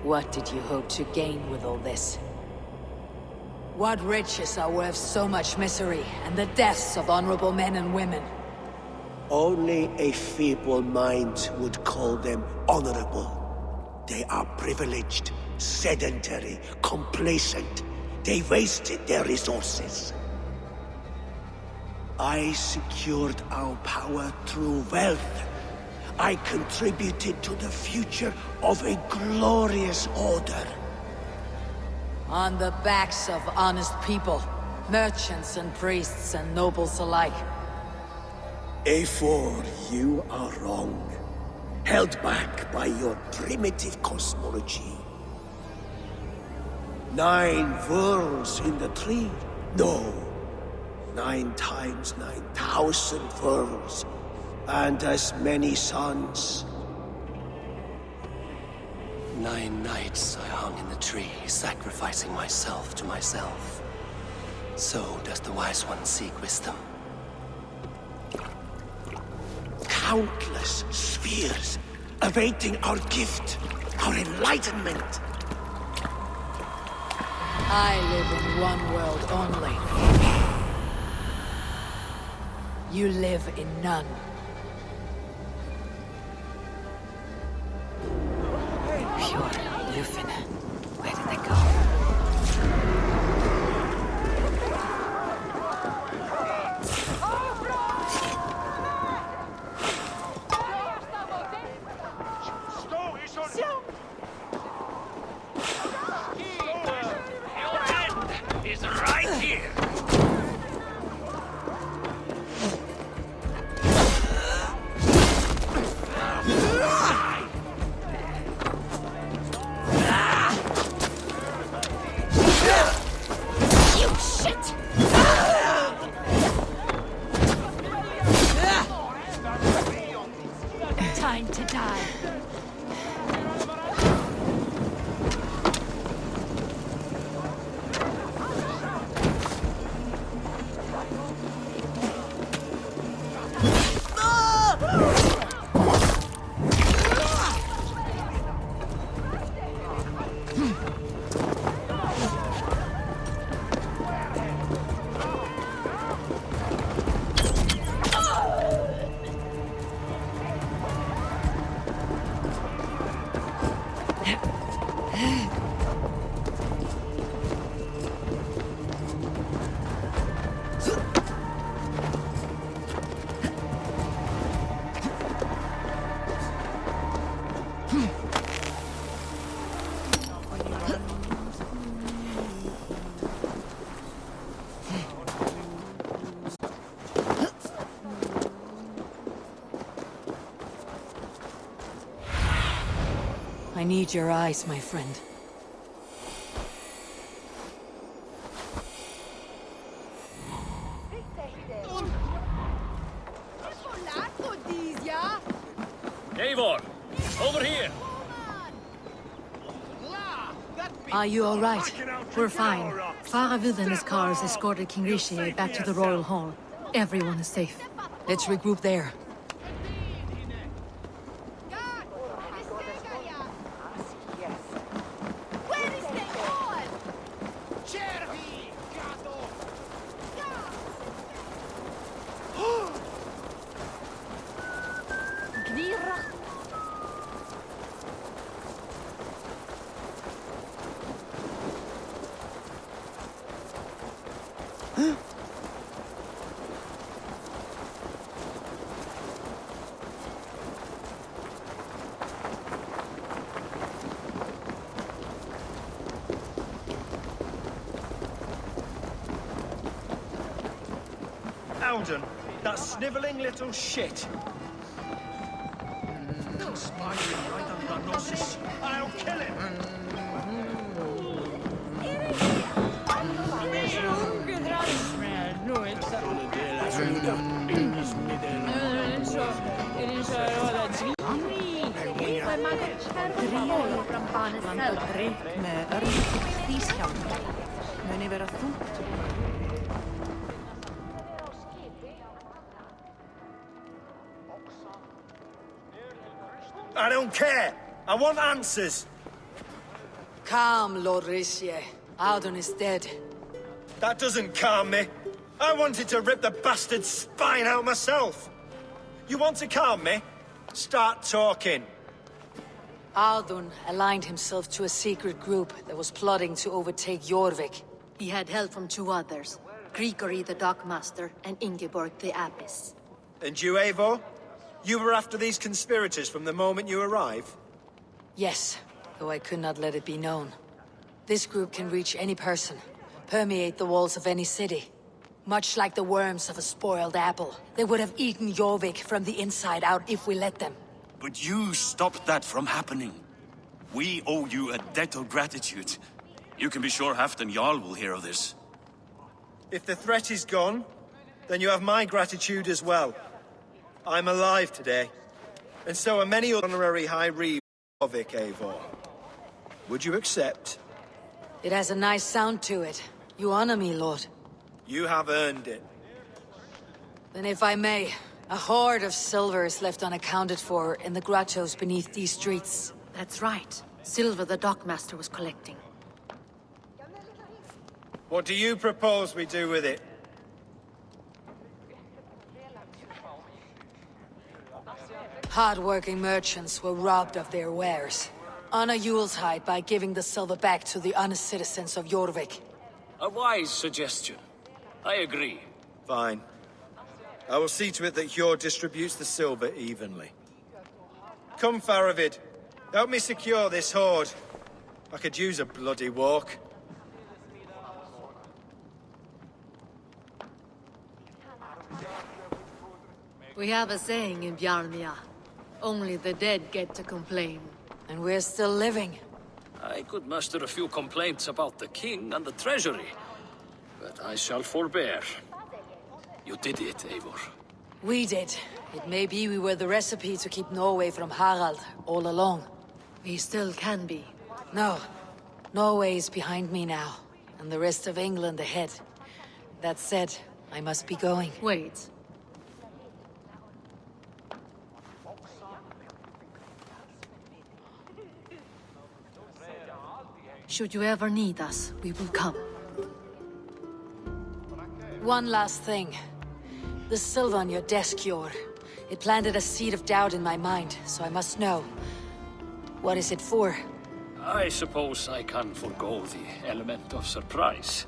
What did you hope to gain with all this? What riches are worth so much misery and the deaths of honorable men and women?
Only a feeble mind would call them honorable. They are privileged, sedentary, complacent. They wasted their resources. I secured our power through wealth. I contributed to the future of a glorious order.
On the backs of honest people, merchants and priests and nobles alike.
Eivor, you are wrong. Held back by your primitive cosmology. 9 worlds in the tree? No. 9 times 9,000 worlds. And as many suns.
9 nights I hung in the tree, sacrificing myself to myself. So does the Wise One seek wisdom.
Countless spheres awaiting our gift, our enlightenment.
I live in one world only. You live in none. Pure Lufin. Where did they go?
Is right here.
You shit! Time to die.
I need your eyes, my friend.
Eivor, over here!
Are you all right? We're fine. Faravid and his cars escorted King Rishi back to the Royal Hall. Everyone is safe.
Let's regroup there.
Alden, that snivelling little shit. I'll kill him! I don't care! I want answers!
Calm, Lord Rishi. Audun is dead.
That doesn't calm me. I wanted to rip the bastard's spine out myself. You want to calm me? Start talking.
Audun aligned himself to a secret group that was plotting to overtake Jorvik.
He had help from two others, Grigori the Dockmaster and Ingeborg the Abbess.
And you, Eivor? You were after these conspirators from the moment you arrived?
Yes, though I could not let it be known. This group can reach any person, permeate the walls of any city. Much like the worms of a spoiled apple, they would have eaten Jorvik from the inside out if we let them.
But you stopped that from happening. We owe you a debt of gratitude. You can be sure Halfdan Jarl will hear of this.
If the threat is gone, then you have my gratitude as well. I'm alive today, and so are many honorary High Reeve of Jorvik, Eivor. Would you accept?
It has a nice sound to it. You honor me, Lord.
You have earned it.
Then if I may, a hoard of silver is left unaccounted for in the grottos beneath these streets.
That's right. Silver the Dockmaster was collecting.
What do you propose we do with it?
Hard-working merchants were robbed of their wares. Honor Yuletide by giving the silver back to the honest citizens of Jorvik.
A wise suggestion. I agree.
Fine. I will see to it that Hjord distributes the silver evenly. Come, Faravid. Help me secure this hoard. I could use a bloody walk.
We have a saying in Bjarmia. Only the dead get to complain.
And we're still living.
I could muster a few complaints about the king and the treasury, but I shall forbear. You did it, Eivor.
We did. It may be we were the recipe to keep Norway from Harald all along.
We still can be.
No. Norway is behind me now, and the rest of England ahead. That said, I must be going.
Wait. Should you ever need us, we will come.
One last thing. The silver on your desk, Hjord. It planted a seed of doubt in my mind, so I must know. What is it for?
I suppose I can forego the element of surprise.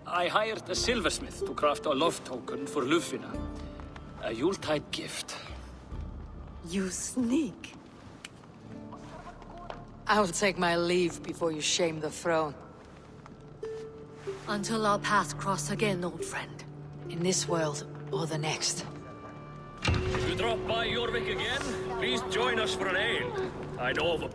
I hired a silversmith to craft a love token for Lufina. A Yuletide gift.
You sneak.
I'll take my leave before you shame the throne.
Until our paths cross again, old friend.
In this world, or the next.
If you drop by Jorvik again, please join us for an ale. I know of a...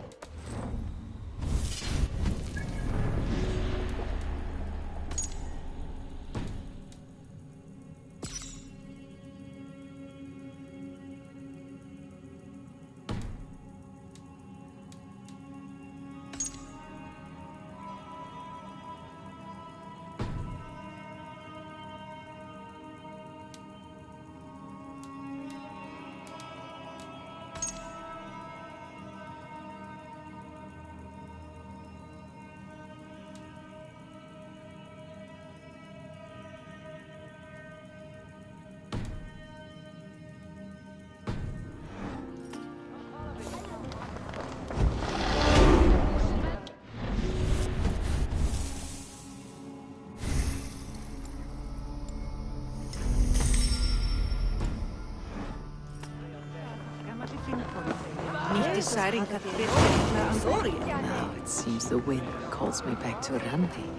Now it seems the wind calls me back to Randi.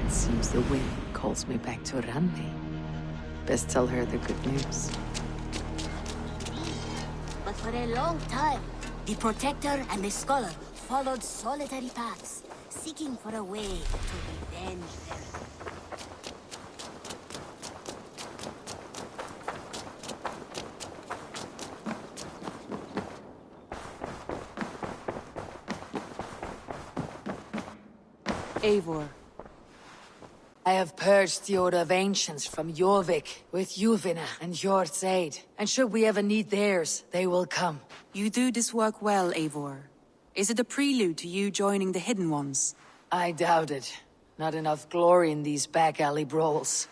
Seems the wind calls me back to Randi. Best tell her the good news.
But for a long time, the Protector and the Scholar followed solitary paths, seeking for a way to revenge their...
Eivor.
I have purged the Order of Ancients from Jorvik with Yuvina and Hjord's aid. And should we ever need theirs, they will come.
You do this work well, Eivor. Is it a prelude to you joining the Hidden Ones?
I doubt it. Not enough glory in these back alley brawls.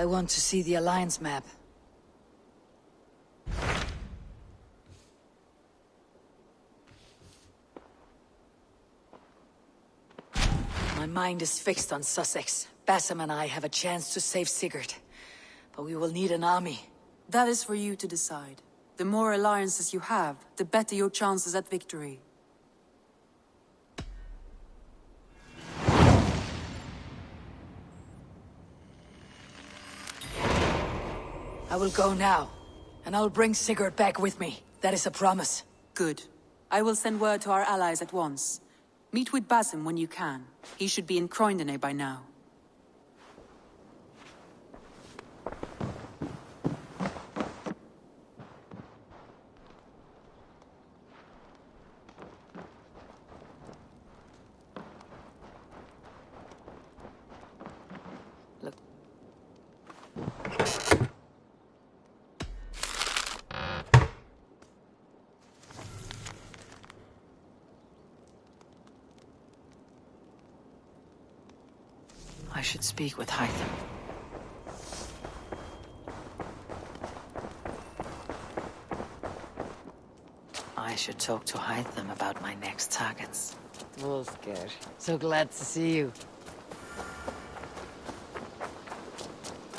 I want to see the Alliance map. My mind is fixed on Sussex. Bassam and I have a chance to save Sigurd. But we will need an army.
That is for you to decide. The more alliances you have, the better your chances at victory.
I will go now, and I'll bring Sigurd back with me. That is a promise.
Good. I will send word to our allies at once. Meet with Basim when you can. He should be in Croydon by now.
I should speak with Hytham. I should talk to Hytham about my next targets. Wolfgar, so glad to see you.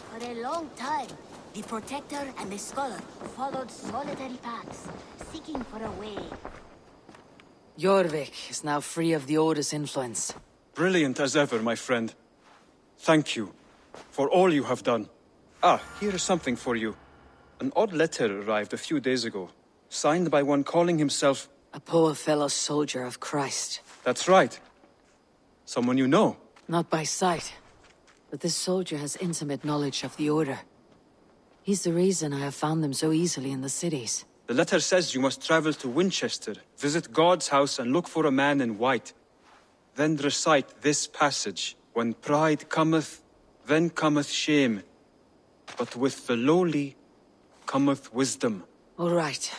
For a long time, the Protector and the Scholar followed solitary paths, seeking for a way.
Jorvik is now free of the Order's influence.
Brilliant as ever, my friend. Thank you for all you have done. Ah, here is something for you. An odd letter arrived a few days ago, signed by one calling himself...
A poor fellow soldier of Christ.
That's right. Someone you know.
Not by sight, but this soldier has intimate knowledge of the Order. He's the reason I have found them so easily in the cities.
The letter says you must travel to Winchester, visit God's house and look for a man in white. Then recite this passage. When pride cometh, then cometh shame. But with the lowly cometh wisdom.
All right.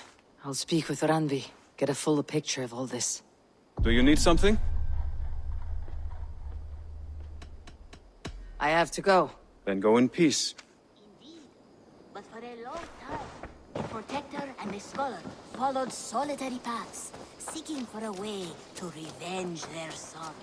I'll speak with Randvi. Get a fuller picture of all this.
Do you need something?
I have to go.
Then go in peace.
But for a long time, the Protector and the Scholar followed solitary paths, seeking for a way to revenge their son.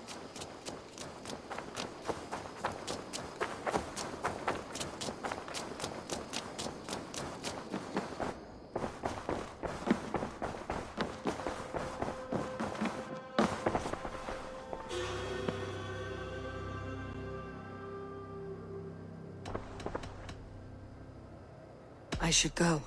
I should go.